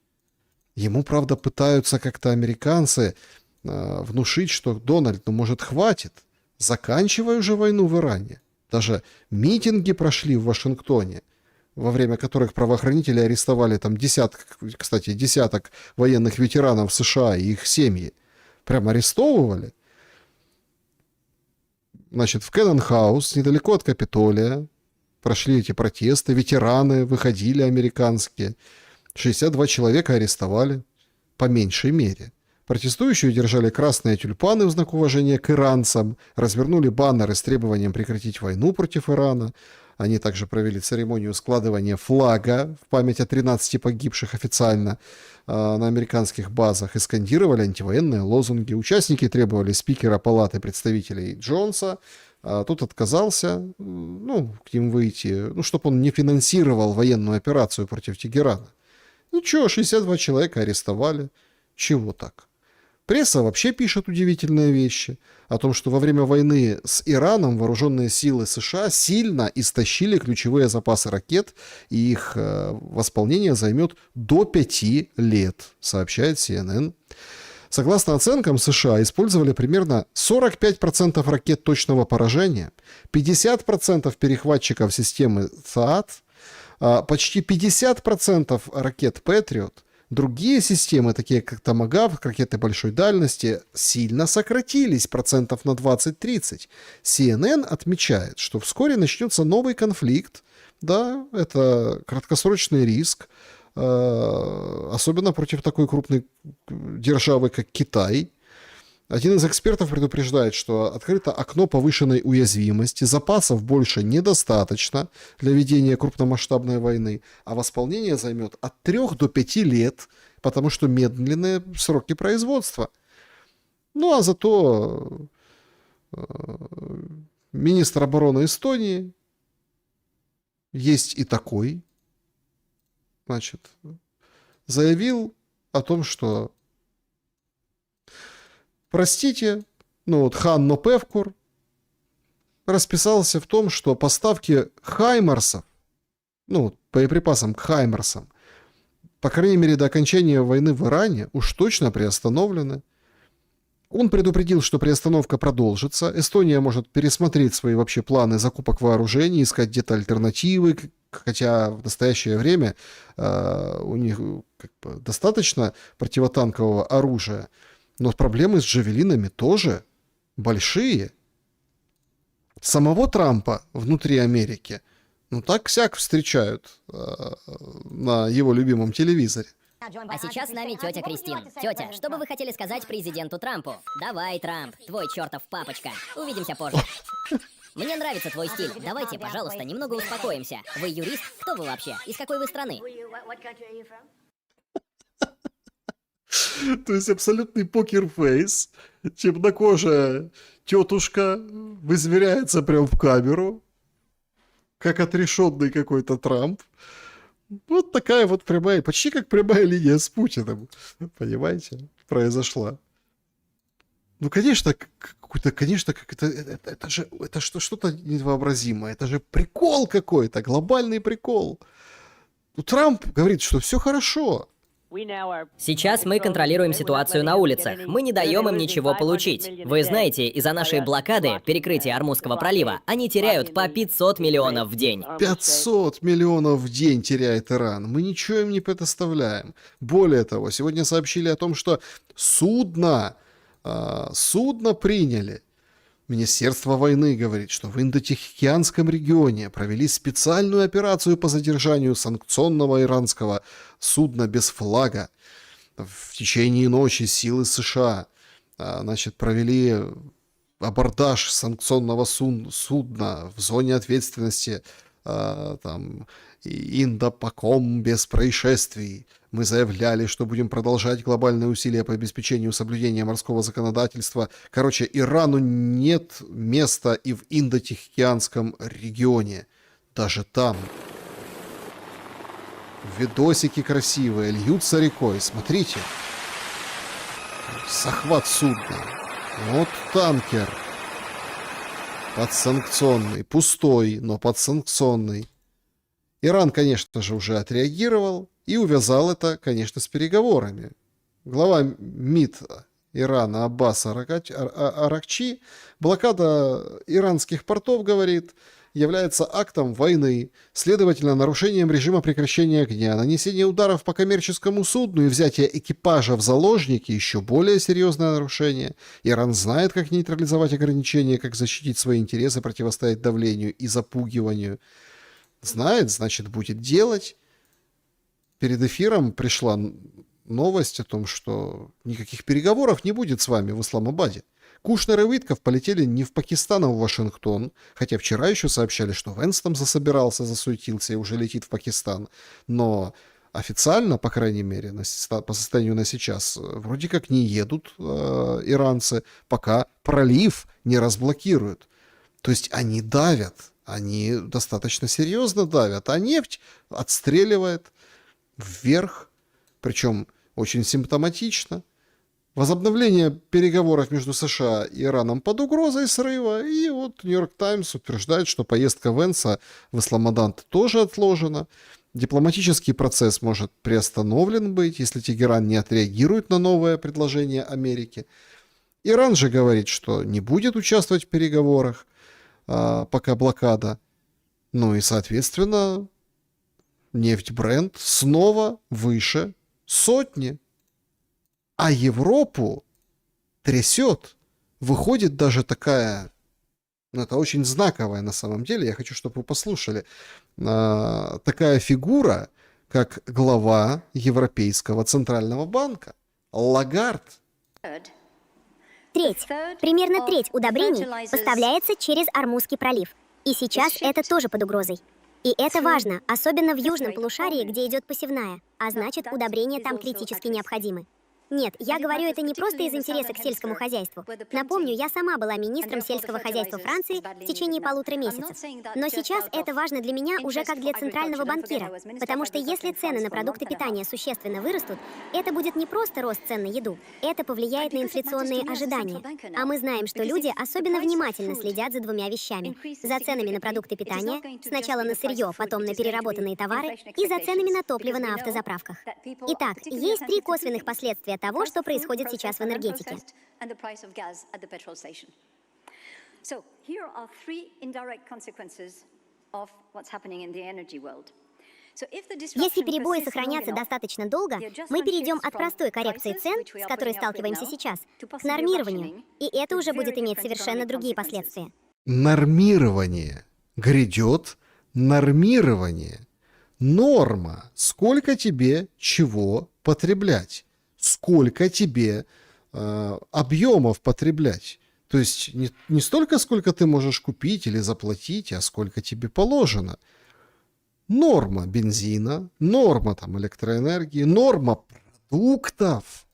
Ему, правда, пытаются как-то американцы внушить, что Дональд, ну, может, хватит. Заканчивай уже войну в Иране. Даже митинги прошли в Вашингтоне, во время которых правоохранители арестовали там десяток военных ветеранов США и их семьи. Прям арестовывали. Значит, в Кеннон-хаус, недалеко от Капитолия, прошли эти протесты, ветераны выходили американские. 62 человека арестовали, по меньшей мере. Протестующие держали красные тюльпаны в знак уважения к иранцам, развернули баннеры с требованием прекратить войну против Ирана. Они также провели церемонию складывания флага в память о 13 погибших официально на американских базах и скандировали антивоенные лозунги. Участники требовали спикера Палаты представителей Джонса. Тот отказался, к ним выйти, чтобы он не финансировал военную операцию против Тегерана. Ничего, 62 человека арестовали. Чего так? Пресса вообще пишет удивительные вещи о том, что во время войны с Ираном вооруженные силы США сильно истощили ключевые запасы ракет, и их восполнение займет до 5 лет, сообщает CNN. Согласно оценкам, США использовали примерно 45% ракет точного поражения, 50% перехватчиков системы ТHAAD, почти 50% ракет Patriot. Другие системы, такие как Томагавк, ракеты большой дальности, сильно сократились процентов на 20-30. CNN отмечает, что вскоре начнется новый конфликт. Да, это краткосрочный риск, особенно против такой крупной державы, как Китай. Один из экспертов предупреждает, что открыто окно повышенной уязвимости, запасов больше недостаточно для ведения крупномасштабной войны, а восполнение займет от 3 до 5 лет, потому что медленные сроки производства. Ну а зато министр обороны Эстонии, есть и такой, значит, заявил о том, что простите, Ханно Певкур расписался в том, что поставки хаймарсов, боеприпасам к хаймарсам, по крайней мере, до окончания войны в Иране уж точно приостановлены. Он предупредил, что приостановка продолжится. Эстония может пересмотреть свои вообще планы закупок вооружений, искать где-то альтернативы, хотя в настоящее время у них достаточно противотанкового оружия. Но проблемы с джавелинами тоже большие. Самого Трампа внутри Америки, так-сяк встречают на его любимом телевизоре. А сейчас с нами тетя Кристин. Тетя, что бы вы хотели сказать президенту Трампу? Давай, Трамп, твой чертов папочка. Увидимся позже. Мне нравится твой стиль. Давайте, пожалуйста, немного успокоимся. Вы юрист? Кто вы вообще? Из какой вы страны? То есть абсолютный покерфейс. Темнокожая тетушка вызверяется прям в камеру, как отрешенный какой-то Трамп. Вот такая вот прямая, почти как прямая линия с Путиным, понимаете, произошла. Конечно, это что-то невообразимое, это же прикол какой-то, глобальный прикол. Трамп говорит, что все хорошо. Сейчас мы контролируем ситуацию на улицах. Мы не даем им ничего получить. Вы знаете, из-за нашей блокады, перекрытия Ормузского пролива, они теряют по 500 миллионов в день. 500 миллионов в день теряет Иран. Мы ничего им не предоставляем. Более того, сегодня сообщили о том, что судно приняли. Министерство войны говорит, что в Индотихоокеанском регионе провели специальную операцию по задержанию санкционного иранского судна без флага. В течение ночи силы США провели абордаж санкционного судна в зоне ответственности там, Индопаком без происшествий. Мы заявляли, что будем продолжать глобальные усилия по обеспечению соблюдения морского законодательства. Короче, Ирану нет места и в Индо-Тихоокеанском регионе. Даже там. Видосики красивые, льются рекой. Смотрите. Захват судна. Вот танкер. Подсанкционный. Пустой, но подсанкционный. Иран, конечно же, уже отреагировал и увязал это, конечно, с переговорами. Глава МИД Ирана Аббас Аракчи: блокада иранских портов, говорит, является актом войны, следовательно, нарушением режима прекращения огня, нанесение ударов по коммерческому судну и взятие экипажа в заложники — еще более серьезное нарушение. Иран знает, как нейтрализовать ограничения, как защитить свои интересы, противостоять давлению и запугиванию. Знает, значит, будет делать. Перед эфиром пришла новость о том, что никаких переговоров не будет с вами в Исламабаде. Кушнер и Уитков полетели не в Пакистан, а в Вашингтон, хотя вчера еще сообщали, что Венс там засобирался, засуетился и уже летит в Пакистан. Но официально, по крайней мере, по состоянию на сейчас, вроде как не едут иранцы, пока пролив не разблокируют. То есть они давят, они достаточно серьезно давят, а нефть отстреливает вверх, причем очень симптоматично. Возобновление переговоров между США и Ираном под угрозой срыва. И вот Нью-Йорк Таймс утверждает, что поездка Венса в Исламабад тоже отложена. Дипломатический процесс может приостановлен быть, если Тегеран не отреагирует на новое предложение Америки. Иран же говорит, что не будет участвовать в переговорах, пока блокада. Ну и, соответственно, нефть Брент снова выше сотни. А Европу трясет. Выходит даже такая, ну это очень знаковая на самом деле, я хочу, чтобы вы послушали, такая фигура, как глава Европейского Центрального банка Лагард. Примерно треть удобрений поставляется через Ормузский пролив. И сейчас это тоже под угрозой. И это важно, особенно в южном полушарии, где идет посевная, а значит, удобрения там критически необходимы. Нет, я говорю это не просто из интереса к сельскому хозяйству. Напомню, я сама была министром сельского хозяйства Франции в течение 1,5 месяца. Но сейчас это важно для меня уже как для центрального банкира, потому что если цены на продукты питания существенно вырастут, это будет не просто рост цен на еду, это повлияет на инфляционные ожидания. А мы знаем, что люди особенно внимательно следят за двумя вещами. За ценами на продукты питания, сначала на сырье, потом на переработанные товары, и за ценами на топливо на автозаправках. Итак, есть 3 косвенных последствия того, что происходит сейчас в энергетике. Если перебои сохранятся достаточно долго, мы перейдем от простой коррекции цен, с которой сталкиваемся сейчас, к нормированию, и это уже будет иметь совершенно другие последствия. Нормирование. Грядет нормирование. Норма. Сколько тебе чего потреблять? Сколько тебе объемов потреблять. То есть не столько, сколько ты можешь купить или заплатить, а сколько тебе положено. Норма бензина, норма там электроэнергии, норма продуктов.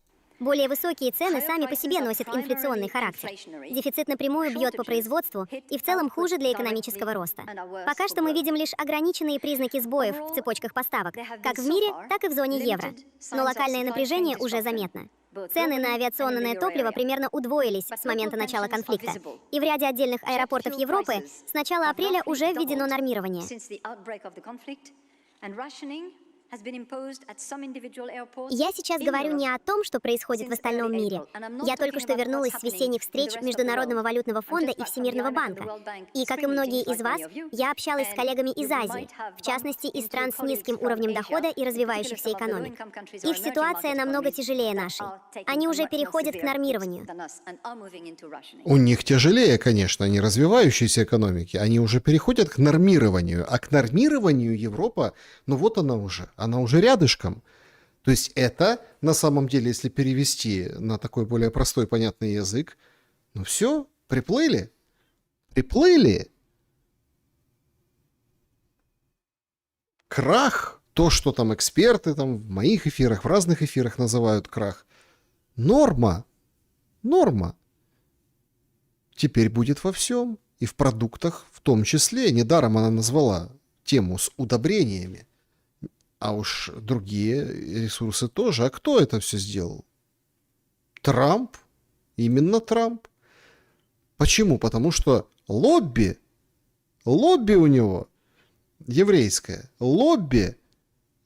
Более высокие цены сами по себе носят инфляционный характер. Дефицит напрямую бьет по производству и в целом хуже для экономического роста. Пока что мы видим лишь ограниченные признаки сбоев в цепочках поставок, как в мире, так и в зоне евро. Но локальное напряжение уже заметно. Цены на авиационное топливо примерно удвоились с момента начала конфликта. И в ряде отдельных аэропортов Европы с начала апреля уже введено нормирование. Я сейчас говорю не о том, что происходит в остальном мире. Я только что вернулась с весенних встреч Международного валютного фонда и Всемирного банка. И, как и многие из вас, я общалась с коллегами из Азии, в частности, из стран с низким уровнем дохода и развивающихся экономик. Их ситуация намного тяжелее нашей. Они уже переходят к нормированию. У них тяжелее, конечно, не развивающиеся экономики. Они уже переходят к нормированию. А к нормированию Европа, ну вот она уже рядышком. То есть это, на самом деле, если перевести на такой более простой, понятный язык, ну все, приплыли. Приплыли. крах, то, что там эксперты там в моих эфирах, в разных эфирах называют крах, норма. Норма. Теперь будет во всем. И в продуктах в том числе. Недаром она назвала тему с удобрениями. А уж другие ресурсы тоже. А кто это все сделал? Трамп. Именно Трамп. Почему? Потому что лобби у него еврейское, лобби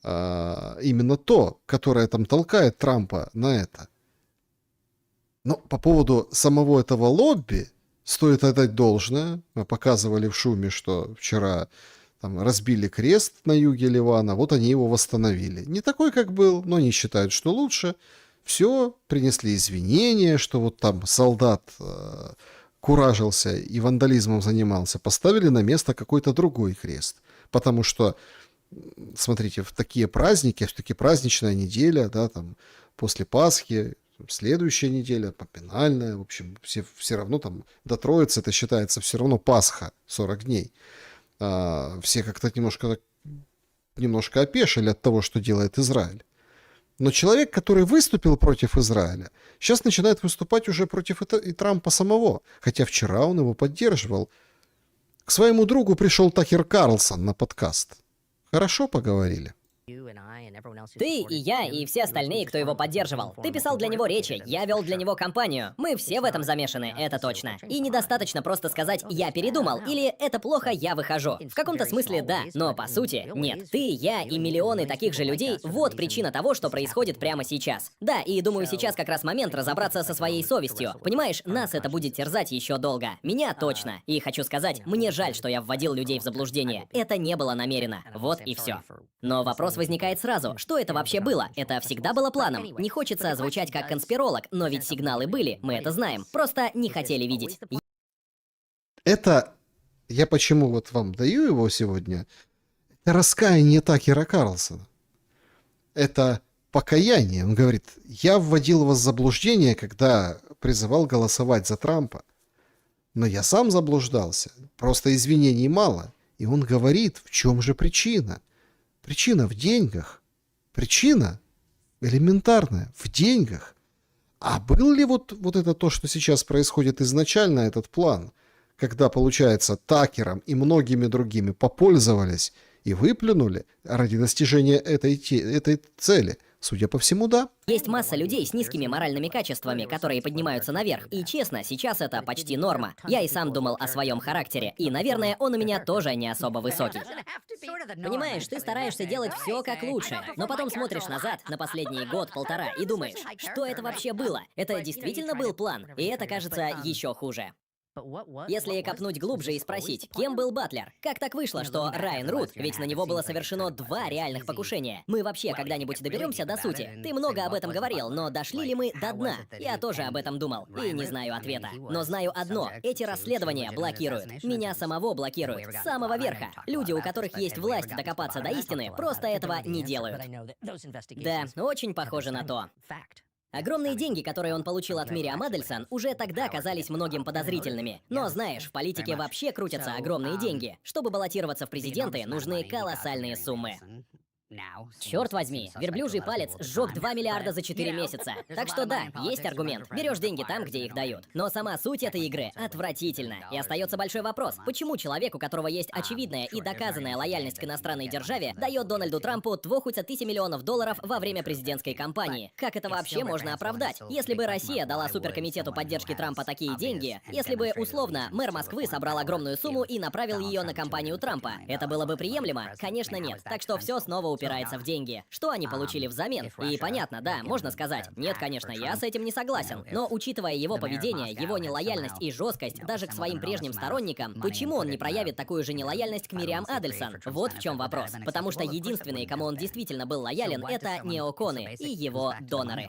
именно то, которое там толкает Трампа на это. Но по поводу самого этого лобби стоит отдать должное. Мы показывали в шуме, что вчера там разбили крест на юге Ливана, вот они его восстановили. Не такой, как был, но они считают, что лучше. Все, принесли извинения, что вот там солдат куражился и вандализмом занимался, поставили на место какой-то другой крест. Потому что, смотрите, в такие праздники, все-таки праздничная неделя, да, там, после Пасхи, следующая неделя, поминальная, в общем, все равно там до Троицы это считается все равно Пасха, 40 дней. Все как-то немножко опешили от того, что делает Израиль. Но человек, который выступил против Израиля, сейчас начинает выступать уже против и Трампа самого. Хотя вчера он его поддерживал. К своему другу пришел Такер Карлсон на подкаст. Хорошо поговорили. Ты и я, и все остальные, кто его поддерживал. Ты писал для него речи, я вел для него кампанию. Мы все в этом замешаны, это точно. И недостаточно просто сказать «я передумал» или «это плохо, я выхожу». В каком-то смысле да, но по сути нет. Ты, я и миллионы таких же людей — вот причина того, что происходит прямо сейчас. Да, и думаю, сейчас как раз момент разобраться со своей совестью. Понимаешь, нас это будет терзать еще долго. Меня точно. И хочу сказать, мне жаль, что я вводил людей в заблуждение. Это не было намеренно. Вот и все. Но вопрос возникает сразу. Что это вообще было? Это всегда было планом. Не хочется звучать как конспиролог, но ведь сигналы были, мы это знаем. Просто не хотели видеть. Это, я почему вот вам даю его сегодня, это раскаяние Такера Карлсона. Это покаяние. Он говорит, я вводил вас в заблуждение, когда призывал голосовать за Трампа. Но я сам заблуждался. Просто извинений мало. И он говорит, в чем же причина? Причина в деньгах. Причина элементарная, в деньгах. А был ли вот это то, что сейчас происходит изначально, этот план, когда, получается, Такером и многими другими попользовались и выплюнули ради достижения этой цели? Судя по всему, да. Есть масса людей с низкими моральными качествами, которые поднимаются наверх. И честно, сейчас это почти норма. Я и сам думал о своем характере. И, наверное, он у меня тоже не особо высокий. Понимаешь, ты стараешься делать все как лучше, но потом смотришь назад на последний год-полтора и думаешь, что это вообще было? Это действительно был план? И это кажется еще хуже. Если копнуть глубже и спросить, кем был Батлер? Как так вышло, что Райан Руд, ведь на него было совершено 2 реальных покушения? Мы вообще когда-нибудь доберемся до сути? Ты много об этом говорил, но дошли ли мы до дна? Я тоже об этом думал, и не знаю ответа. Но знаю одно, эти расследования блокируют. Меня самого блокируют, с самого верха. Люди, у которых есть власть докопаться до истины, просто этого не делают. Да, очень похоже на то. Огромные деньги, которые он получил от Мириам Адельсон, уже тогда казались многим подозрительными. Но знаешь, в политике вообще крутятся огромные деньги. Чтобы баллотироваться в президенты, нужны колоссальные суммы. Черт возьми, верблюжий палец сжег 2 миллиарда за 4 месяца. Так что да, есть аргумент. Берешь деньги там, где их дают. Но сама суть этой игры отвратительна. И остается большой вопрос, почему человек, у которого есть очевидная и доказанная лояльность к иностранной державе, дает Дональду Трампу $250 миллионов во время президентской кампании? Как это вообще можно оправдать? Если бы Россия дала суперкомитету поддержки Трампа такие деньги, если бы, условно, мэр Москвы собрал огромную сумму и направил ее на кампанию Трампа, это было бы приемлемо? Конечно, нет. Так что все снова упирается в деньги. Что они получили взамен? И понятно, да, можно сказать, нет, конечно, я с этим не согласен. Но учитывая его поведение, его нелояльность и жесткость даже к своим прежним сторонникам, почему он не проявит такую же нелояльность к Мириам Адельсон? Вот в чем вопрос. Потому что единственные, кому он действительно был лоялен, это неоконы и его доноры.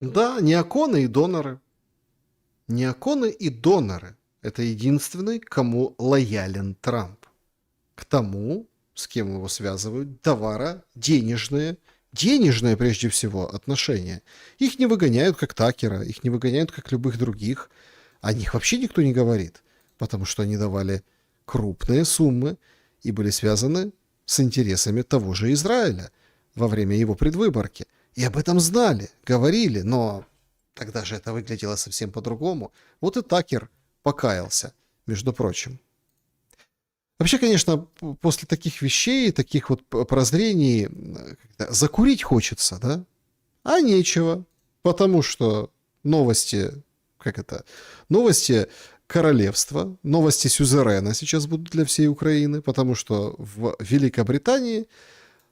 Да, неоконы и доноры. Неоконы и доноры. Это единственный, кому лоялен Трамп. К тому, с кем его связывают, денежные прежде всего отношения. Их не выгоняют как Такера, их не выгоняют как любых других. О них вообще никто не говорит, потому что они давали крупные суммы и были связаны с интересами того же Израиля во время его предвыборки. И об этом знали, говорили, но тогда же это выглядело совсем по-другому. Вот и Такер покаялся, между прочим. Вообще, конечно, после таких вещей, таких вот прозрений, закурить хочется, да? А нечего, потому что новости, новости королевства, новости сюзерена сейчас будут для всей Украины, потому что в Великобритании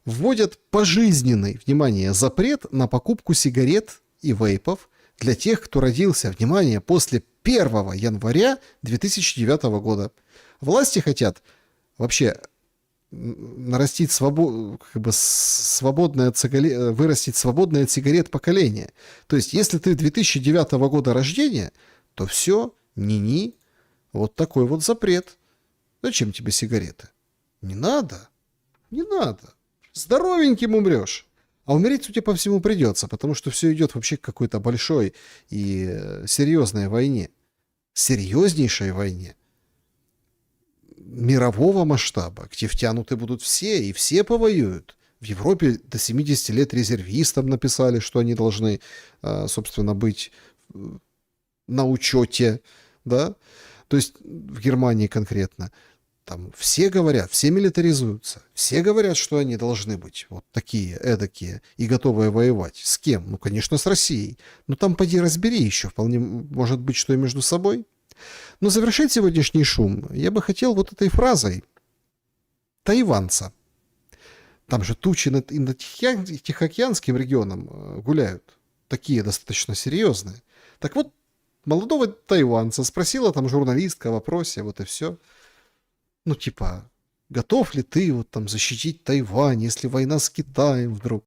вводят пожизненный, внимание, запрет на покупку сигарет и вейпов для тех, кто родился, внимание, после 1 января 2009 года. Власти хотят вообще нарастить вырастить свободное от сигарет поколение. То есть, если ты 2009 года рождения, то все, ни-ни, вот такой вот запрет. Зачем тебе сигареты? Не надо, не надо. Здоровеньким умрешь. А умереть, судя по всему, придется, потому что все идет вообще к какой-то большой и серьезной войне. Серьезнейшей войне. Мирового масштаба, где втянуты будут все, и все повоюют. В Европе до 70 лет резервистам написали, что они должны, собственно, быть на учете, да? То есть в Германии конкретно. Там все говорят, все милитаризуются, все говорят, что они должны быть вот такие, эдакие, и готовые воевать. С кем? Ну, конечно, с Россией. Но там поди разбери еще, вполне может быть, что и между собой. Но завершить сегодняшний шум я бы хотел вот этой фразой тайванца. Там же тучи над Тихоокеанским регионом гуляют, такие достаточно серьезные. Так вот, молодого тайванца спросила там журналистка о вопросе, вот и все. Ну, типа, готов ли ты вот там защитить Тайвань, если война с Китаем вдруг?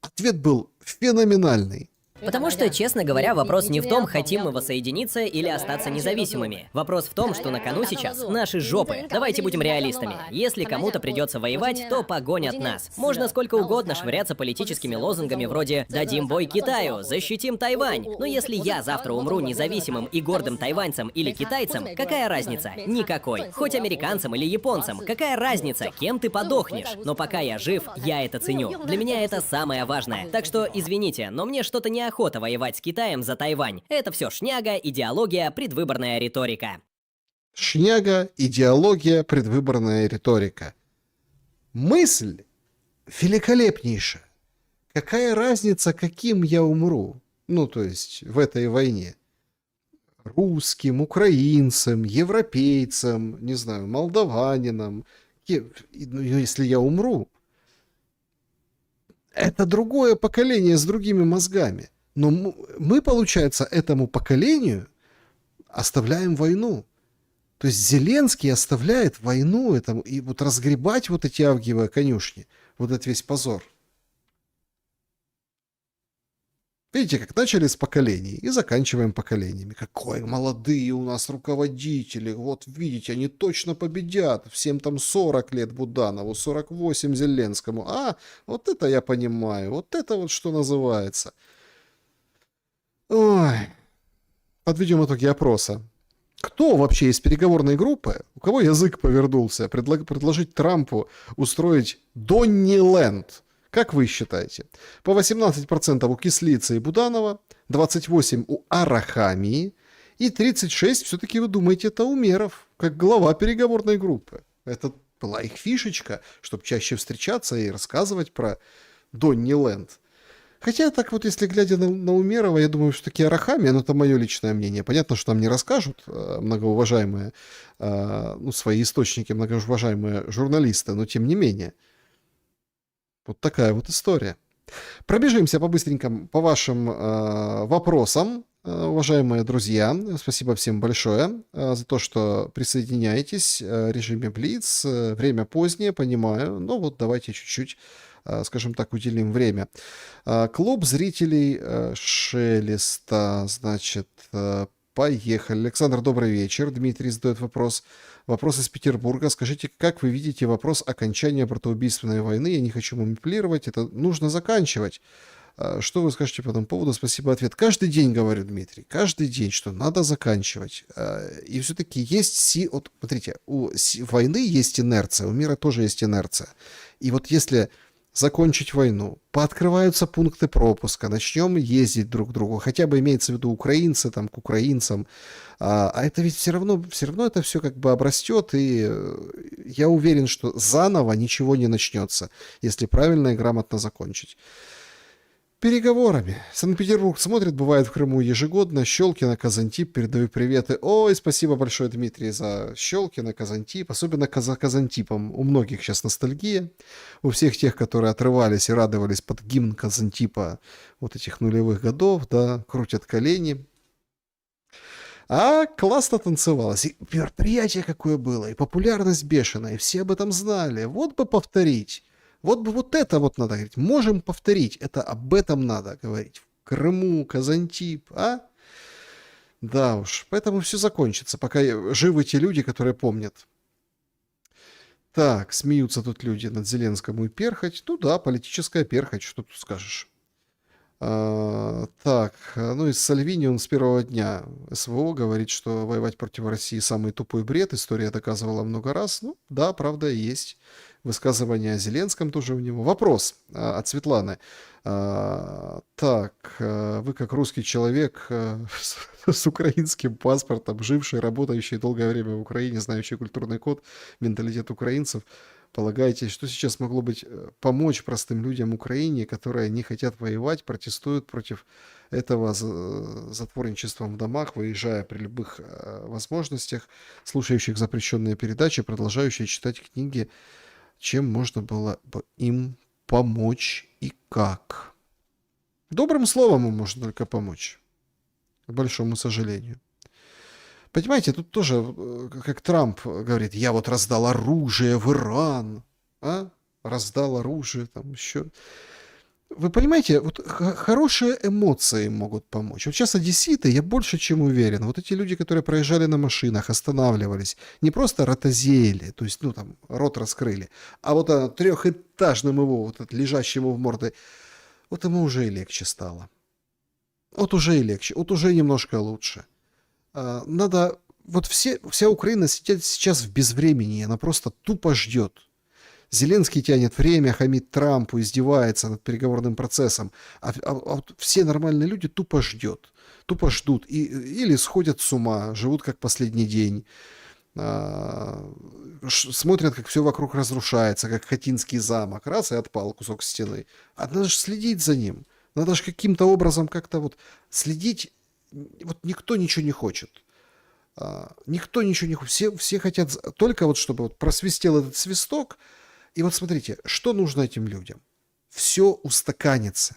Ответ был феноменальный. Потому что, честно говоря, вопрос не в том, хотим мы воссоединиться или остаться независимыми. Вопрос в том, что на кону сейчас наши жопы. Давайте будем реалистами. Если кому-то придется воевать, то погонят нас. Можно сколько угодно швыряться политическими лозунгами вроде «дадим бой Китаю», «защитим Тайвань». Но если я завтра умру независимым и гордым тайваньцем или китайцем, какая разница? Никакой. Хоть американцам или японцам, какая разница, кем ты подохнешь? Но пока я жив, я это ценю. Для меня это самое важное. Так что, извините, но мне что-то неохота воевать с Китаем за Тайвань. Это все шняга, идеология, предвыборная риторика. Шняга, идеология, предвыборная риторика. Мысль великолепнейшая. Какая разница, каким я умру? Ну, то есть, в этой войне. Русским, украинцам, европейцам, не знаю, молдаванином. Если я умру, это другое поколение с другими мозгами. Но мы, получается, этому поколению оставляем войну. То есть Зеленский оставляет войну этому, и вот разгребать вот эти авгиевые конюшни, вот этот весь позор. Видите, как начали с поколений и заканчиваем поколениями. Какой молодые у нас руководители. Вот видите, они точно победят. Всем там 40 лет Буданову, 48 Зеленскому. А, вот это я понимаю. Вот это вот что называется. Ой. Подведем итоги опроса. Кто вообще из переговорной группы, у кого язык повернулся, предложить Трампу устроить Донниленд? Как вы считаете? По 18% у Кислицы и Буданова, 28% у Арахамии и 36% все-таки вы думаете, это Умеров, как глава переговорной группы. Это была их фишечка, чтобы чаще встречаться и рассказывать про Донниленд. Хотя так вот, если глядя на Умерова, я думаю, что таки Арахамия, но это мое личное мнение. Понятно, что нам не расскажут многоуважаемые, свои источники, многоуважаемые журналисты, но тем не менее. Вот такая вот история. Пробежимся по-быстренькому по вашим вопросам, уважаемые друзья. Спасибо всем большое за то, что присоединяетесь в режиме Блиц. Время позднее, понимаю, но вот давайте чуть-чуть, скажем так, уделим время. Клуб зрителей Шелеста, значит, поехали. Александр, добрый вечер. Дмитрий задает вопрос. Вопрос из Петербурга. Скажите, как вы видите вопрос окончания братоубийственной войны? Я не хочу манипулировать, это нужно заканчивать. Что вы скажете по этому поводу? Спасибо, ответ. Каждый день, говорю, Дмитрий, каждый день, что надо заканчивать. И все-таки есть... Вот, смотрите, у войны есть инерция, у мира тоже есть инерция. И вот если закончить войну, пооткрываются пункты пропуска, начнем ездить друг к другу, хотя бы имеется в виду украинцы там к украинцам, а это ведь все равно это все как бы обрастет, и я уверен, что заново ничего не начнется, если правильно и грамотно закончить. Переговорами. Санкт-Петербург смотрит, бывает в Крыму ежегодно. Щелкино, Казантип, передаю приветы. Ой, спасибо большое, Дмитрий, за Щелкино, Казантип. Особенно за Казантипом. У многих сейчас ностальгия. У всех тех, которые отрывались и радовались под гимн Казантипа вот этих нулевых годов, да, крутят колени. А классно танцевалось. И мероприятие какое было, и популярность бешеная, и все об этом знали. Вот бы повторить. Вот бы вот это вот надо говорить. Можем повторить. Это об этом надо говорить. В Крыму, Казантип, а? Да уж. Поэтому все закончится, пока живы те люди, которые помнят. Так, смеются тут люди над Зеленскому и перхоть. Ну да, политическая перхоть, что тут скажешь. Так, ну из Сальвини он с первого дня СВО говорит, что воевать против России самый тупой бред. История доказывала много раз. Ну да, правда, есть. Высказывание о Зеленском тоже у него. Вопрос от Светланы. Так, вы как русский человек с украинским паспортом, живший, работающий долгое время в Украине, знающий культурный код, менталитет украинцев, полагаете, что сейчас могло быть помочь простым людям Украине, которые не хотят воевать, протестуют против этого затворничеством в домах, выезжая при любых возможностях, слушающих запрещенные передачи, продолжающие читать книги, чем можно было бы им помочь и как? Добрым словом им можно только помочь, к большому сожалению. Понимаете, тут тоже, как Трамп говорит, я вот раздал оружие в Иран, а? Раздал оружие, там еще. Вы понимаете, вот хорошие эмоции могут помочь. Вот сейчас одесситы, я больше чем уверен, вот эти люди, которые проезжали на машинах, останавливались, не просто ротозеяли, то есть, ну, там, рот раскрыли, а вот трехэтажным его, вот лежащему в морде, вот ему уже и легче стало. Вот уже и легче, вот уже немножко лучше. Надо, вот вся Украина сидит сейчас в безвремени, она просто тупо ждет. Зеленский тянет время, хамит Трампу, издевается над переговорным процессом. А вот все нормальные люди тупо ждут. Или сходят с ума, живут как последний день. Смотрят, как все вокруг разрушается, как Хатинский замок. Раз, и отпал кусок стены. А надо же следить за ним. Надо же каким-то образом как-то вот следить. Вот никто ничего не хочет. Никто ничего не хочет. Все хотят только вот, чтобы вот просвистел этот свисток. И вот смотрите, что нужно этим людям? Все устаканится.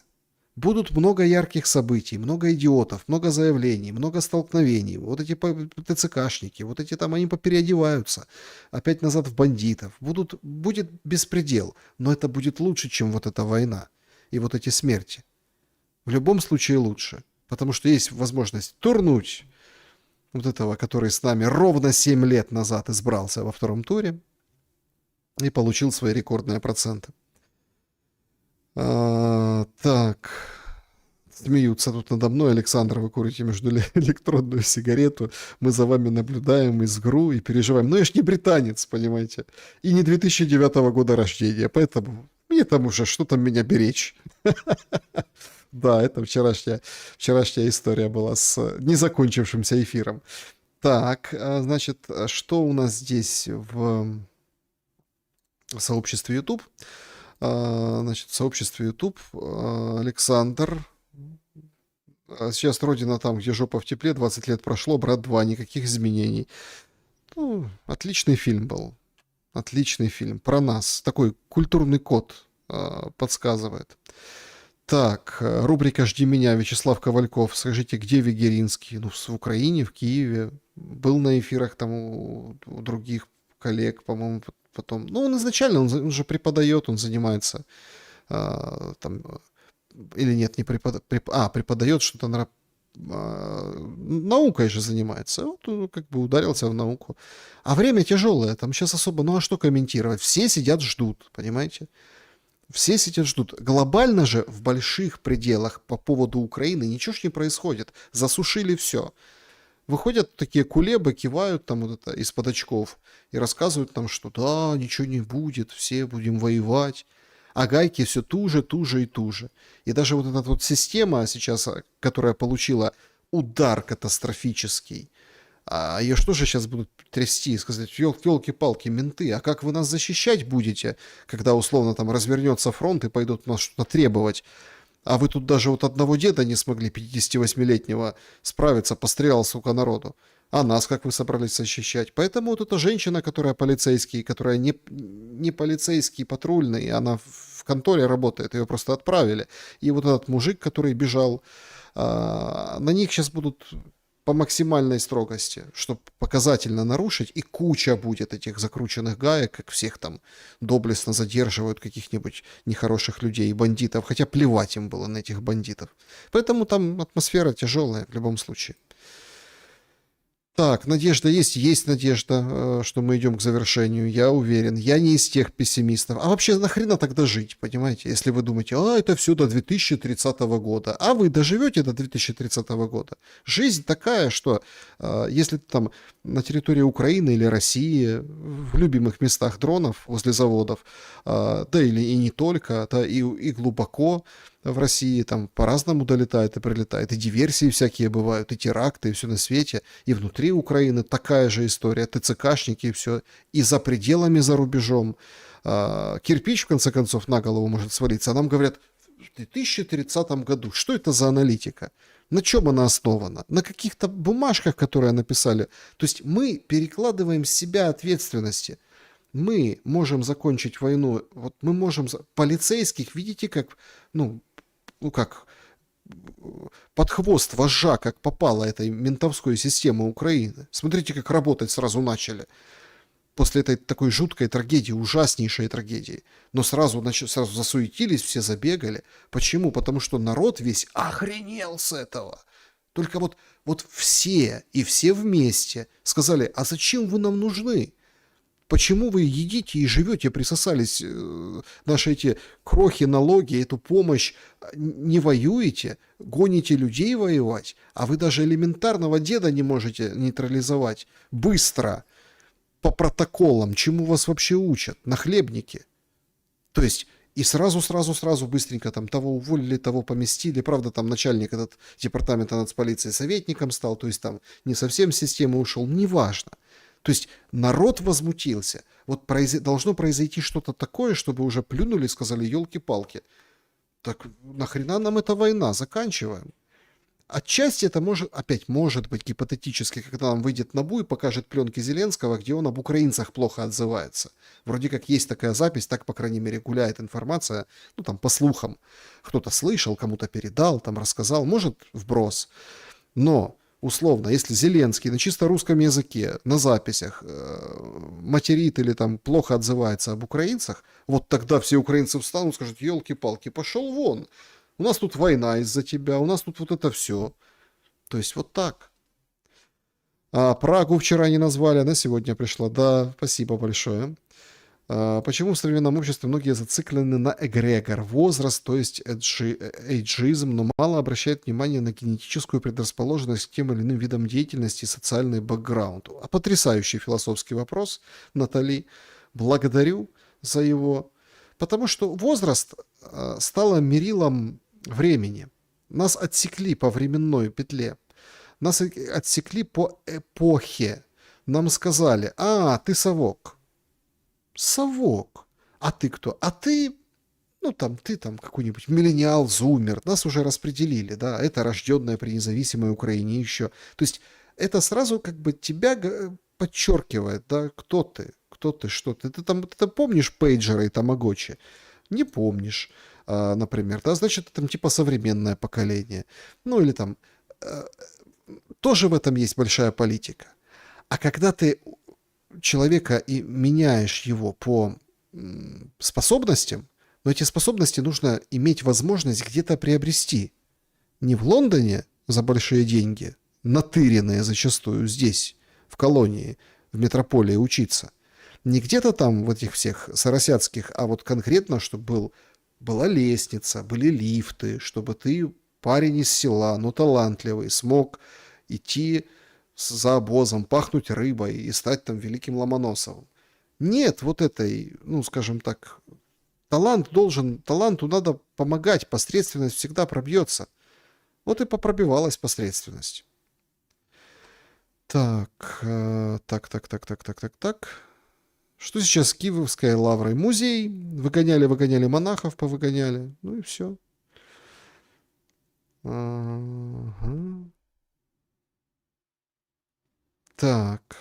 Будут много ярких событий, много идиотов, много заявлений, много столкновений. Вот эти ТЦКшники, вот эти там, они попереодеваются. Опять назад в бандитов. Будет беспредел. Но это будет лучше, чем вот эта война. И вот эти смерти. В любом случае лучше. Потому что есть возможность турнуть вот этого, который с нами ровно 7 лет назад избрался во втором туре. И получил свои рекордные проценты. Так. Смеются тут надо мной. Александр, вы курите между электронную сигарету. Мы за вами наблюдаем из ГРУ и переживаем. Но я ж не британец, понимаете. И не 2009 года рождения. Поэтому мне там уже, что там меня беречь. Да, это вчерашняя история была с незакончившимся эфиром. Так, значит, что у нас здесь в сообществе YouTube? Значит, в сообществе YouTube Александр. Сейчас родина там, где жопа в тепле, 20 лет прошло, брат 2, никаких изменений. Ну, отличный фильм был. Отличный фильм. Про нас. Такой культурный код подсказывает. Так, рубрика «Жди меня», Вячеслав Ковальков. Скажите, где Вегеринский? Ну, в Украине, в Киеве. Был на эфирах там у других коллег, по-моему, потом. Ну, он изначально, он же преподает, он занимается там, или нет, не преподает, преподает что-то, наукой же занимается. Вот он как бы ударился в науку. А время тяжелое, там сейчас особо, ну а что комментировать? Все сидят, ждут, понимаете? Все сидят, ждут. Глобально же в больших пределах по поводу Украины ничего ж не происходит. Засушили все. Выходят такие кулебы, кивают там вот это из-под очков и рассказывают нам, что да, ничего не будет, все будем воевать. А гайки все туже, туже и туже. И даже вот эта вот система сейчас, которая получила удар катастрофический, а ее что же сейчас будут трясти и сказать, елки-палки, менты, а как вы нас защищать будете, когда условно там развернется фронт и пойдут нас что-то требовать? А вы тут даже вот одного деда не смогли, 58-летнего, справиться, пострелял, сука, народу. А нас как вы собрались защищать? Поэтому вот эта женщина, которая полицейский, которая не полицейский, патрульный, она в конторе работает, ее просто отправили. И вот этот мужик, который бежал, на них сейчас будут по максимальной строгости, чтобы показательно нарушить, и куча будет этих закрученных гаек, как всех там доблестно задерживают каких-нибудь нехороших людей, бандитов, хотя плевать им было на этих бандитов. Поэтому там атмосфера тяжелая в любом случае. Так, надежда есть надежда, что мы идем к завершению, я уверен. Я не из тех пессимистов. А вообще нахрена тогда жить, понимаете? Если вы думаете, это все до 2030 года. А вы доживете до 2030 года? Жизнь такая, что если ты там на территории Украины или России, в любимых местах дронов возле заводов, да или и не только, да и глубоко, в России там по-разному долетает и прилетает, и диверсии всякие бывают, и теракты, и все на свете, и внутри Украины такая же история, ТЦКшники и все, и за пределами, за рубежом. Кирпич, в конце концов, на голову может свалиться, а нам говорят, в 2030 году, что это за аналитика? На чем она основана? На каких-то бумажках, которые написали. То есть мы перекладываем с себя ответственности. Мы можем закончить войну, вот мы можем... Полицейских, видите, как, как под хвост вожжа, как попало этой ментовской системы Украины. Смотрите, как работать сразу начали. После этой такой жуткой трагедии, ужаснейшей трагедии. Но сразу засуетились, все забегали. Почему? Потому что народ весь охренел с этого. Только вот все и все вместе сказали, а зачем вы нам нужны? Почему вы едите и живете, присосались наши эти крохи, налоги, эту помощь, не воюете, гоните людей воевать, а вы даже элементарного деда не можете нейтрализовать быстро, по протоколам, чему вас вообще учат, нахлебники. То есть и сразу быстренько там того уволили, того поместили. Правда, там начальник этот департамента нацполиции советником стал, то есть там не совсем с системы ушел, неважно. То есть народ возмутился. Вот должно произойти что-то такое, чтобы уже плюнули и сказали, елки-палки. Так нахрена нам эта война? Заканчиваем. Отчасти это может быть гипотетически, когда нам выйдет НАБУ и покажет пленки Зеленского, где он об украинцах плохо отзывается. Вроде как есть такая запись, так, по крайней мере, гуляет информация, там, по слухам. Кто-то слышал, кому-то передал, там, рассказал, может, вброс. Но, условно, если Зеленский на чисто русском языке, на записях материт или там плохо отзывается об украинцах, вот тогда все украинцы встанут и скажут, елки-палки, пошел вон. У нас тут война из-за тебя, у нас тут вот это все. То есть вот так. А Прагу вчера не назвали, она сегодня пришла. Да, спасибо большое. Почему в современном обществе многие зациклены на эгрегор, возраст, то есть эйджизм, но мало обращают внимание на генетическую предрасположенность к тем или иным видам деятельности и социальный бэкграунд? Потрясающий философский вопрос, Натали. Благодарю за его. Потому что возраст стало мерилом времени. Нас отсекли по временной петле. Нас отсекли по эпохе. Нам сказали, ты совок. Совок. А ты кто? А ты, ты какой-нибудь миллениал, зумер. Нас уже распределили, да. Это рожденная при независимой Украине еще. То есть это сразу как бы тебя подчеркивает, да, кто ты, что ты. Ты помнишь пейджеры и тамагочи? Не помнишь, например, да, значит, это типа современное поколение. Или там тоже в этом есть большая политика. А когда ты человека и меняешь его по способностям, но эти способности нужно иметь возможность где-то приобрести. Не в Лондоне за большие деньги, натыренные зачастую здесь, в колонии, в метрополии учиться. Не где-то там в этих всех соросятских, а вот конкретно, чтобы был была лестница, были лифты, чтобы ты, парень из села, но талантливый, смог идти за обозом, пахнуть рыбой и стать там великим Ломоносовым. Нет вот этой, ну, скажем так, таланту надо помогать, посредственность всегда пробьется. Вот и попробивалась посредственность. Так. Что сейчас с Киевской лаврой? Музей. Выгоняли монахов, повыгоняли. Ну и все. Ага. Так.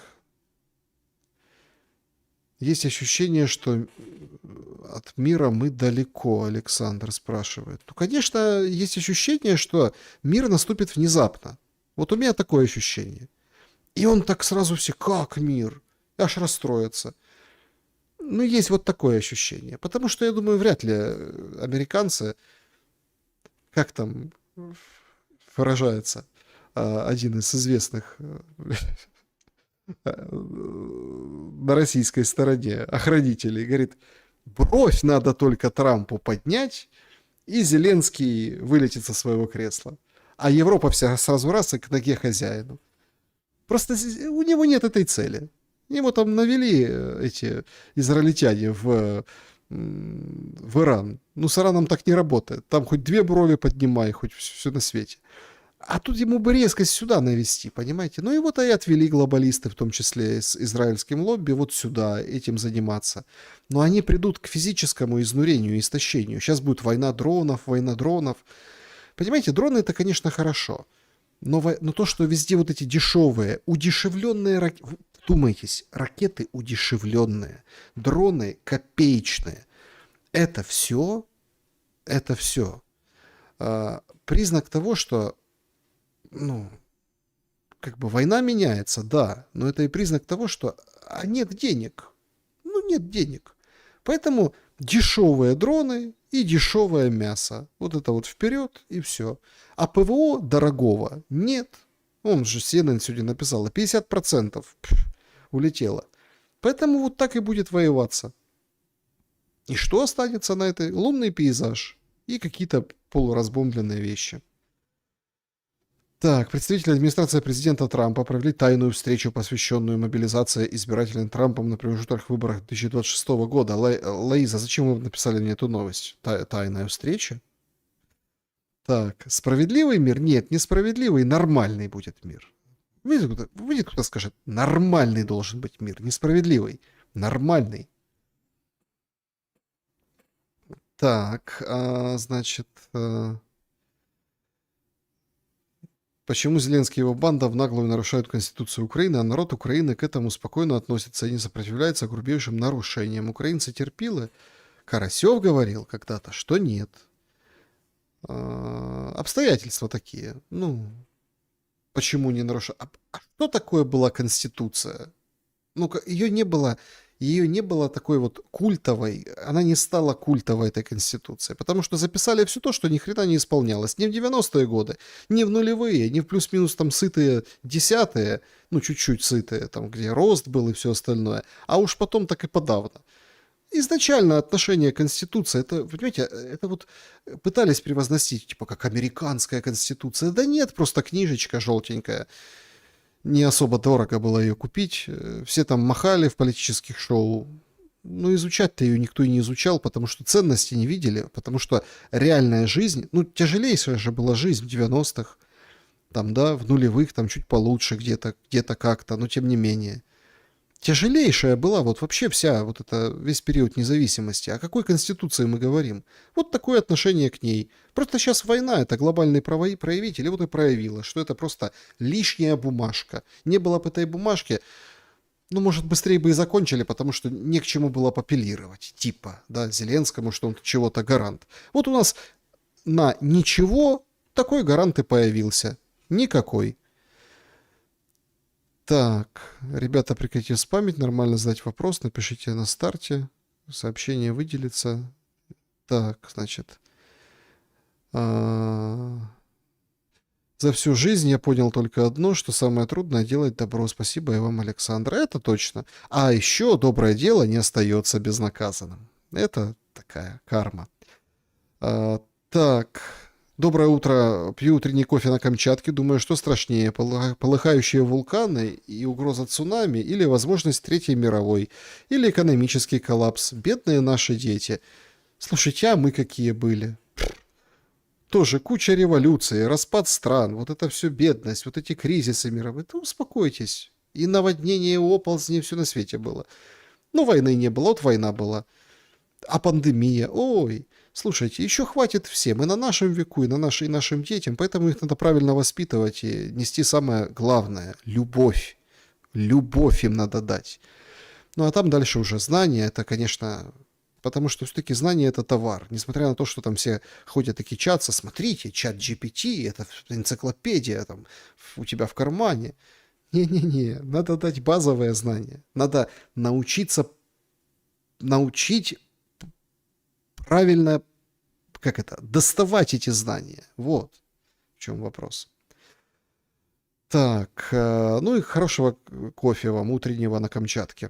Есть ощущение, что от мира мы далеко, Александр спрашивает. Ну, конечно, есть ощущение, что мир наступит внезапно. Вот у меня такое ощущение. И он так сразу все, как мир? Аж расстроится. Ну, есть вот такое ощущение. Потому что, я думаю, вряд ли американцы, как там выражается один из известных на российской стороне охранителей, говорит, бровь надо только Трампу поднять, и Зеленский вылетит со своего кресла. А Европа вся сразу раз и к ноге хозяину. Просто у него нет этой цели. Его там навели эти израильтяне в Иран. Ну, с Ираном так не работает. Там хоть 2 брови поднимай, хоть все на свете. А тут ему бы резкость сюда навести, понимаете? Ну и вот и отвели глобалисты, в том числе с израильским лобби, вот сюда этим заниматься. Но они придут к физическому изнурению, истощению. Сейчас будет война дронов. Понимаете, дроны это, конечно, хорошо. Но то, что везде вот эти дешевые, удешевленные ракеты, вдумайтесь, ракеты удешевленные, дроны копеечные, это все признак того, что, ну, как бы война меняется, да, но это и признак того, что нет денег. Ну, нет денег. Поэтому дешевые дроны и дешевое мясо. Вот это вот вперед и все. А ПВО дорогого нет. Он же CNN сегодня написал, 50% улетело. Поэтому вот так и будет воеваться. И что останется на этой? Лунный пейзаж и какие-то полуразбомбленные вещи. Так, представители администрации президента Трампа провели тайную встречу, посвященную мобилизации избирателей Трампом на промежуточных выборах 2026 года. Лаиза, зачем вы написали мне эту новость? Тайная встреча? Так, справедливый мир? Нет, несправедливый, нормальный будет мир. Выйдет кто-то скажет, нормальный должен быть мир, несправедливый, нормальный. Так, значит... Почему Зеленский и его банда в наглую нарушают Конституцию Украины, а народ Украины к этому спокойно относится и не сопротивляется грубейшим нарушениям? Украинцы терпилы? Карасев говорил когда-то, что нет. Обстоятельства такие. Ну, почему не нарушают? А что такое была Конституция? Ну-ка, ее не было такой вот культовой, она не стала культовой, этой Конституции, потому что записали все то, что ни хрена не исполнялось. Ни в 90-е годы, ни в нулевые, ни в плюс-минус там сытые десятые, ну чуть-чуть сытые, там где рост был и все остальное, а уж потом так и подавно. Изначально отношение к Конституции, это, понимаете, это вот пытались превозносить, типа как американская Конституция. Да нет, просто книжечка желтенькая. Не особо дорого было ее купить. Все там махали в политических шоу. Но изучать-то ее никто и не изучал, потому что ценности не видели, потому что реальная жизнь, ну, тяжелейшая же была жизнь в 90-х, там, да, в нулевых, там, чуть получше где-то как-то, но тем не менее. Тяжелейшая была вот вообще вся, весь период независимости. О какой Конституции мы говорим? Вот такое отношение к ней. Просто сейчас война, это глобальный проявитель, и вот и проявила, что это просто лишняя бумажка. Не было бы этой бумажки, ну, может, быстрее бы и закончили, потому что не к чему было апеллировать. Типа, да, Зеленскому, что он чего-то гарант. Вот у нас на ничего такой гарант и появился. Никакой. Так, ребята, прекратите спамить, нормально задать вопрос, напишите на старте, сообщение выделится. Так, значит, за всю жизнь я понял только одно, что самое трудное делать добро. Спасибо и вам, Александр. Это точно. А еще доброе дело не остается безнаказанным. Это такая карма. Так, доброе утро. Пью утренний кофе на Камчатке. Думаю, что страшнее, полыхающие вулканы и угроза цунами, или возможность Третьей мировой, или экономический коллапс. Бедные наши дети. Слушайте, а мы какие были? Тоже куча революций, распад стран, вот это все бедность, вот эти кризисы мировые. Да успокойтесь. И наводнение, и оползни, все на свете было. Ну, войны не было, вот война была. А пандемия, ой, слушайте, еще хватит всем, и на нашем веку, и нашим детям, поэтому их надо правильно воспитывать и нести самое главное – любовь. Любовь им надо дать. Ну, а там дальше уже знания, это, конечно, потому что все-таки знание – это товар. Несмотря на то, что там все ходят и кичатся, смотрите, чат GPT, это энциклопедия там у тебя в кармане. Не-не-не, надо дать базовое знание. Надо научить правильно, доставать эти знания. Вот в чем вопрос. Так, ну и хорошего кофе вам, утреннего на Камчатке.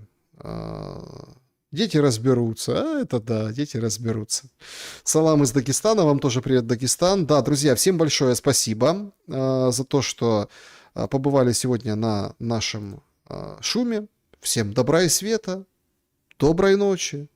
Дети разберутся. Это да, дети разберутся. Салам из Дагестана, вам тоже привет, Дагестан. Да, друзья, всем большое спасибо за то, что побывали сегодня на нашем шуме. Всем добра и света, доброй ночи.